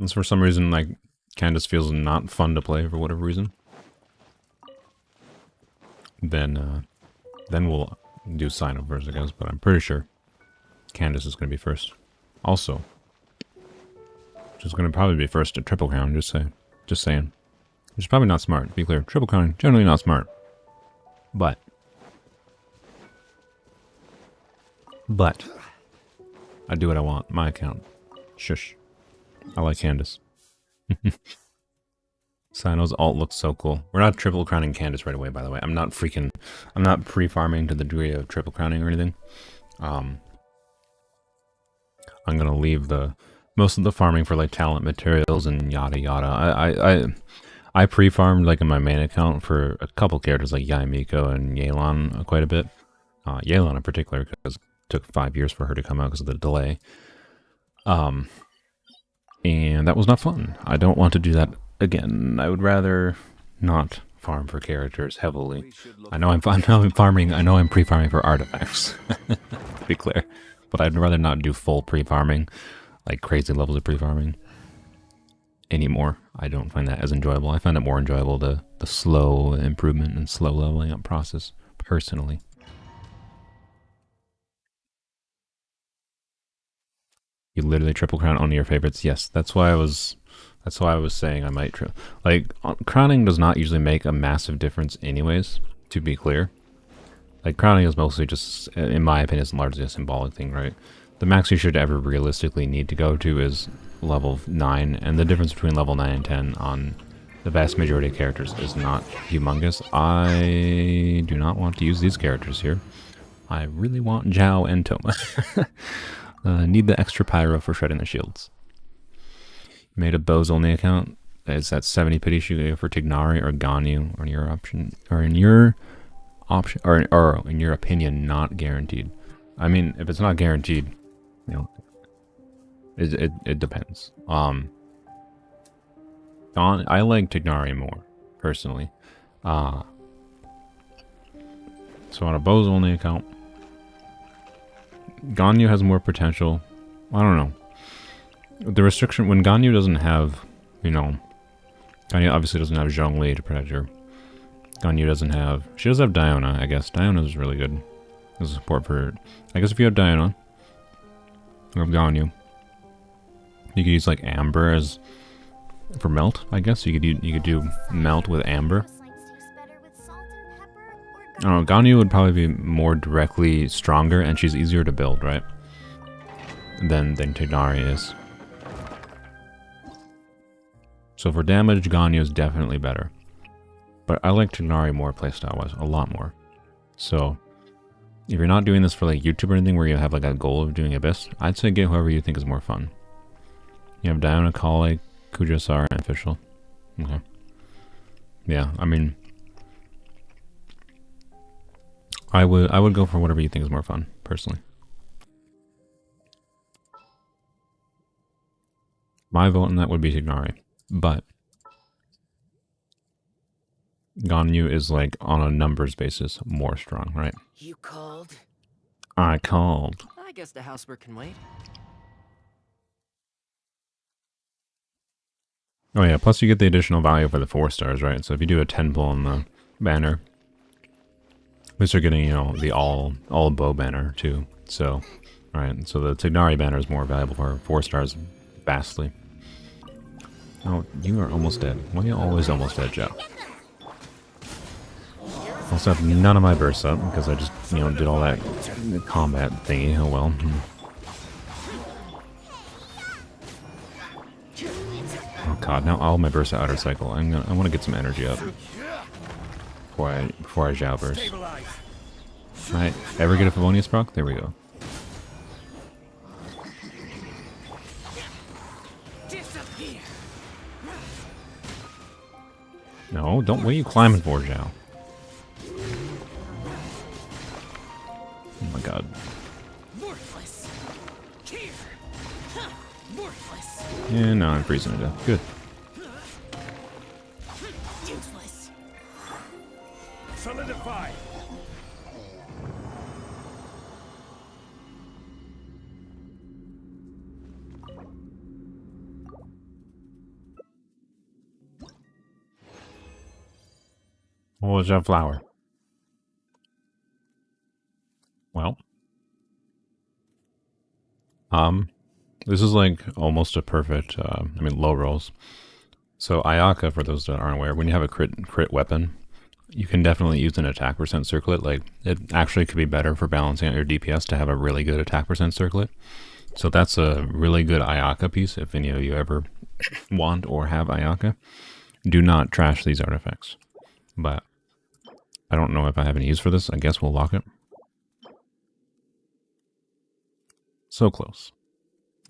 Unless for some reason, like, Candace feels not fun to play for whatever reason. Then we'll do Sino first, I guess, but I'm pretty sure Candace is going to be first. Also, she's going to probably be first at Triple Crown, just saying. Which is probably not smart, to be clear. Triple Crown, generally not smart. But I do what I want. My account. Shush. I like Candace. Sino's alt looks so cool. We're not triple crowning Candace right away, by the way. I'm not pre-farming to the degree of triple crowning or anything. I'm gonna leave most of the farming for like talent materials and yada yada. I pre-farmed like in my main account for a couple characters like Yaimiko and Yelan quite a bit. Yelan in particular because it took 5 years for her to come out because of the delay. And that was not fun. I don't want to do that again. I would rather not farm for characters heavily. I know I'm farming. I know I'm pre-farming for artifacts. To be clear, but I'd rather not do full pre-farming, like crazy levels of pre-farming. anymore. I don't find that as enjoyable. I find it more enjoyable the slow improvement and slow leveling up process, personally. You literally triple crown only your favorites. Yes, that's why I was saying I might like crowning does not usually make a massive difference anyways, to be clear. Like crowning is mostly just, in my opinion, is largely a symbolic thing, right? The max you should ever realistically need to go to is level 9, and the difference between level 9 and 10 on the vast majority of characters is not humongous. I do not want to use these characters here. I really want Zhao and Toma. Need the extra pyro for shredding the shields. Made a bows only account. Is that 70 pity should go for Tignari or Ganyu, or in your option, or in your option, or in your opinion, not guaranteed? I mean, if it's not guaranteed, you know, it depends. I like Tignari more personally. So on a bows only account, Ganyu has more potential. I don't know. The restriction when Ganyu doesn't have, you know, Ganyu obviously doesn't have Zhongli to protect her. Ganyu doesn't have. She does have Diona, I guess. Diona is really good as a support for her. I guess if you have Diona or Ganyu, you could use like Amber as for melt. I guess you could do melt with Amber. I don't know. Ganyu would probably be more directly stronger, and she's easier to build, right? Than Tignari is. So for damage, Ganyu is definitely better. But I like Tignari more playstyle-wise, a lot more. So if you're not doing this for like YouTube or anything where you have like a goal of doing Abyss, I'd say get whoever you think is more fun. You have Diona, Kale, Kujasar, and Official. Okay. Yeah, I mean, I would go for whatever you think is more fun, personally. My vote on that would be Tignari, but Ganyu is like on a numbers basis more strong, right? You called? I called. I guess the housework can wait. Oh yeah, plus you get the additional value for the 4 stars, right? So if you do a 10 pull on the banner, at least you're getting, you know, the all bow banner too. So, right, so the Tignari banner is more valuable for 4 stars vastly. Oh, you are almost dead. Why are you always almost dead, Joe? Also have none of my bursts up because I just, you know, did all that combat thingy. Oh well. Oh god, now all my bursts are outer cycle. I want to get some energy up before I Zhao burst. Right, ever get a Favonius proc? There we go. No, don't. What are you climbing for, Zhao? Oh my god. Worthless. Here. Worthless. Yeah, no, I'm freezing to death. Good. Useless. Solidify. What was that flower? Well. This is like almost a perfect, I mean, low rolls. So Ayaka, for those that aren't aware, when you have a crit weapon, you can definitely use an attack percent circlet. Like, it actually could be better for balancing out your DPS to have a really good attack percent circlet. So that's a really good Ayaka piece if any of you ever want or have Ayaka. Do not trash these artifacts. But I don't know if I have any use for this. I guess we'll lock it. So close.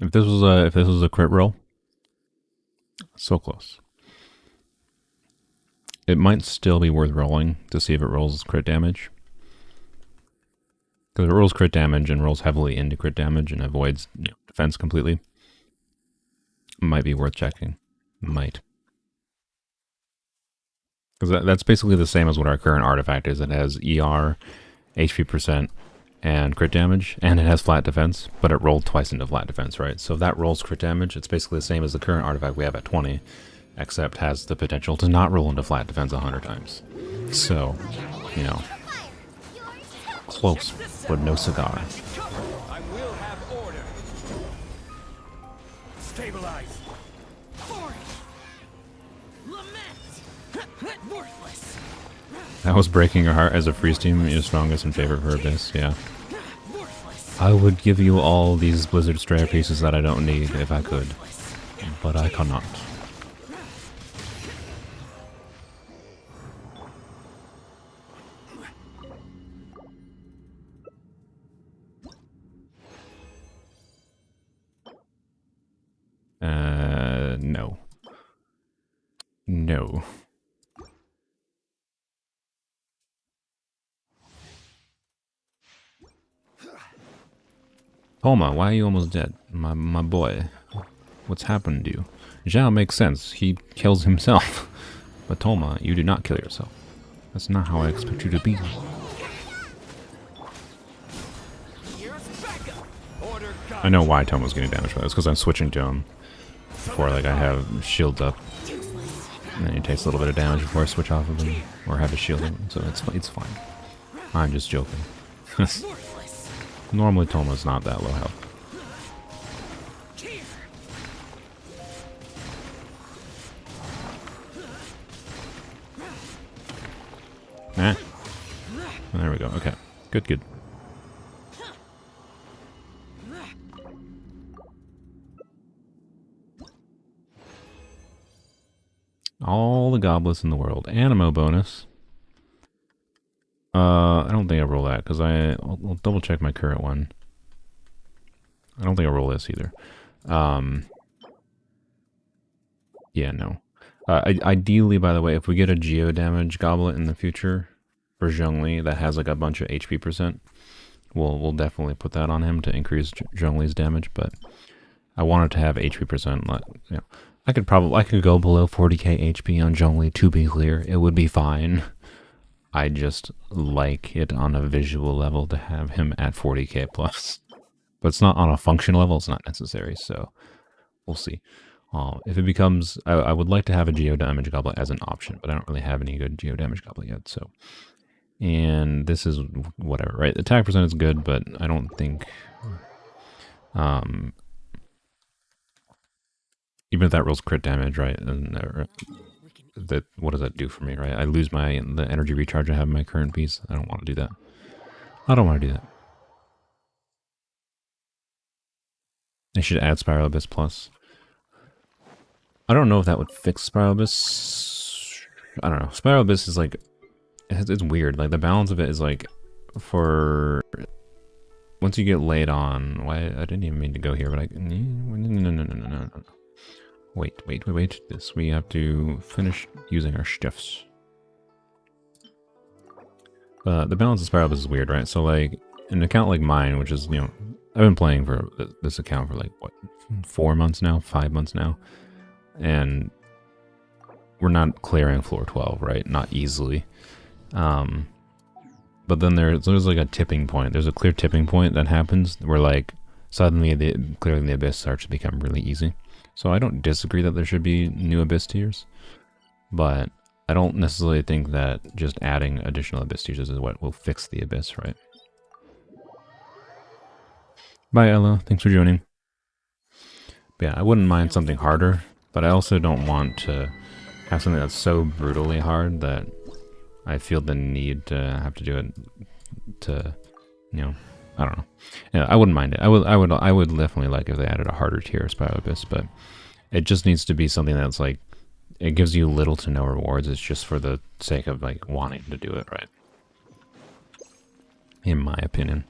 If this was a crit roll, so close. It might still be worth rolling to see if it rolls crit damage. Because it rolls crit damage and rolls heavily into crit damage and avoids, you know, defense completely. Might be worth checking. Might. Because that's basically the same as what our current artifact is. It has ER, HP percent, and crit damage, and it has flat defense, but it rolled twice into flat defense, right? So if that rolls crit damage, it's basically the same as the current artifact we have at 20, except has the potential to not roll into flat defense 100 times. So, you know, close, but no cigar. I will have order. Stabilize. Lament. Worthless. That was breaking your heart as a freeze team. You're strongest in favor for Abyss, yeah. Worthless. I would give you all these Blizzard Strayer pieces that I don't need if I could, but I cannot. No. No. Toma, why are you almost dead? My boy. What's happened to you? Zhao makes sense. He kills himself. But Toma, you do not kill yourself. That's not how I expect you to be. I know why Toma's getting damaged by this, because I'm switching to him. Before, like, I have shields up. And then he takes a little bit of damage before I switch off of him. Or have a shield him, so it's fine. I'm just joking. Normally Toma's not that low health. Eh. There we go. Okay. Good, good. All the goblets in the world. Animo bonus. I don't think I roll that, because I'll double check my current one. I don't think I roll this either. Yeah, no. Ideally, by the way, if we get a geo damage goblet in the future for Zhongli that has like a bunch of HP percent, we'll definitely put that on him to increase Zhongli's damage. But I wanted to have HP percent. You know, I could go below 40k HP on Zhongli, to be clear. It would be fine. I just like it on a visual level to have him at 40k plus. But it's not on a function level, it's not necessary, so we'll see. If it becomes... I would like to have a Geo Damage Goblet as an option, but I don't really have any good Geo Damage Goblet yet, so... And this is whatever, right? The attack percent is good, but I don't think... even if that rolls crit damage, right? And that, what does that do for me, right? I lose the energy recharge I have in my current piece. I don't want to do that. I don't want to do that. I should add Spiral Abyss Plus. I don't know if that would fix Spiral Abyss. I don't know. Spiral Abyss is like... It's weird. Like, the balance of it is like... For... Once you get laid on... Why? I didn't even mean to go here, but I... No. Wait. This. We have to finish using our stiffs. The balance of Spiral Abyss is weird, right? So, like, an account like mine, which is, you know... I've been playing for this account for, like, what? 4 months now? 5 months now? And... We're not clearing floor 12, right? Not easily. But then there's like a tipping point. There's a clear tipping point that happens where, like, suddenly clearing the Abyss starts to become really easy. So I don't disagree that there should be new Abyss tiers, but I don't necessarily think that just adding additional Abyss tiers is what will fix the Abyss, right? Bye, Ella. Thanks for joining. But yeah, I wouldn't mind something harder, but I also don't want to have something that's so brutally hard that I feel the need to have to do it to, you know, I don't know. Yeah, I wouldn't mind it. I would definitely like if they added a harder tier of Spiral Abyss, but it just needs to be something that's like, it gives you little to no rewards. It's just for the sake of like wanting to do it, right? In my opinion.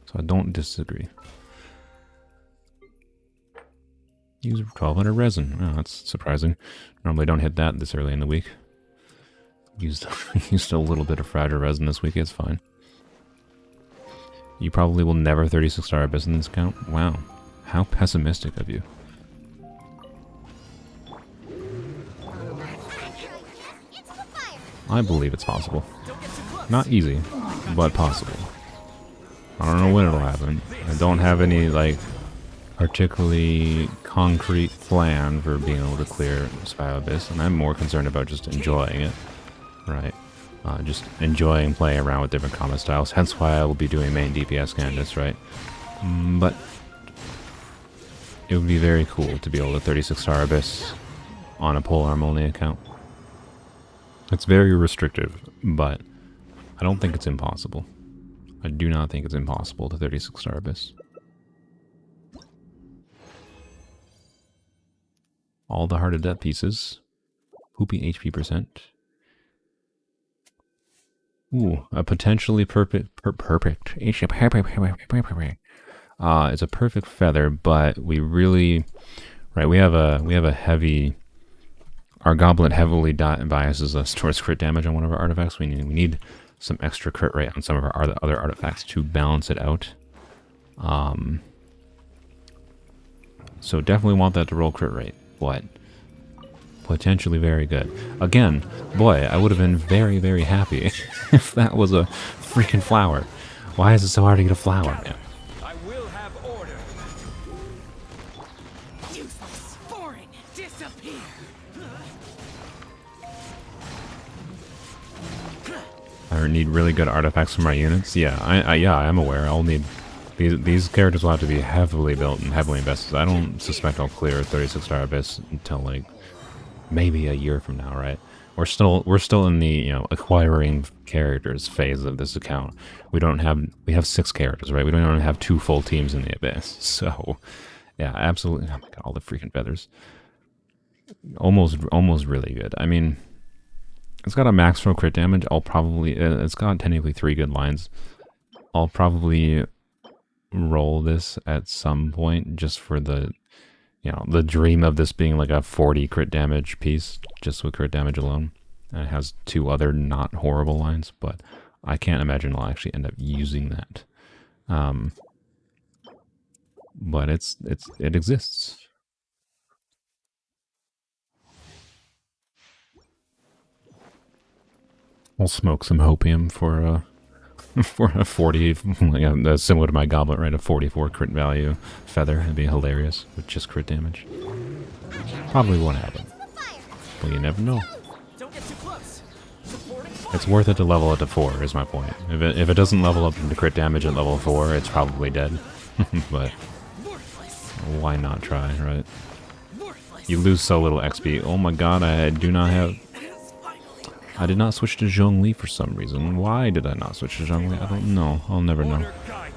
So I don't disagree. Use 1200 resin. Oh, that's surprising. Normally don't hit that this early in the week. Used a little bit of fragile resin this week. It's fine. You probably will never 36-star Abyss in this account. Wow. How pessimistic of you. I believe it's possible. Not easy, but possible. I don't know when it'll happen. I don't have any, like, particularly concrete plan for being able to clear Spy Abyss, and I'm more concerned about just enjoying it, right? Just enjoying playing around with different combat styles, hence why I will be doing main DPS Candace, right? But it would be very cool to be able to 36-star Abyss on a polearm only account. It's very restrictive, but I don't think it's impossible. I do not think it's impossible to 36-star Abyss. All the Heart of Death pieces. Poopy HP percent. Ooh, a potentially perfect. It's a perfect feather, but we really, right? We have a heavy. Our goblet heavily biases us towards crit damage on one of our artifacts. We need some extra crit rate on some of our other artifacts to balance it out. So definitely want that to roll crit rate, but potentially very good. Again, boy, I would have been very, very happy if that was a freaking flower. Why is it so hard to get a flower, man? I will have order. Useless. Boring. Disappear. I need really good artifacts for my units. Yeah, I am aware. I'll need these characters will have to be heavily built and heavily invested. I don't suspect I'll clear 36-star Abyss until like maybe a year from now, right? We're still in the, you know, acquiring characters phase of this account. We have 6 characters, right? We don't even have 2 full teams in the Abyss. So yeah, absolutely. Oh my god, all the freaking feathers. Almost really good. I mean, it's got a max throw crit damage. It's got technically 3 good lines. I'll probably roll this at some point just for the, you know, the dream of this being like a 40 crit damage piece, just with crit damage alone. And it has 2 other not horrible lines, but I can't imagine I'll actually end up using that. But it exists. I'll smoke some hopium for for a 40, like similar to my goblet, right? A 44 crit value feather. It'd be hilarious with just crit damage. Probably won't happen. Well, you never know. Don't get too close. Supporting It's worth it to level it to 4, is my point. If it doesn't level up into crit damage at level 4, it's probably dead. But worthless. why not try, right? Worthless. You lose so little XP. Oh my god, I do not have... I did not switch to Zhongli for some reason. Why did I not switch to Zhongli? I don't know. I'll never know. Order guide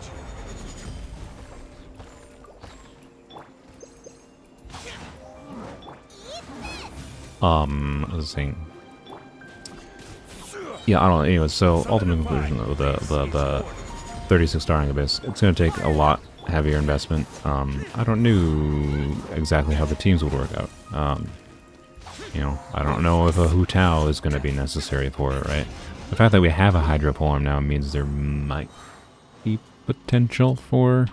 you. I was saying... Yeah, I don't know. Anyway, so ultimate conclusion of the 36 starring Abyss. It's going to take a lot heavier investment. I don't know exactly how the teams would work out. You know, I don't know if a Hu Tao is going to be necessary for it, right? The fact that we have a Hydro Polearm now means there might be potential for,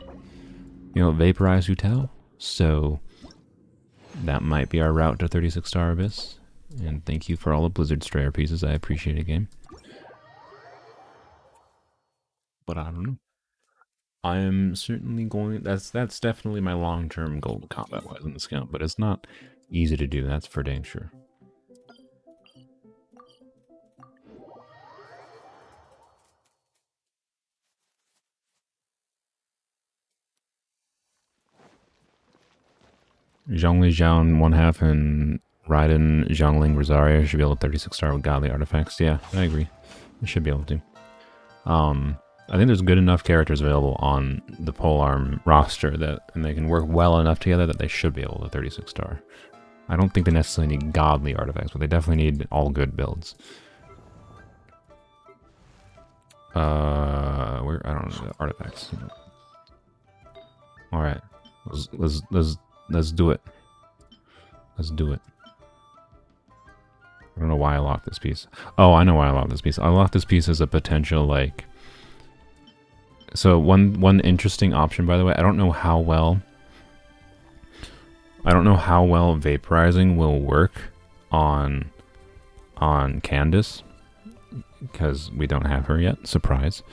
you know, Vaporize Hu Tao. So that might be our route to 36-star Abyss. And thank you for all the Blizzard Strayer pieces. I appreciate it, game. But I don't know. I am certainly going... That's definitely my long-term goal combat-wise in this account, but it's not easy to do, that's for dang sure. Zhongli Zhao 1/2 and Raiden Zhongling Rosario should be able to 36-star with godly artifacts. Yeah, I agree. They should be able to. I think there's good enough characters available on the Polearm roster and they can work well enough together that they should be able to 36-star. I don't think they necessarily need godly artifacts, but they definitely need all good builds. I don't know, artifacts. All right, let's do it. Let's do it. I don't know why I locked this piece. Oh, I know why I locked this piece. I locked this piece as a potential, like... So one interesting option, by the way, I don't know how well vaporizing will work on Candace, because we don't have her yet. Surprise.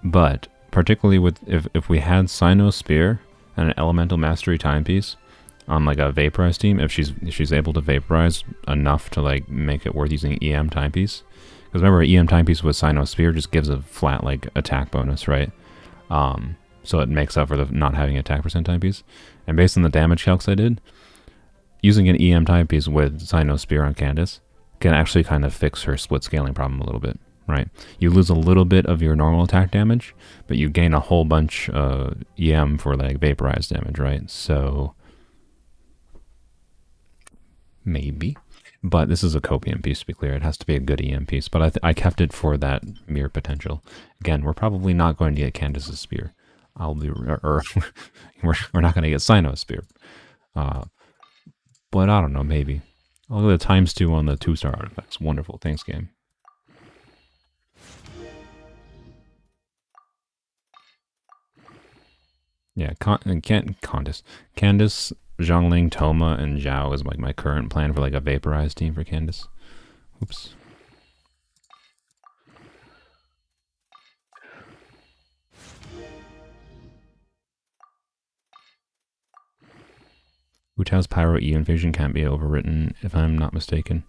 But particularly with if we had Sino Spear and an Elemental Mastery timepiece on like a Vaporize team, if she's able to Vaporize enough to like make it worth using EM timepiece. Because remember, EM timepiece with Sino Spear just gives a flat like attack bonus, right? So it makes up for the not having attack percent timepiece. And based on the damage calcs I did, using an EM timepiece with Sino Spear on Candace can actually kind of fix her split scaling problem a little bit, right? You lose a little bit of your normal attack damage, but you gain a whole bunch EM for like Vaporize damage, right? So maybe. But this is a copium piece, to be clear. It has to be a good EM piece. But I kept it for that mere potential. Again, we're probably not going to get Candace's Spear. We're not going to get Sino's Spear. But I don't know, maybe. I'll go the ×2 on the 2-star artifacts. Wonderful. Thanks, game. Yeah, Candace, Zhongling, Toma, and Zhao is like my current plan for like a Vaporized team for Candace. Oops. Wu Tao's Pyro E invasion can't be overwritten, if I'm not mistaken.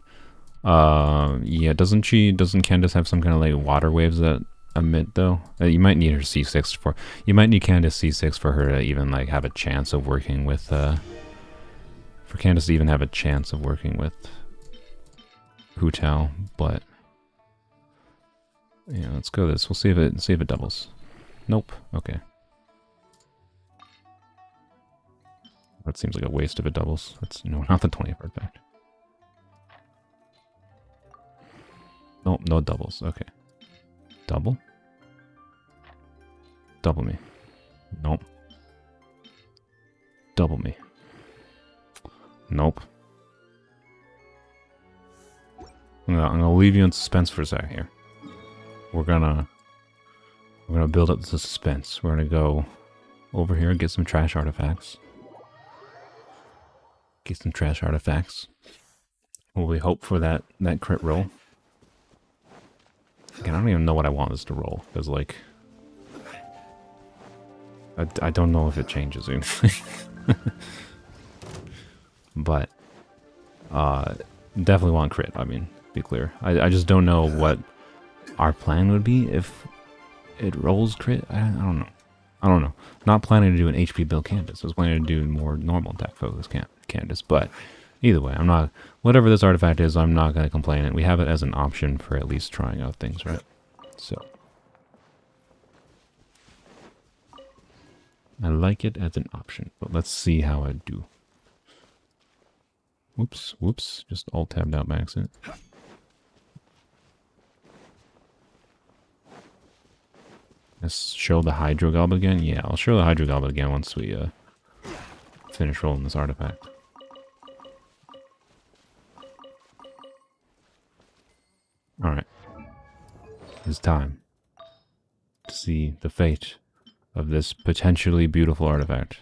Yeah, doesn't Candace have some kind of like water waves that emit though? You might need her C6 for, you might need Candace C6 for her to even like have a chance of working with, for Candace to even have a chance of working with Hu Tao, but yeah, let's go this. We'll see if it doubles. Nope. Okay. That seems like a waste if it doubles. That's not the 20th artifact. Nope, no doubles. Okay. Double? Double me. Nope. Double me. Nope. I'm gonna leave you in suspense for a sec here. We're gonna build up the suspense. We're gonna go over here and get some trash artifacts. Get some trash artifacts. Will we hope for that crit roll? Again, I don't even know what I want this to roll. Because, like... I don't know if it changes or anything. But... definitely want crit, I mean, be clear. I just don't know what our plan would be if it rolls crit. I don't know. I don't know. Not planning to do an HP build Candace. I was planning to do more normal attack focus Candace. But either way, I'm not... Whatever this artifact is, I'm not going to complain. And we have it as an option for at least trying out things, right? So... I like it as an option. But let's see how I do. Whoops. Just alt-tabbed out by accident. Let's show the Hydro Goblet again. Yeah, I'll show the Hydro Goblet again once we finish rolling this artifact. Alright. It's time to see the fate of this potentially beautiful artifact.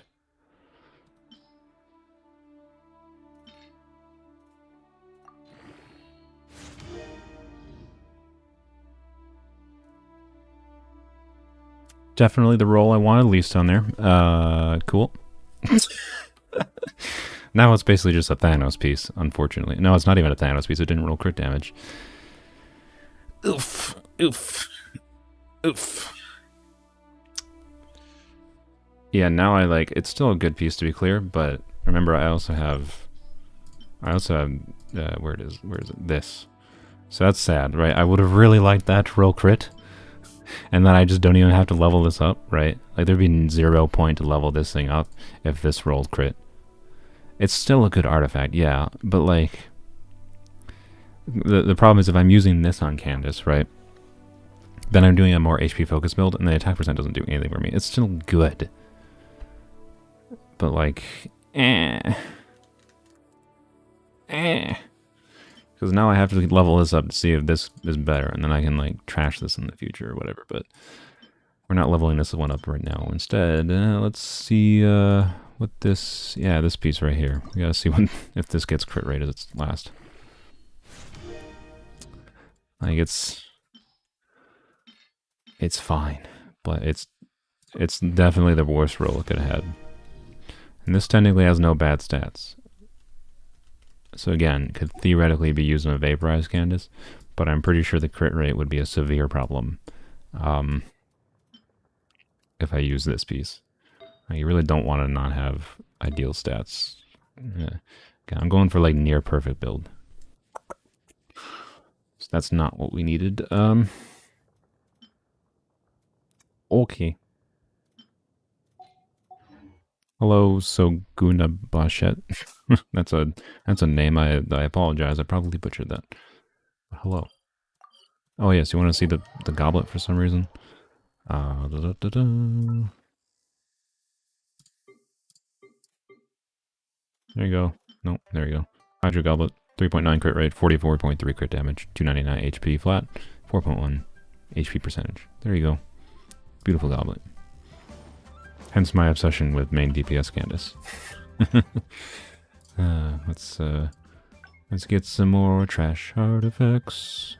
Definitely the roll I wanted least on there. Cool. Now it's basically just a Thanos piece, unfortunately. No, it's not even a Thanos piece. It didn't roll crit damage. Oof. Yeah, now I like... It's still a good piece, to be clear, but remember I also have... where is it? This. So that's sad, right? I would have really liked that to roll crit. And then I just don't even have to level this up, right? Like, there'd be 0 point to level this thing up if this rolled crit. It's still a good artifact, yeah, but like... The problem is if I'm using this on Candace, right? Then I'm doing a more HP focus build, and the attack percent doesn't do anything for me. It's still good. But like... Because now I have to level this up to see if this is better, and then I can like trash this in the future or whatever, but we're not leveling this one up right now. Instead, let's see what this... Yeah, this piece right here. We gotta see if this gets crit rate as its last. Like, it's fine, but it's it's definitely the worst roll it could have had. And this technically has no bad stats. So again, could theoretically be used on a vaporized Candace, but I'm pretty sure the crit rate would be a severe problem if I use this piece. You really don't want to not have ideal stats. Yeah. Okay, I'm going for like near perfect build. So that's not what we needed. Okay. Hello, Soguna Bashet. that's a name. I apologize. I probably butchered that. But hello. Oh yes, you want to see the goblet for some reason? Da, da, da, da. There you go. No, there you go. Hydro Goblet, 3.9 crit rate, 44.3 crit damage, 299 HP flat, 4.1 HP percentage. There you go. Beautiful goblet. Hence my obsession with main DPS Candace. Let's get some more trash artifacts.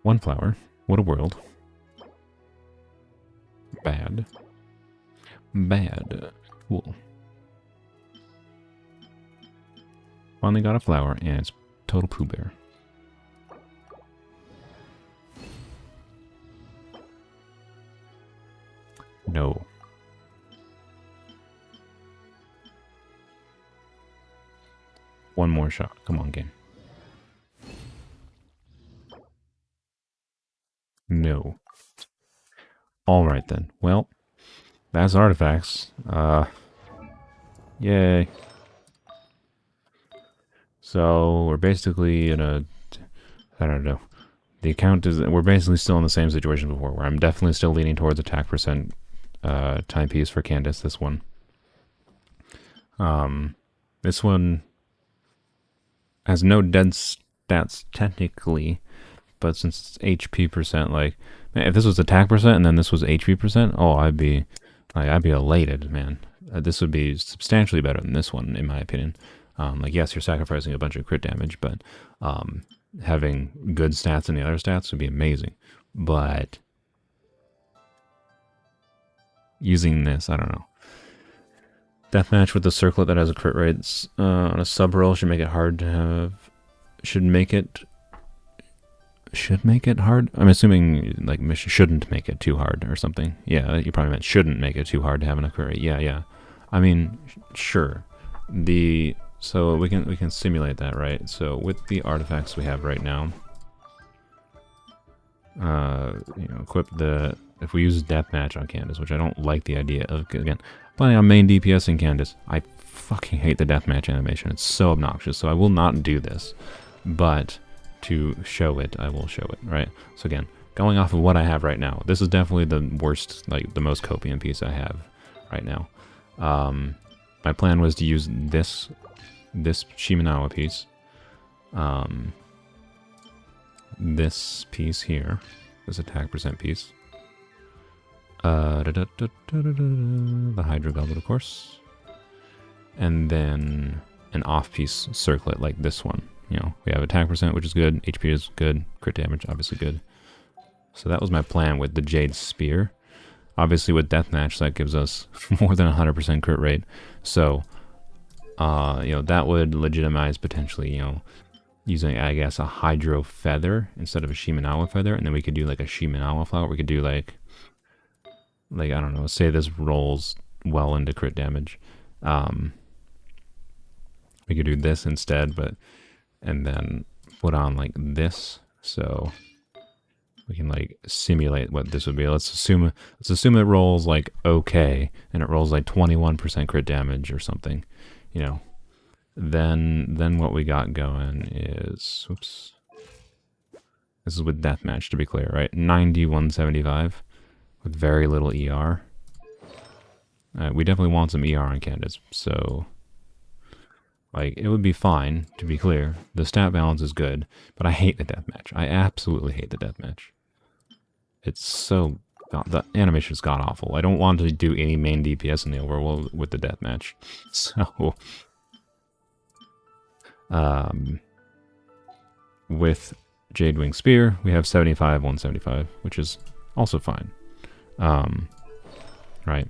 One flower. What a world. Bad. Bad. Cool. Finally got a flower, and it's total Pooh Bear. No. One more shot. Come on, game. No. Alright then. Well, that's artifacts. Yay. So, we're basically in a... I don't know. The account is... We're basically still in the same situation before, where I'm definitely still leaning towards attack percent timepiece for Candace, this one. This one has no dead stats technically, but since it's HP percent, like, man, if this was attack percent and then this was HP percent, oh, I'd be elated, man. This would be substantially better than this one, in my opinion. Like, yes, you're sacrificing a bunch of crit damage, but having good stats in the other stats would be amazing. But using this, I don't know. Deathmatch with the circlet that has a crit rate on a sub roll should make it hard to have. Should make it hard? I'm assuming, like, shouldn't make it too hard or something. Yeah, you probably meant shouldn't make it too hard to have an crit rate. Yeah. I mean, sure. So we can simulate that, right? So with the artifacts we have right now, equip if we use Deathmatch on Candace, which I don't like the idea of, again, playing on main DPS in Candace, I fucking hate the Deathmatch animation. It's so obnoxious, so I will not do this. But to show it, I will show it, right? So again, going off of what I have right now, this is definitely the worst, like, the most copium piece I have right now. My plan was to use this Shimenawa piece, this piece here, this attack percent piece, the Hydro Goblet, of course, and then an off-piece circlet like this one. You know, we have attack percent, which is good, HP is good, crit damage, obviously good. So that was my plan with the Jade Spear. Obviously with Deathmatch, that gives us more than 100% crit rate. So, that would legitimize potentially, using, I guess, a Hydro Feather instead of a Shimenawa Feather. And then we could do like a Shimenawa Flower. We could do like, I don't know, say this rolls well into crit damage. We could do this instead, and then put on like this. So we can like simulate what this would be. Let's assume it rolls like okay, and it rolls like 21% crit damage or something, Then what we got going is, whoops. This is with Deathmatch, to be clear, right? 9175 with very little ER. We definitely want some ER on Candace, so Like, it would be fine, to be clear. The stat balance is good, but I hate the deathmatch. I absolutely hate the deathmatch. It's so... the animation is god-awful. I don't want to do any main DPS in the overworld with the deathmatch. So... with Jadewing Spear, we have 75, 175, which is also fine. Right.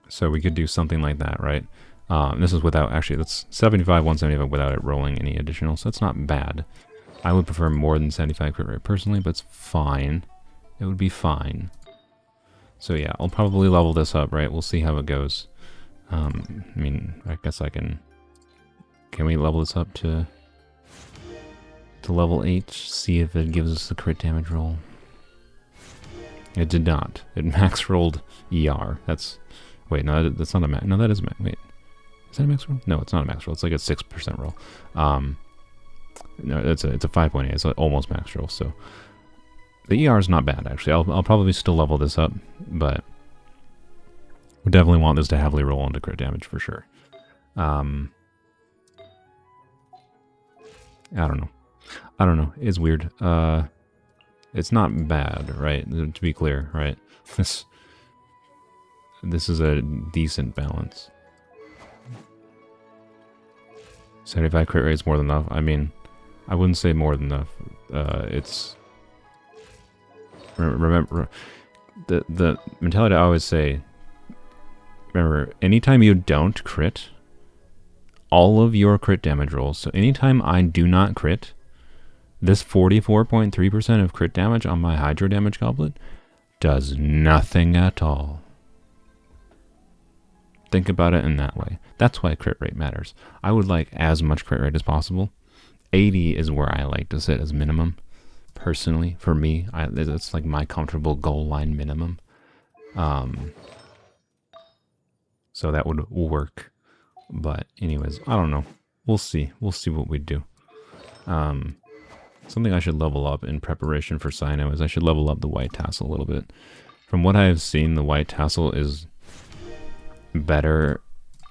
So we could do something like that, right? This is without, actually, that's 75, 175 without it rolling any additional, so that's not bad. I would prefer more than 75 crit rate personally, but it's fine. It would be fine. So yeah, I'll probably level this up, right? We'll see how it goes. I mean, I guess I can... Can we level this up to level 8? See if it gives us the crit damage roll. It did not. It max rolled ER. That's... Wait, no, that's not a max... No, that is a max... Wait. Is that a max roll? No, it's not a max roll. It's like a 6% roll. No, it's a 5.8. It's almost max roll, so... The ER is not bad, actually. I'll probably still level this up, but... We definitely want this to heavily roll into crit damage, for sure. I don't know. I don't know. It's weird. It's not bad, right? To be clear, right? This is a decent balance. 75 crit rate is more than enough. I mean, I wouldn't say more than enough. It's... Remember, the mentality I always say, remember, anytime you don't crit, all of your crit damage rolls, so anytime I do not crit, this 44.3% of crit damage on my Hydro Damage Goblet does nothing at all. Think about it in that way. That's why crit rate matters. I would like as much crit rate as possible. 80 is where I like to sit as minimum. Personally, for me, it's like my comfortable goal line minimum. So that would work. But anyways, I don't know. We'll see. We'll see what we do. Something I should level up in preparation for Cyno is I should level up the White Tassel a little bit. From what I have seen, the White Tassel is better.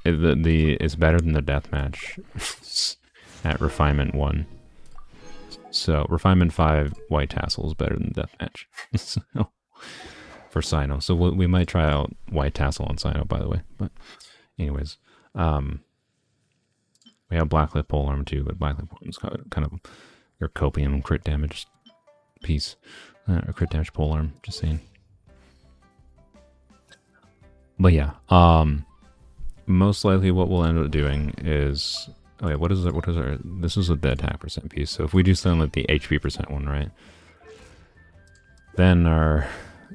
It's better than the Deathmatch at Refinement 1. So, Refinement 5, White Tassel is better than Deathmatch. So, for Cyno. So, we might try out White Tassel on Cyno, by the way. But, anyways. We have Blacklit Polearm too, but Blacklit Polearm is kind of your copium crit damage piece. Crit damage Polearm, just saying. But yeah, most likely what we'll end up doing is... Okay, what is our... This is the attack percent piece, so if we do something like the HP percent one, right? Then our...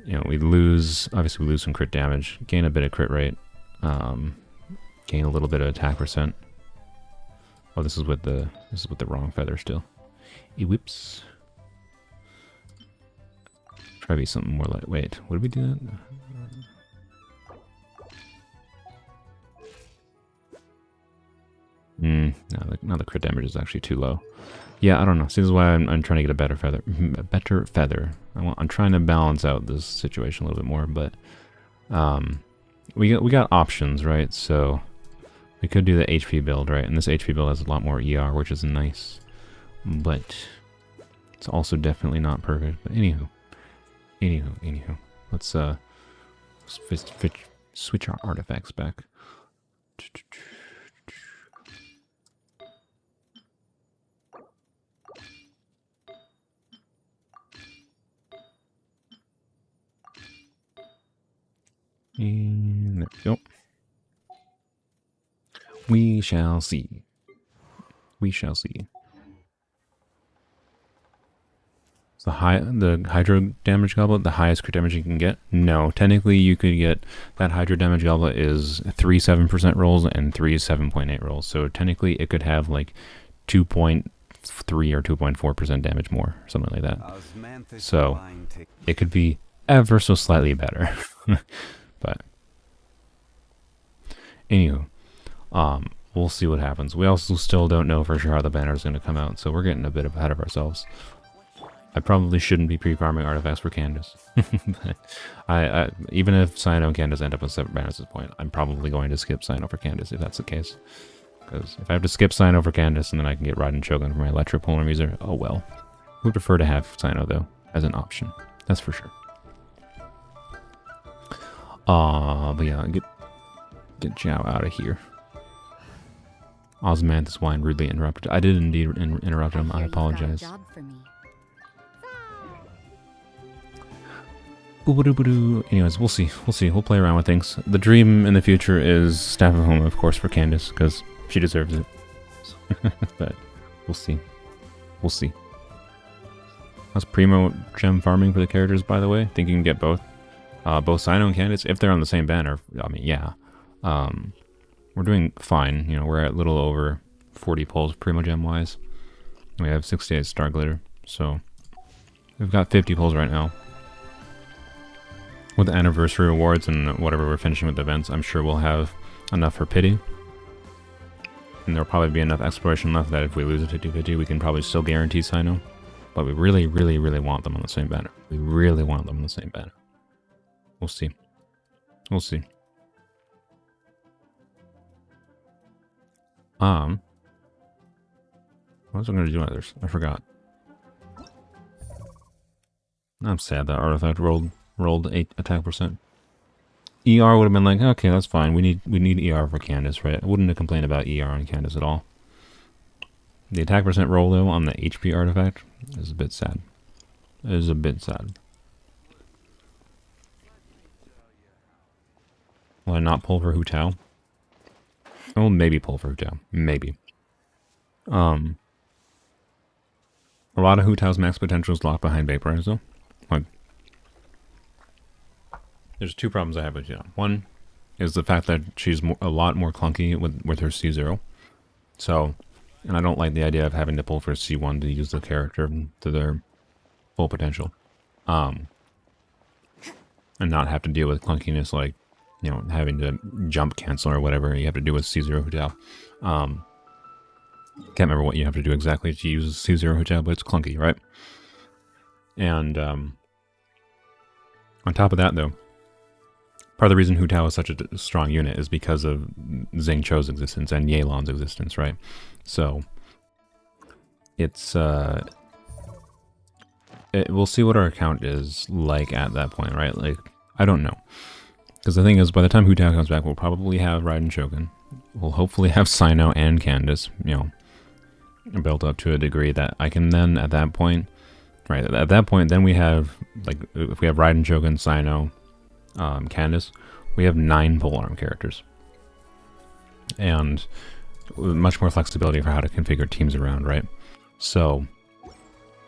we lose... Obviously we lose some crit damage, gain a bit of crit rate, gain a little bit of attack percent. Oh, this is with the wrong feather still. Whoops. Try to be something more like... Wait, what did we do that? No, the crit damage is actually too low. Yeah, I don't know. See, this is why I'm trying to get a better feather. I'm trying to balance out this situation a little bit more, but we got options, right? So we could do the HP build, right? And this HP build has a lot more ER, which is nice, but it's also definitely not perfect. But anywho, let's switch our artifacts back. And there we go. We shall see. We shall see. The Hydro Damage Goblet, the highest crit damage you can get? No, technically you could get... That Hydro Damage Goblet is 3 7% rolls and 3 7.8 rolls. So technically it could have like 2.3 or 2.4% damage more, something like that. So it could be ever so slightly better. But anywho, we'll see what happens. We also still don't know for sure how the banner is going to come out, so we're getting a bit ahead of ourselves. I probably shouldn't be pre-farming artifacts for Candace. But I even if Cyno and Candace end up on separate banners at this point, I'm probably going to skip Cyno for Candace if that's the case. Because if I have to skip Sino for Candace and then I can get Raiden Shogun for my electric Polearm user, oh well. Would prefer to have Sino though, as an option. That's for sure. But yeah, get Zhao out of here. Osmanthus Wine rudely interrupted. I did indeed interrupt him. I hear you've got a apologize. job for me. Anyways, we'll see. We'll see. We'll play around with things. The dream in the future is Staff of Home, of course, for Candace, because she deserves it. But we'll see. We'll see. How's Primo gem farming for the characters, by the way? Think you can get both? Both Sino and Candace, if they're on the same banner. I mean, yeah. We're doing fine. You know, we're at a little over 40 pulls Primo gem wise. We have 68 Star Glitter, so we've got 50 pulls right now. With the anniversary rewards and whatever we're finishing with the events, I'm sure we'll have enough for pity. And there'll probably be enough exploration left that if we lose a 50-50, we can probably still guarantee Sino. But we really, really, really want them on the same banner. We really want them on the same banner. We'll see. We'll see. What was I going to do others? I forgot. I'm sad that Artifact rolled 8 attack percent. ER would have been like, okay, that's fine. We need ER for Candace, right? I wouldn't have complained about ER on Candace at all. The attack percent roll though on the HP artifact is a bit sad. It is a bit sad. Will I not pull for Hu Tao? Well, maybe pull for Hu Tao. Maybe. A lot of Hu Tao's max potential is locked behind Vaporize though. Like, there's two problems I have with Hu Tao. One is the fact that she's a lot more clunky with her C0. So, and I don't like the idea of having to pull for C1 to use the character to their full potential. And not have to deal with clunkiness like, you know, having to jump cancel or whatever you have to do with C0 Hu Tao. Can't remember what you have to do exactly to use C0 Hu Tao, but it's clunky, right? And on top of that, though, part of the reason Hu Tao is such a strong unit is because of Xing Cho's existence and Yelan's existence, right? So it's we'll see what our account is like at that point, right? Like, I don't know. Because the thing is, by the time Hu Tao comes back, we'll probably have Raiden Shogun. We'll hopefully have Sino and Candace, you know, built up to a degree that I can then, at that point, right, at that point, then we have, like, if we have Raiden Shogun, Sino, Candace, we have 9 Polearm characters. And much more flexibility for how to configure teams around, right? So,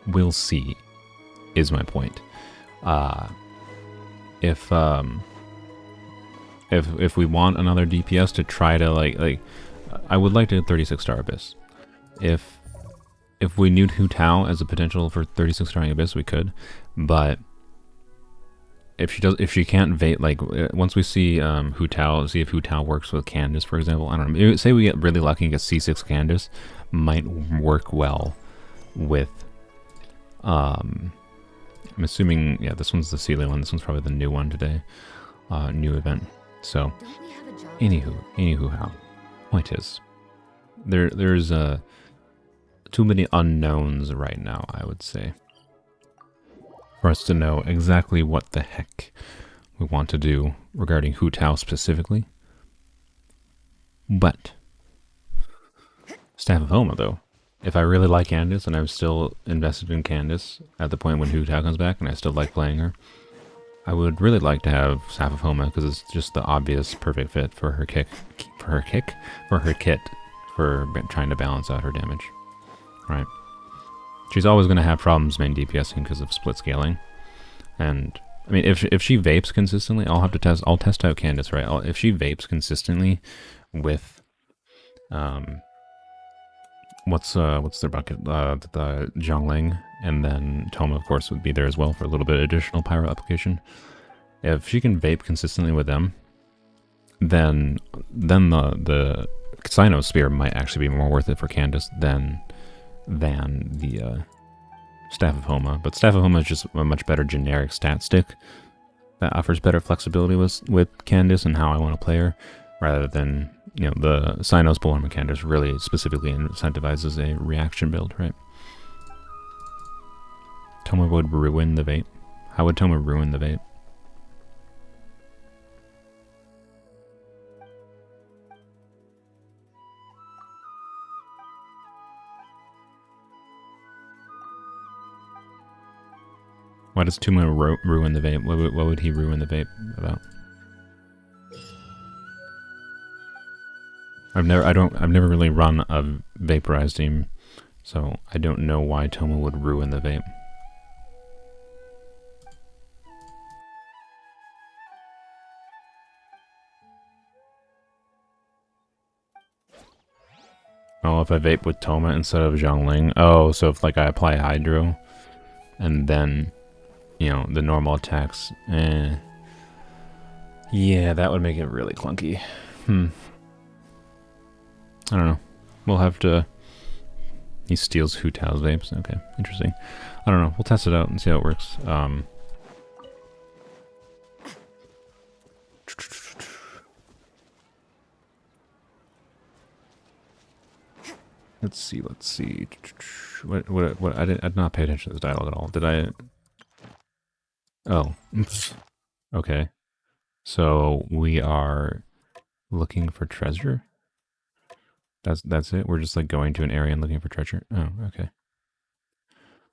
we'll see, is my point. If we want another DPS to try to like I would like to 36 star Abyss. If we knew Hu Tao as a potential for 36 star Abyss, we could. But if she can't vait, like once we see Hu Tao, see if Hu Tao works with Candace, for example. I don't know. Say we get really lucky and get C6 Candace, might work well with. I'm assuming, yeah, this one's the Sealy one. This one's probably the new one today, new event. So, Don't we have a job? anywho, how point is, there's too many unknowns right now, I would say, for us to know exactly what the heck we want to do regarding Hu Tao specifically. But Staff of Homa, though, if I really like Candace and I'm still invested in Candace at the point when Hu Tao comes back and I still like playing her, I would really like to have Staff of Homa because it's just the obvious perfect fit for her kit, for trying to balance out her damage, right? She's always going to have problems main DPSing because of split scaling, and I mean if she vapes consistently, I'll test out Candace, right? If she vapes consistently with what's their bucket, the Zhongling, and then Toma, of course, would be there as well for a little bit of additional pyro application. If she can vape consistently with them, then the Sino Spear might actually be more worth it for Candace than the Staff of Homa. But Staff of Homa is just a much better generic stat stick that offers better flexibility with Candace and how I want to play her, rather than you know, the Sinus Polearm Incandescence really specifically incentivizes a reaction build, right? Toma would ruin the vape. How would Toma ruin the vape? Why does Toma ruin the vape? What would he ruin the vape about? I've never really run a vaporized team, so I don't know why Toma would ruin the vape. Oh, if I vape with Toma instead of Zhongling. Oh, so if like I apply Hydro, and then, you know, the normal attacks. Yeah, that would make it really clunky. I don't know. We'll have to... He steals Hu Tao's vapes. Okay, interesting. I don't know. We'll test it out and see how it works. Let's see. What? I did not pay attention to this dialogue at all. Did I? Oh. Okay. So we are looking for treasure? That's it? We're just like going to an area and looking for treasure? Oh, okay.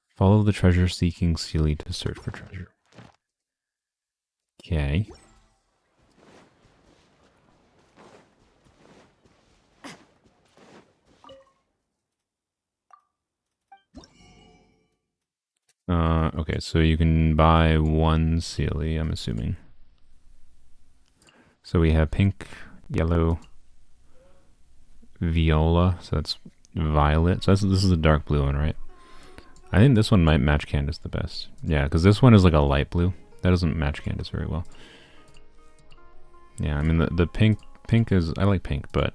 Follow the treasure-seeking Sealy to search for treasure. Okay. Okay, so you can buy one Sealy, I'm assuming. So we have pink, yellow, viola, so that's violet. So this is a dark blue one, right? I think this one might match Candace the best. Yeah, because this one is like a light blue. That doesn't match Candace very well. Yeah, I mean the pink is, I like pink, but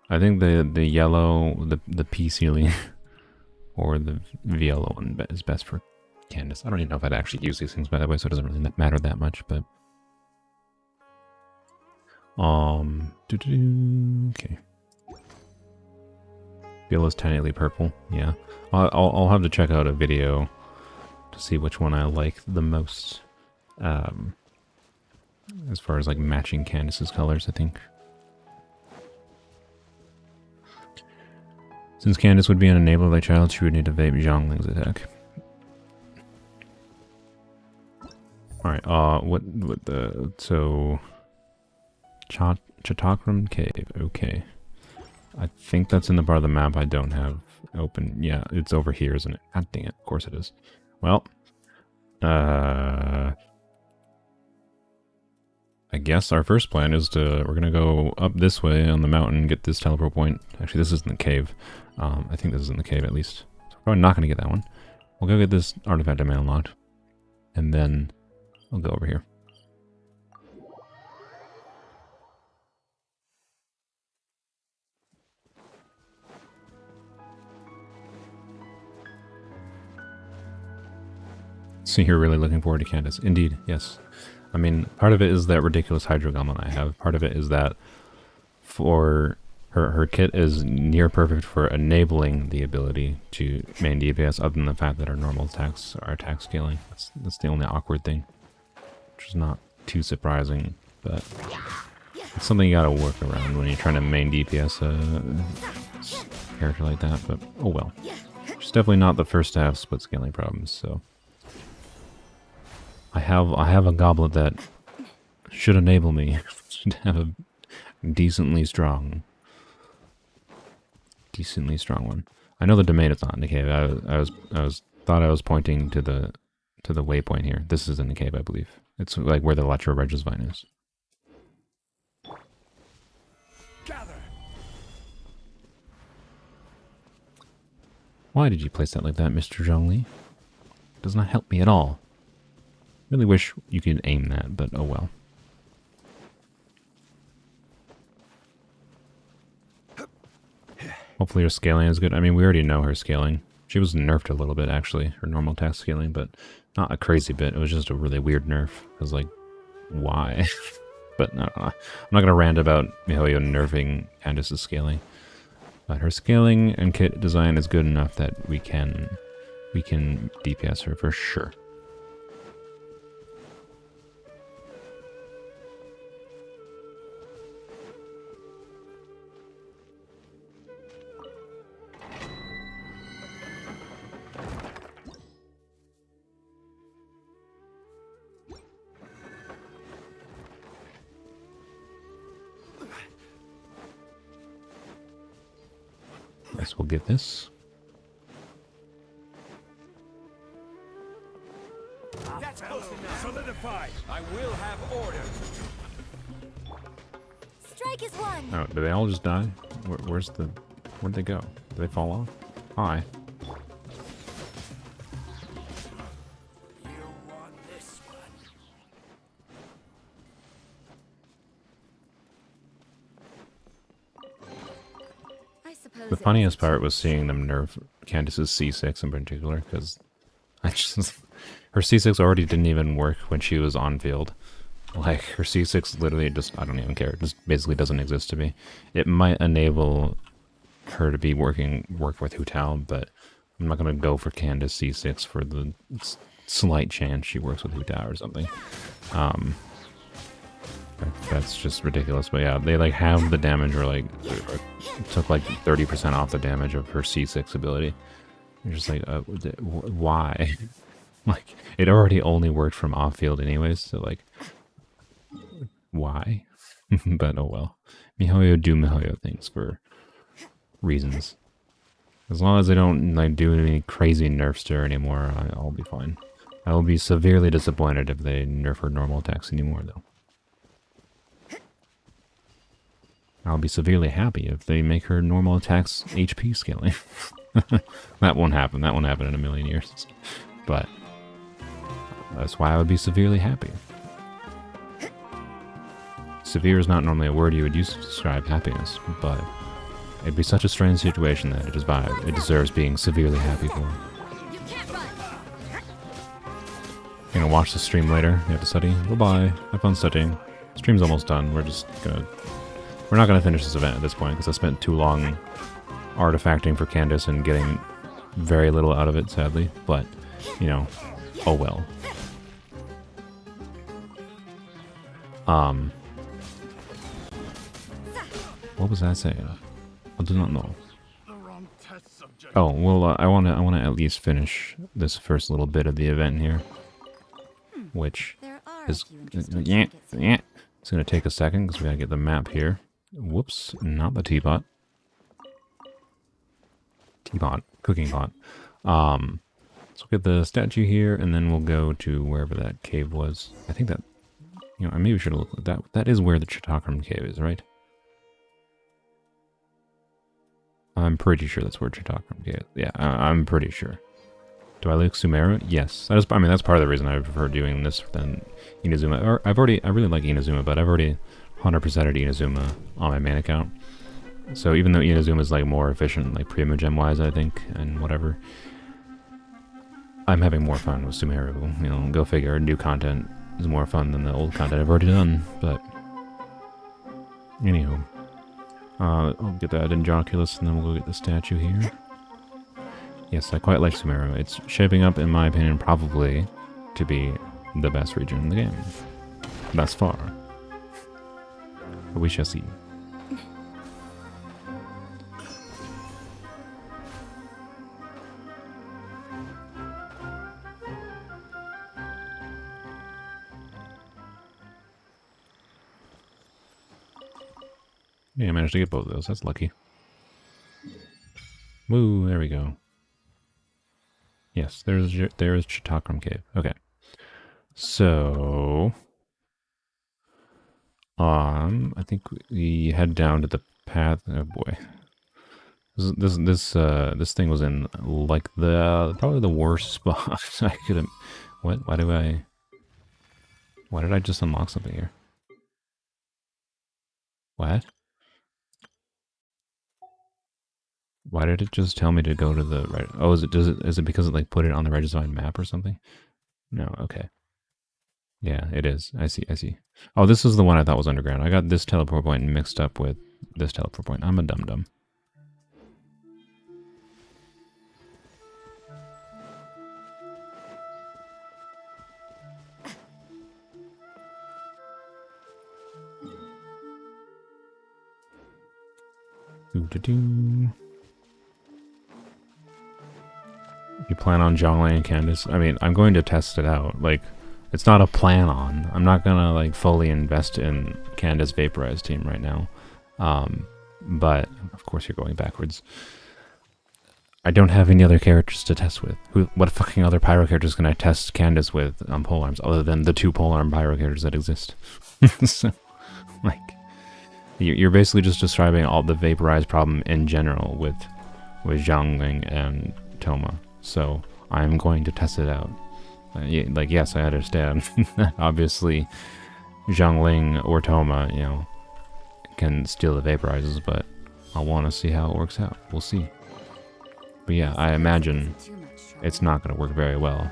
I think the yellow, the pea Sealy or the viola one is best for Candace. I don't even know if I'd actually use these things by the way, so it doesn't really matter that much, but okay. Viola's tentatively purple. Yeah, I'll have to check out a video to see which one I like the most. As far as like matching Candace's colors, I think. Since Candace would be an enabler child, she would need to vape Zhongling's attack. Alright, so Chatakram Cave, okay. I think that's in the part of the map I don't have open. Yeah, it's over here, isn't it? God dang it, of course it is. Well, I guess our first plan is we're gonna go up this way on the mountain, get this teleport point. Actually, this isn't the cave. I think this is in the cave at least. So probably not gonna get that one. We'll go get this artifact domain unlocked, and then I'll go over here. So you're really looking forward to Candace. Indeed, yes. I mean, part of it is that ridiculous Hydro Goblin I have. Part of it is that for her kit is near perfect for enabling the ability to main DPS, other than the fact that our normal attacks are attack scaling. That's the only awkward thing, which is not too surprising, but it's something you gotta work around when you're trying to main DPS a character like that, but oh well. She's definitely not the first to have split scaling problems, so... I have a goblet that should enable me to have a decently strong one. I know the domain is not in the cave. I thought I was pointing to the waypoint here. This is in the cave, I believe. It's like where the Latro Regis vine is. Gather. Why did you place that like that, Mr. Zhongli? Does not help me at all. Really wish you could aim that, but oh well. Hopefully her scaling is good. I mean, we already know her scaling. She was nerfed a little bit, actually, her normal attack scaling, but not a crazy bit. It was just a really weird nerf. I was like, why? But no, I'm not gonna rant about MiHoYo nerfing Candace's scaling. But her scaling and kit design is good enough that we can DPS her for sure. Guess we'll get this. That's close enough. Solidified. I will have order. Strike is one. Oh, did they all just die? Where'd they go? Did they fall off? Hi. You want this one? I suppose The funniest part was seeing them nerf Candace's C6 in particular, because her C6 already didn't even work when she was on field. Like, her C6 literally just, I don't even care, it just basically doesn't exist to me. It might enable her to be work with Hu Tao, but I'm not going to go for Candace C6 for the slight chance she works with Hu Tao or something. That's just ridiculous. But yeah, they like have the damage, or like took like 30% off the damage of her C6 ability. You're just like, why? Like, it already only worked from off field anyways, so like, why? But oh well. MiHoYo do MiHoYo things for reasons. As long as they don't like do any crazy nerfs to her anymore, I'll be fine. I will be severely disappointed if they nerf her normal attacks anymore, though. I'll be severely happy if they make her normal attacks HP scaling. That won't happen. That won't happen in a million years. But that's why I would be severely happy. Severe is not normally a word you would use to describe happiness, but it'd be such a strange situation that it deserves being severely happy for. You can't run. You're gonna watch the stream later. You have to study. Bye-bye. Have fun studying. Stream's almost done. We're not gonna finish this event at this point because I spent too long artifacting for Candace and getting very little out of it, sadly. But, you know, oh well. What was that saying? I do not know. The wrong test subject. Oh, well, I wanna at least finish this first little bit of the event here, which There are a is few interesting yeah. trinkets. It's gonna take a second because we gotta get the map here. Whoops, not the teapot. Teapot, cooking pot. Let's get the statue here, and then we'll go to wherever that cave was. I think that, you know, I maybe should have looked at that. That is where the Chitakram cave is, right? I'm pretty sure that's where Chitakram cave is. Yeah, I'm pretty sure. Do I like Sumeru? Yes. That's part of the reason I prefer doing this than Inazuma. Or I really like Inazuma, but I've already 100%ed Inazuma on my main account. So even though Inazuma is like more efficient, like Primogen wise, I think, and whatever, I'm having more fun with Sumeru. You know, go figure. New content is more fun than the old content I've already done. But anywho, I'll get that Androculus, and then we'll go get the statue here. Yes, I quite like Sumeru. It's shaping up, in my opinion, probably to be the best region in the game thus far. But we shall see. Yeah, I managed to get both of those. That's lucky. Woo, there we go. Yes, there is Chitakram Cave. Okay. So I think we head down to the path. Oh boy. This thing was in like probably the worst spot I could have. What? Why did I just unlock something here? What? Why did it just tell me to go to the right? Oh, is it because it like put it on the Regisign map or something? No, okay. Yeah, it is. I see, I see. Oh, this is the one I thought was underground. I got this teleport point mixed up with this teleport point. I'm a dum-dum. Doo-doo-doo. You plan on Zhongli and Candace? I mean, I'm going to test it out. Like, it's not a plan on. I'm not gonna like fully invest in Candace Vaporize team right now. But of course you're going backwards. I don't have any other characters to test with. What fucking other pyro characters can I test Candace with on Polearms other than the 2 polearm pyro characters that exist? So, like, you're basically just describing all the Vaporize problem in general with Zhongling and Toma. So I'm going to test it out. Like, yes, I understand. Obviously, Zhongling or Toma, you know, can steal the Vaporizes, but I want to see how it works out. We'll see. But yeah, I imagine it's not going to work very well.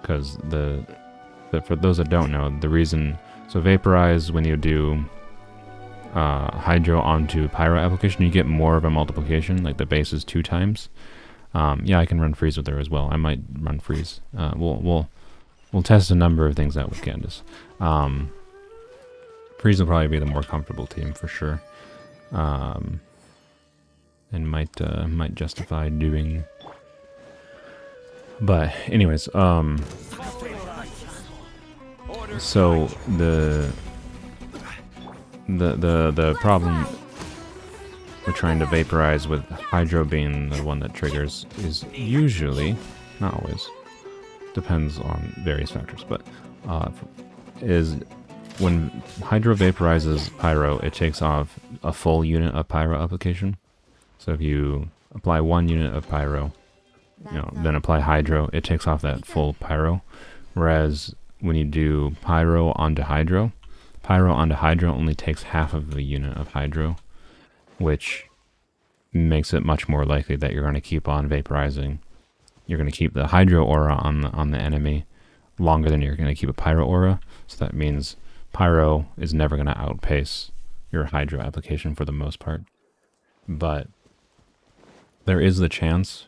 Because for those that don't know, the reason... So Vaporize, when you do Hydro onto Pyro application, you get more of a multiplication. Like, the base is 2 times. Yeah, I can run freeze with her as well. I might run freeze. We'll test a number of things out with Candace. Freeze will probably be the more comfortable team for sure, and might justify doing. But anyways, so the problem with trying to vaporize with Hydro being the one that triggers is usually, not always, depends on various factors, but is when Hydro vaporizes Pyro, it takes off a full unit of Pyro application. So if you apply 1 unit of Pyro, you know, then apply Hydro, it takes off that full Pyro. Whereas when you do Pyro onto Hydro only takes half of the unit of Hydro, which makes it much more likely that you're going to keep on vaporizing. You're going to keep the Hydro aura on the enemy longer than you're going to keep a Pyro aura. So that means Pyro is never going to outpace your Hydro application for the most part. But there is the chance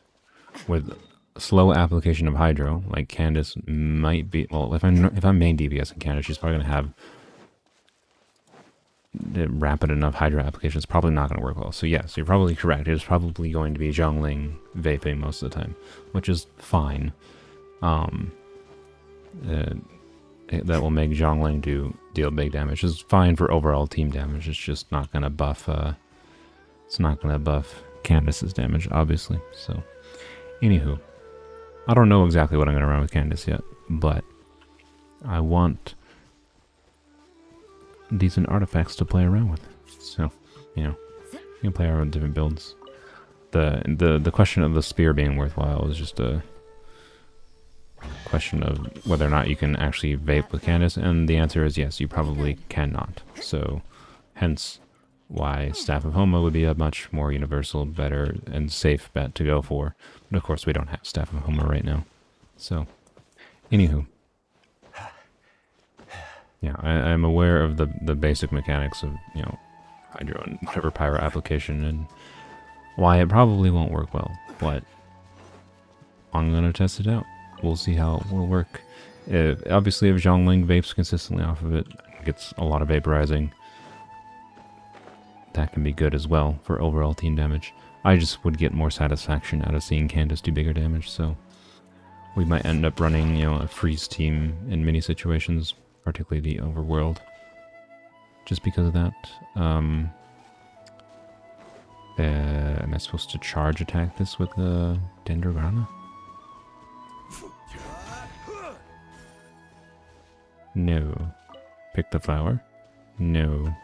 with slow application of Hydro, like Candace might be... Well, if I'm main DPS in Candace, she's probably going to have rapid enough Hydro application. It's probably not going to work well. So yes, you're probably correct. It is probably going to be Zhongling vaping most of the time, which is fine. That will make Zhongling deal big damage. It's fine for overall team damage. It's just not going to buff. It's not going to buff Candace's damage, obviously. So, anywho, I don't know exactly what I'm going to run with Candace yet, but I want decent artifacts to play around with. So, you know, you can play around with different builds. The question of the spear being worthwhile is just a question of whether or not you can actually vape with Candace, and the answer is yes, you probably cannot. So, hence why Staff of Homa would be a much more universal, better, and safe bet to go for. But of course, we don't have Staff of Homa right now. So, anywho. Yeah, I'm aware of the basic mechanics of, you know, Hydro and whatever Pyro application, and why it probably won't work well, but I'm going to test it out. We'll see how it will work. Obviously, if Zhongling vapes consistently off of it, gets a lot of vaporizing, that can be good as well for overall team damage. I just would get more satisfaction out of seeing Candace do bigger damage, so we might end up running, you know, a freeze team in many situations, particularly the overworld, just because of that. Am I supposed to charge attack this with the Dendrograna? No. Pick the flower? No.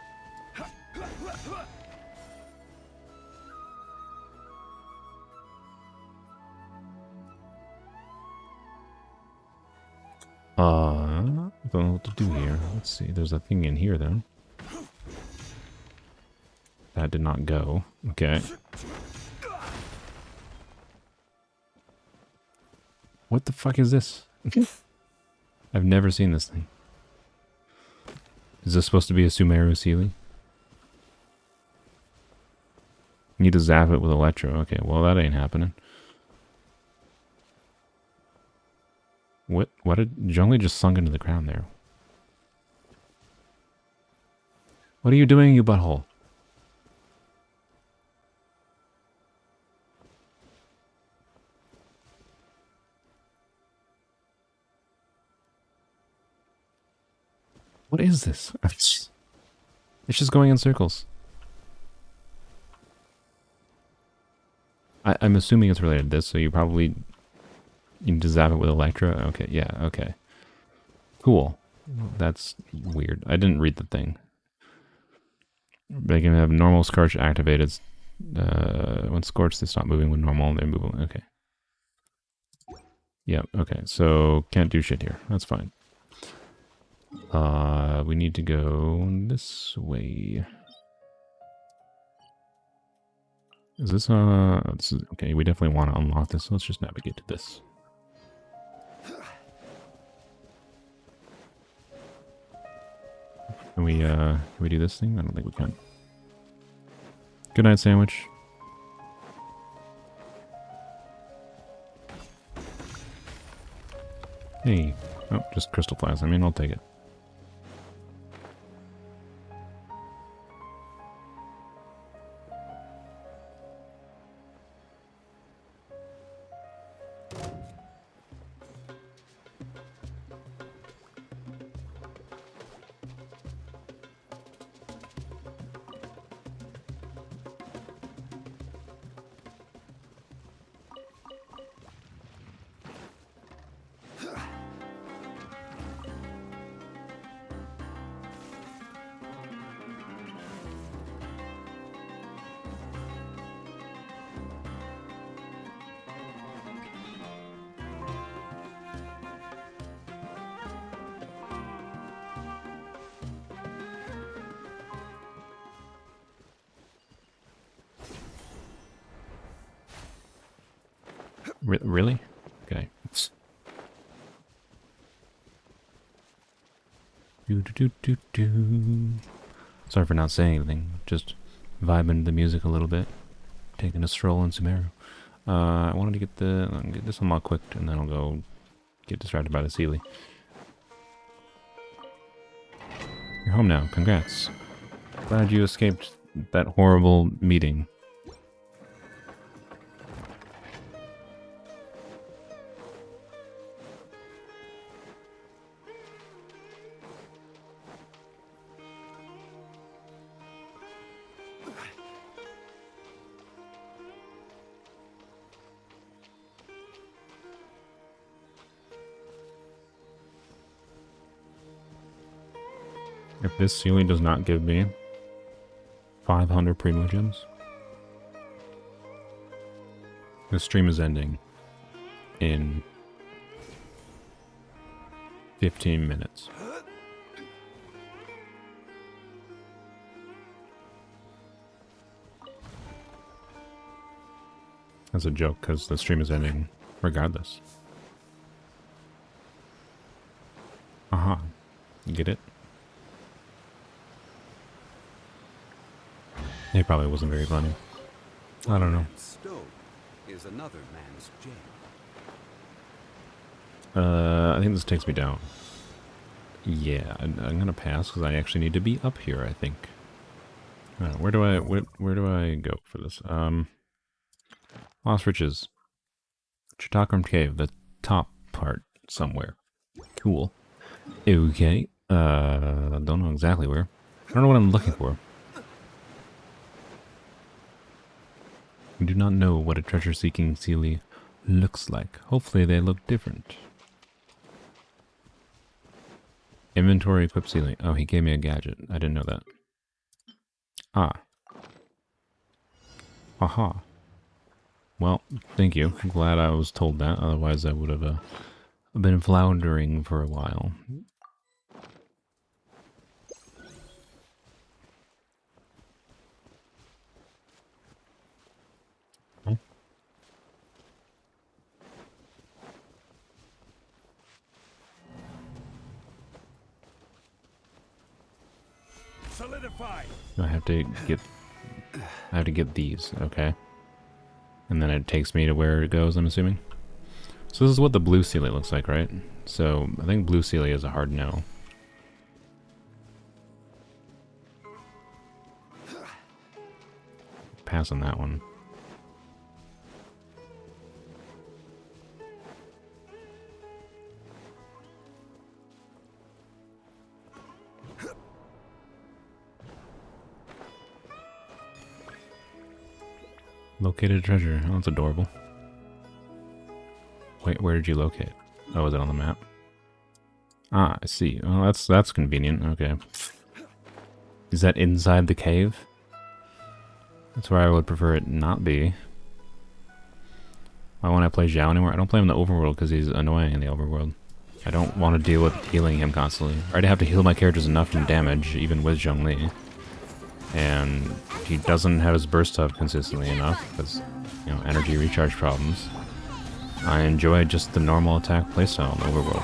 I don't know what to do here. Let's see. There's a thing in here, though. That did not go. Okay. What the fuck is this? I've never seen this thing. Is this supposed to be a Sumeru Sealy? Need to zap it with Electro. Okay, well that ain't happening. What did Zhongli just sunk into the ground there? What are you doing, you butthole? What is this? It's just going in circles. I'm assuming it's related to this, so you probably need to zap it with Electro. Okay, yeah, okay. Cool. That's weird. I didn't read the thing. They can have normal Scorch activated. When Scorched, they stop moving. When normal, they move. Okay. Yeah, okay. So, can't do shit here. That's fine. We need to go this way. Is this, this is, okay, we definitely want to unlock this. So let's just navigate to this. Can we do this thing? I don't think we can. Good night, sandwich. Hey. Oh, just crystal flask. I mean, I'll take it. Really? Okay. Sorry for not saying anything. Just vibing to the music a little bit. Taking a stroll in Sumeru. I wanted to get this unlocked quick, and then I'll go get distracted by the Sealy. You're home now. Congrats. Glad you escaped that horrible meeting. If this ceiling does not give me 500 primo gems, the stream is ending in 15 minutes. That's a joke, because the stream is ending regardless. Aha. You get it? It probably wasn't very funny. I don't know. Stone is another man's gem. I think this takes me down. Yeah, I'm gonna pass because I actually need to be up here, I think. I don't know, where do I go for this? Lost Riches. Chitakram Cave, the top part somewhere. Cool. Okay. Don't know exactly where. I don't know what I'm looking for. We do not know what a treasure-seeking Sealy looks like. Hopefully they look different. Inventory equip Sealy. Oh, he gave me a gadget. I didn't know that. Ah. Aha. Well, thank you. I'm glad I was told that. Otherwise I would have been floundering for a while. Solidified. I have to get these, okay. And then it takes me to where it goes, I'm assuming. So this is what the blue Celia looks like, right? So I think blue Celia is a hard no. Pass on that one. Located a treasure. Oh, that's adorable. Wait, where did you locate? Oh, is it on the map? Ah, I see. Oh, that's convenient. Okay. Is that inside the cave? That's where I would prefer it not be. Why won't I play Zhao anymore? I don't play him in the overworld because he's annoying in the overworld. I don't want to deal with healing him constantly. I already have to heal my characters enough from damage, even with Zhongli. And he doesn't have his burst up consistently enough because, you know, energy recharge problems. I enjoy just the normal attack playstyle in the overworld.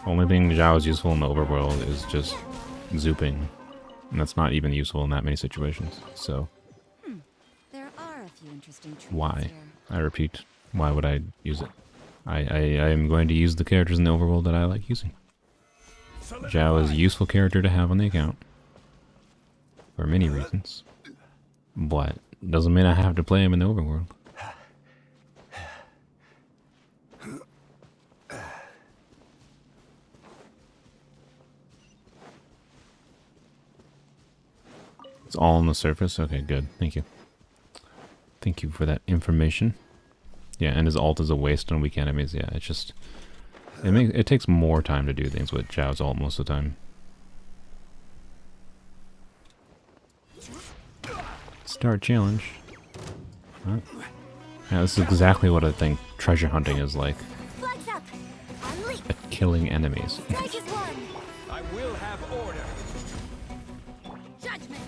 Only thing Zhao is useful in the overworld is just zooping. And that's not even useful in that many situations. So, There are a few interesting traits why? here. I repeat, why would I use it? I am going to use the characters in the overworld that I like using. Zhao is a useful character to have on the account. For many reasons. But doesn't mean I have to play him in the overworld. It's all on the surface? Okay, good. Thank you. Thank you for that information. Yeah, and his ult is a waste on weak enemies. Yeah, it's just... It takes more time to do things with Zhao's ult most of the time. Start challenge. Huh? Yeah, this is exactly what I think treasure hunting is like. Flags up. Unleash. At killing enemies. Strike is one. I will have order. Judgment.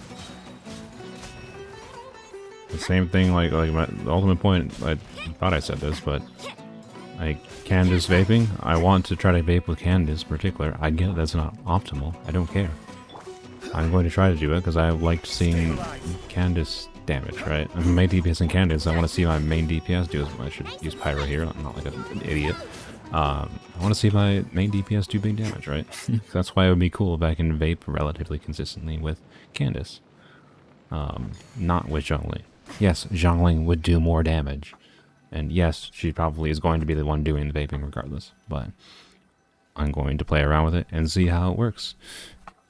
The same thing, like my the ultimate point. I thought I said this, but like Candace vaping. I want to try to vape with Candace in particular. I get that's not optimal. I don't care. I'm going to try to do it because I liked seeing Candace damage. Right? I'm main DPS in Candace. I want to see my main DPS do. I should use Pyro here. I'm not like an idiot. I want to see my main DPS do big damage. Right? That's why it would be cool if I can vape relatively consistently with Candace. Not with Zhongli. Yes, Zhongli would do more damage. And yes, she probably is going to be the one doing the vaping regardless. But I'm going to play around with it and see how it works.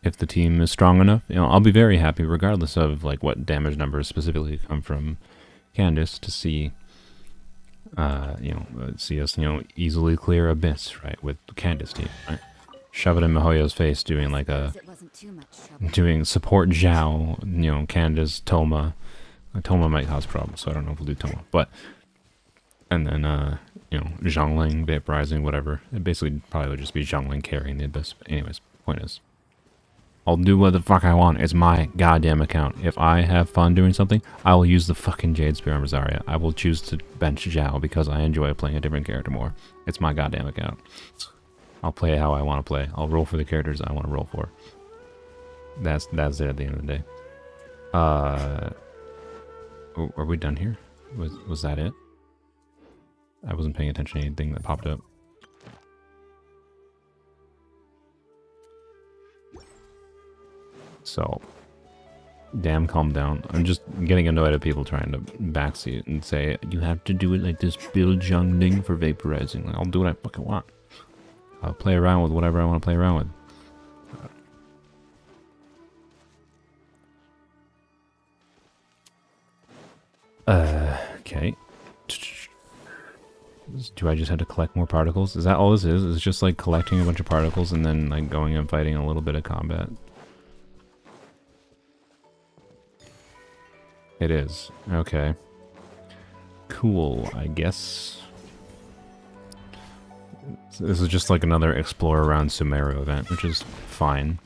If the team is strong enough, you know, I'll be very happy regardless of like what damage numbers specifically come from Candace to see, see us, easily clear Abyss, right, with the Candace team, right? Shove it in Mihoyo's face doing like a, It wasn't too much trouble. doing support Zhao, Candace, Toma. Toma might cause problems, so I don't know if we'll do Toma. But, and then, Zhongling, vaporizing, whatever. It basically probably would just be Zhongling carrying the Abyss. But anyways, point is, I'll do what the fuck I want. It's my goddamn account. If I have fun doing something, I will use the fucking Jade Spear on Rosaria. I will choose to bench Zhao because I enjoy playing a different character more. It's my goddamn account. I'll play how I want to play. I'll roll for the characters I want to roll for. That's it at the end of the day. Are we done here? Was that it? I wasn't paying attention to anything that popped up. So, damn, calm down. I'm just getting annoyed at people trying to backseat and say, you have to do it like this, build Zhongling for vaporizing. Like, I'll do what I fucking want. I'll play around with whatever I want to play around with. Okay. Do I just have to collect more particles? Is that all this is? It's just like collecting a bunch of particles and then like going and fighting a little bit of combat. It is. Okay. Cool, I guess. This is just like another explore around Sumeru event, which is fine.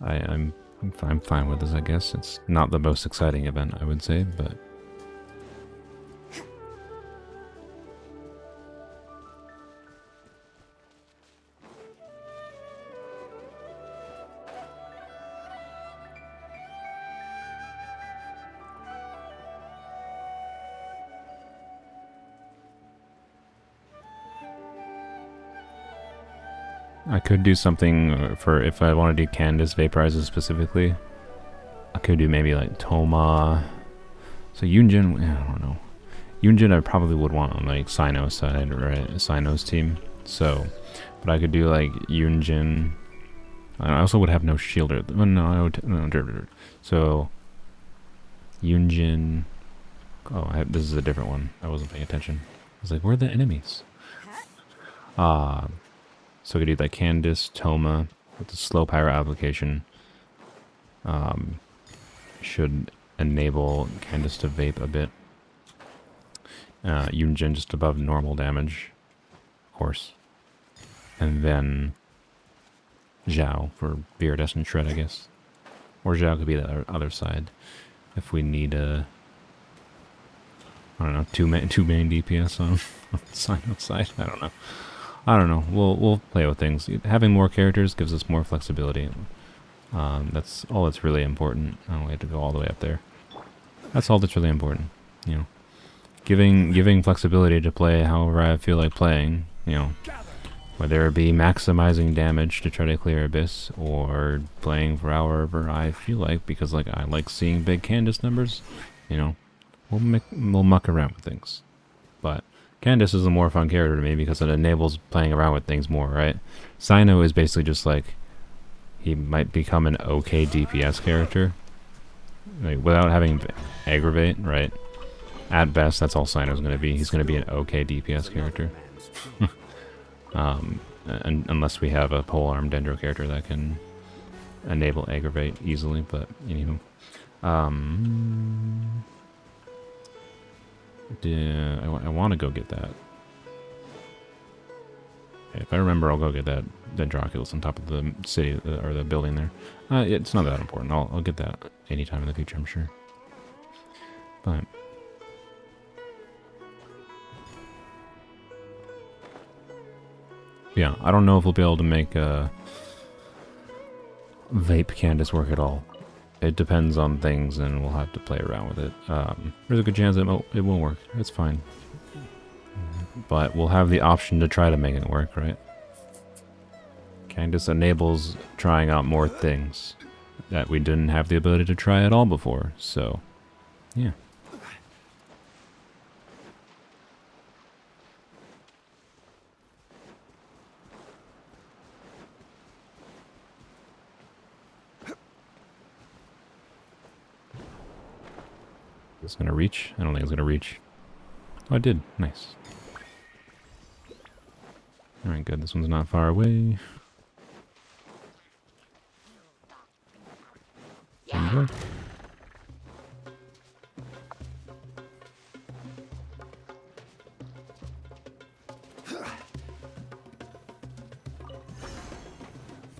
I'm fine with this, I guess. It's not the most exciting event, I would say, but... I could do something for if I want to do Candace vaporizes specifically. I could do maybe like Toma. So Yunjin, I don't know. Yunjin I probably would want on like Sino's side, right? Sino's team. So, but I could do like Yunjin. I also would have no shielder. Well, no, I would, no, so Yunjin. Oh, this is a different one. I wasn't paying attention. I was like, where are the enemies? So we could do like Candace, Toma with the slow pyro application. Should enable Candace to vape a bit. Yunjin just above normal damage, of course. And then Zhao for Viridescent Shred, I guess. Or Zhao could be the other side if we need a, I don't know, two main DPS on the side. I don't know. We'll play with things. Having more characters gives us more flexibility. That's all that's really important. Oh, we have to go all the way up there. That's all that's really important. You know, giving flexibility to play however I feel like playing. You know, whether it be maximizing damage to try to clear Abyss or playing for however I feel like, because like I like seeing big Candace numbers. You know, we'll muck around with things. But Candace is a more fun character to me because it enables playing around with things more, right? Sino is basically just like, he might become an okay DPS character, like, without having aggravate, right? At best, that's all Sino's going to be. He's going to be an okay DPS character. Unless we have a polearm Dendro character that can enable aggravate easily, but anywho. I want to go get that. If I remember, I'll go get that Dendroculus on top of the city, or the building there. It's not that important. I'll get that anytime in the future, I'm sure. But yeah, I don't know if we'll be able to make Vape Candace work at all. It depends on things, and we'll have to play around with it. There's a good chance it won't work. It's fine. But we'll have the option to try to make it work, right? Candace enables trying out more things that we didn't have the ability to try at all before, so yeah. Is it gonna reach? I don't think it's gonna reach. Oh, it did. Nice. Alright, good. This one's not far away. Enjoy.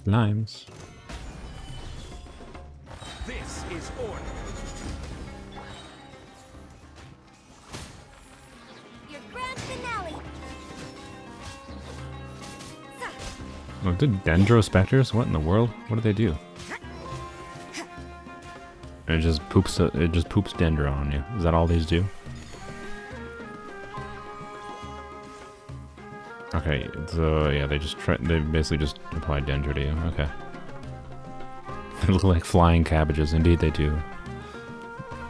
Limes. This is order. Your grand finale. Oh, did Dendro Specters? What in the world? What do they do? It just poops. It just poops Dendro on you. Is that all these do? Okay, so yeah, they basically just apply Dendro to you. Okay. They look like flying cabbages. Indeed, they do.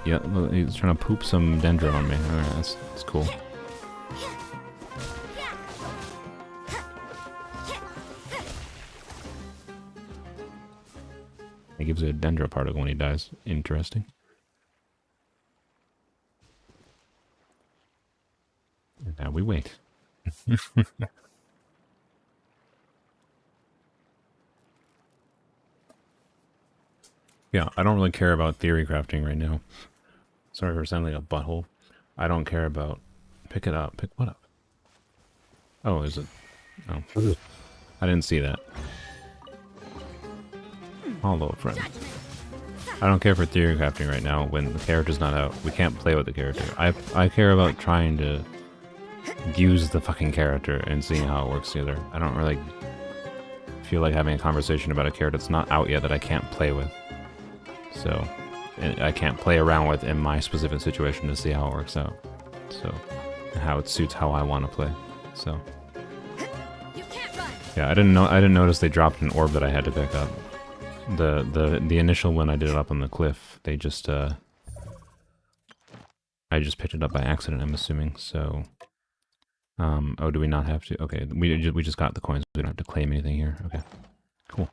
Yeah, look, he's trying to poop some Dendro on me. Alright, that's cool. He gives you a Dendro particle when he dies. Interesting. And now we wait. Yeah, I don't really care about theory crafting right now. Sorry for sounding like a butthole. I don't care about... Pick it up. Pick what up? Oh, is it? Oh. I didn't see that. Hello, friend. I don't care for theory crafting right now when the character's not out. We can't play with the character. I care about trying to use the fucking character and seeing how it works together. I don't really feel like having a conversation about a character that's not out yet that I can't play with. So, I can't play around with in my specific situation to see how it works out. So, how it suits how I want to play. So. You can't run. Yeah, I didn't know. I didn't notice they dropped an orb that I had to pick up. The initial when I did it up on the cliff, they just I just picked it up by accident. I'm assuming. So, oh, do we not have to? Okay, we just got the coins. We don't have to claim anything here. Okay, cool.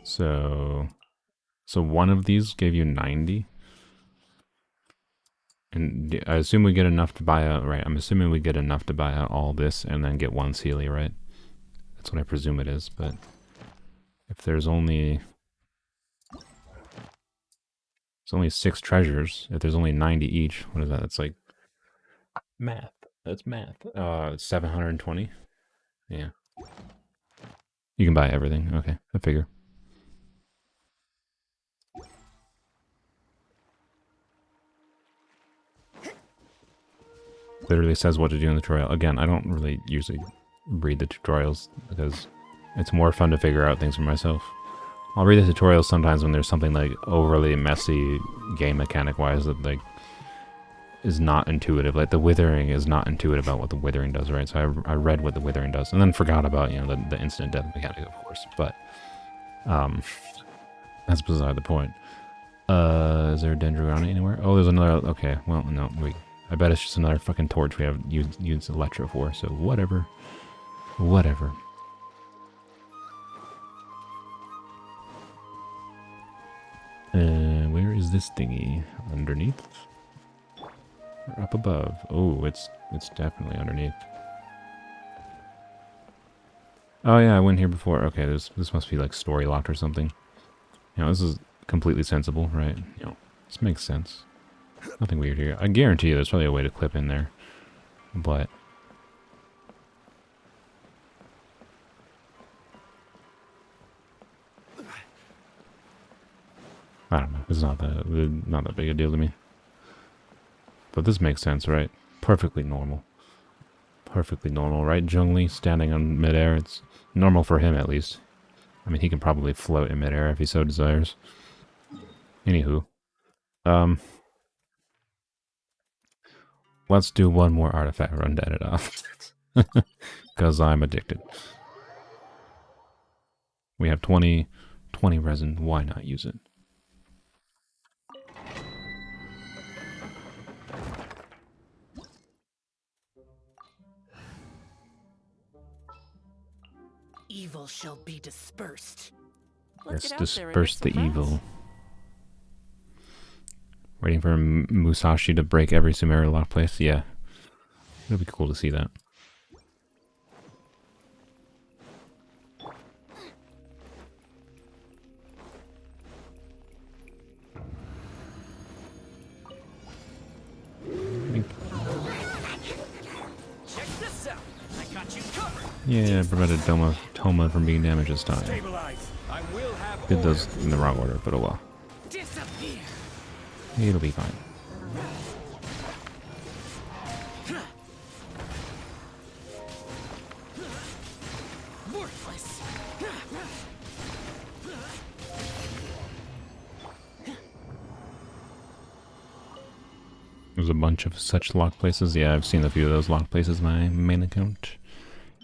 So one of these gave you 90. And I assume we get enough to buy out, right? I'm assuming we get enough to buy out all this and then get one Sealy, right? That's what I presume it is, but if there's only 6 treasures, if there's only 90 each, what is that? That's like math. That's math. 720. Yeah. You can buy everything. Okay, I figure. Literally says what to do in the tutorial. Again, I don't really usually read the tutorials because it's more fun to figure out things for myself. I'll read the tutorials sometimes when there's something like overly messy game mechanic wise that like is not intuitive. Like the withering is not intuitive about what the withering does, right? So I read what the withering does and then forgot about, you know, the instant death mechanic, of course. But that's beside the point. Is there a Dendrogranite anywhere? Oh, there's another. Okay, well, no, I bet it's just another fucking torch we have used Electro for, so whatever. Whatever. Where is this thingy? Underneath? Or up above? Oh, it's definitely underneath. Oh yeah, I went here before. Okay, this must be like story locked or something. You know, this is completely sensible, right? You know, this makes sense. Nothing weird here. I guarantee you there's probably a way to clip in there. But I don't know. It's not that big a deal to me. But this makes sense, right? Perfectly normal. Perfectly normal, right? Zhongli standing on midair. It's normal for him, at least. I mean, he can probably float in midair if he so desires. Anywho. Let's do one more artifact run to edit off. Because I'm addicted. We have 20 resin. Why not use it? Evil shall be dispersed. Let's disperse the evil. Waiting for Musashi to break every Sumeru lock place? Yeah. It'll be cool to see that. Check this out. I got you covered. Yeah, prevented Toma from being damaged this time. Stabilize. I will have Did those in the wrong order, but oh well. Disappear. It'll be fine. Worthless. There's a bunch of such lock places. Yeah, I've seen a few of those lock places. My main account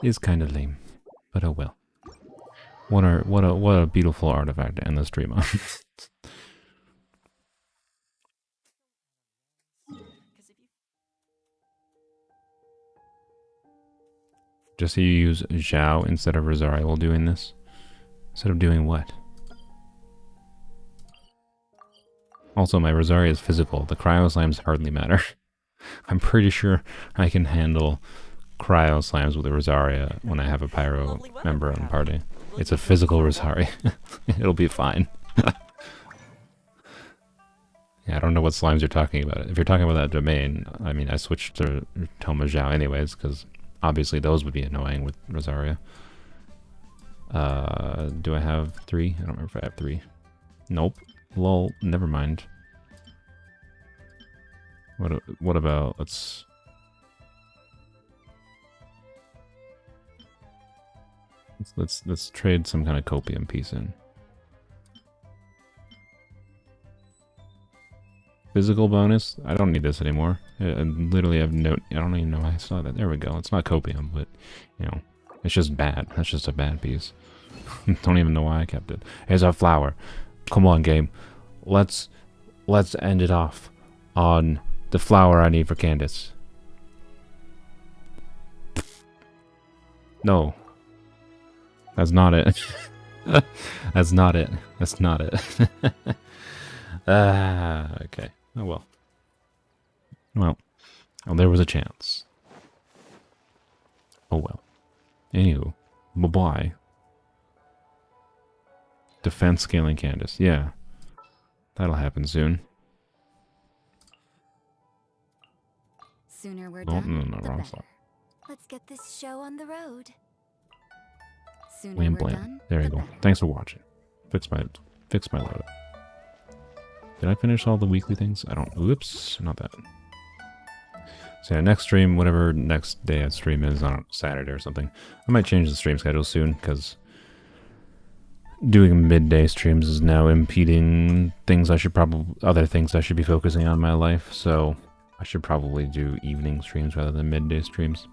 is kind of lame, but oh well. What a beautiful artifact to end the stream on. Just so you use Zhao instead of Rosaria while doing this. Instead of doing what? Also, my Rosaria is physical. The cryo slimes hardly matter. I'm pretty sure I can handle cryo slimes with a Rosaria when I have a pyro member on the party. It's a physical Rosaria. It'll be fine. Yeah, I don't know what slimes you're talking about. If you're talking about that domain, I mean, I switched to Toma Zhao anyways, because obviously those would be annoying with Rosaria. Do I have 3? I don't remember if I have 3. Nope. Lol, never mind. What about, let's trade some kind of copium piece in. Physical bonus? I don't need this anymore. I literally have no, I don't even know why I saw that. There we go. It's not copium, but, you know, It's just bad. That's just a bad piece. Don't even know why I kept it. Here's our flower. Come on, game. Let's end it off on the flower I need for Candace. No. That's not it. That's not it. That's not it. Okay. Oh well. Well, there was a chance. Oh well. Anywho, bye-bye. Defense scaling Candace. Yeah. That'll happen soon. Sooner we're Oh, done, no, the wrong better. slot. Let's get this show on the road. Sooner William we're Bland. done, There you the go. better. Thanks for watching. Fix my loadout. Did I finish all the weekly things? I don't. Whoops, not that. So yeah, next stream, whatever next day I stream is on Saturday or something. I might change the stream schedule soon because doing midday streams is now impeding other things I should be focusing on in my life. So I should probably do evening streams rather than midday streams.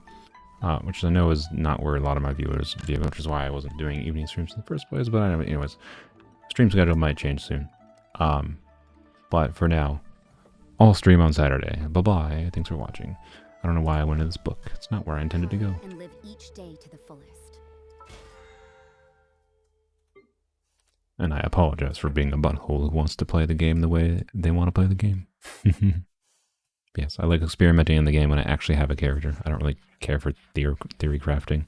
Which I know is not where a lot of my viewers view, which is why I wasn't doing evening streams in the first place. But anyways, stream schedule might change soon. But for now, I'll stream on Saturday. Bye-bye. Thanks for watching. I don't know why I went into this book. It's not where I intended to go. And live each day to the fullest. And I apologize for being a butthole who wants to play the game the way they want to play the game. Yes, I like experimenting in the game when I actually have a character. I don't really care for theory crafting.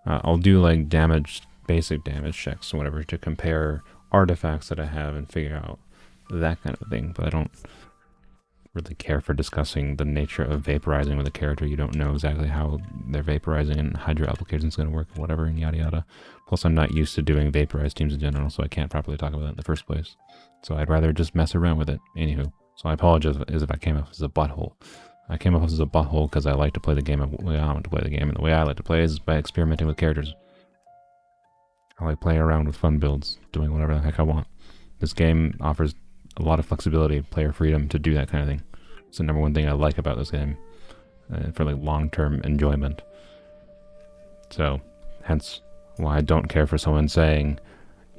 I'll do like basic damage checks or whatever to compare artifacts that I have and figure out that kind of thing. But I don't really care for discussing the nature of vaporizing with a character. You don't know exactly how their vaporizing and hydro application is going to work, whatever, and yada yada. Plus, I'm not used to doing vaporized teams in general, so I can't properly talk about that in the first place. So I'd rather just mess around with it. Anywho. So I apologize if I came off as a butthole. I came off as a butthole because I like to play the game the way I want to play the game, and the way I like to play is by experimenting with characters. I like playing around with fun builds, doing whatever the heck I want. This game offers a lot of flexibility, player freedom to do that kind of thing. It's the number one thing I like about this game, for like long-term enjoyment. So, hence why I don't care for someone saying,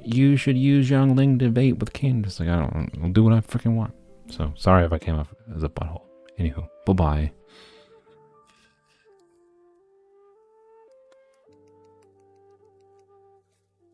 you should use Young Ling to debate with Candace. Like, I'll do what I freaking want. So, sorry if I came off as a butthole. Anywho, bye-bye.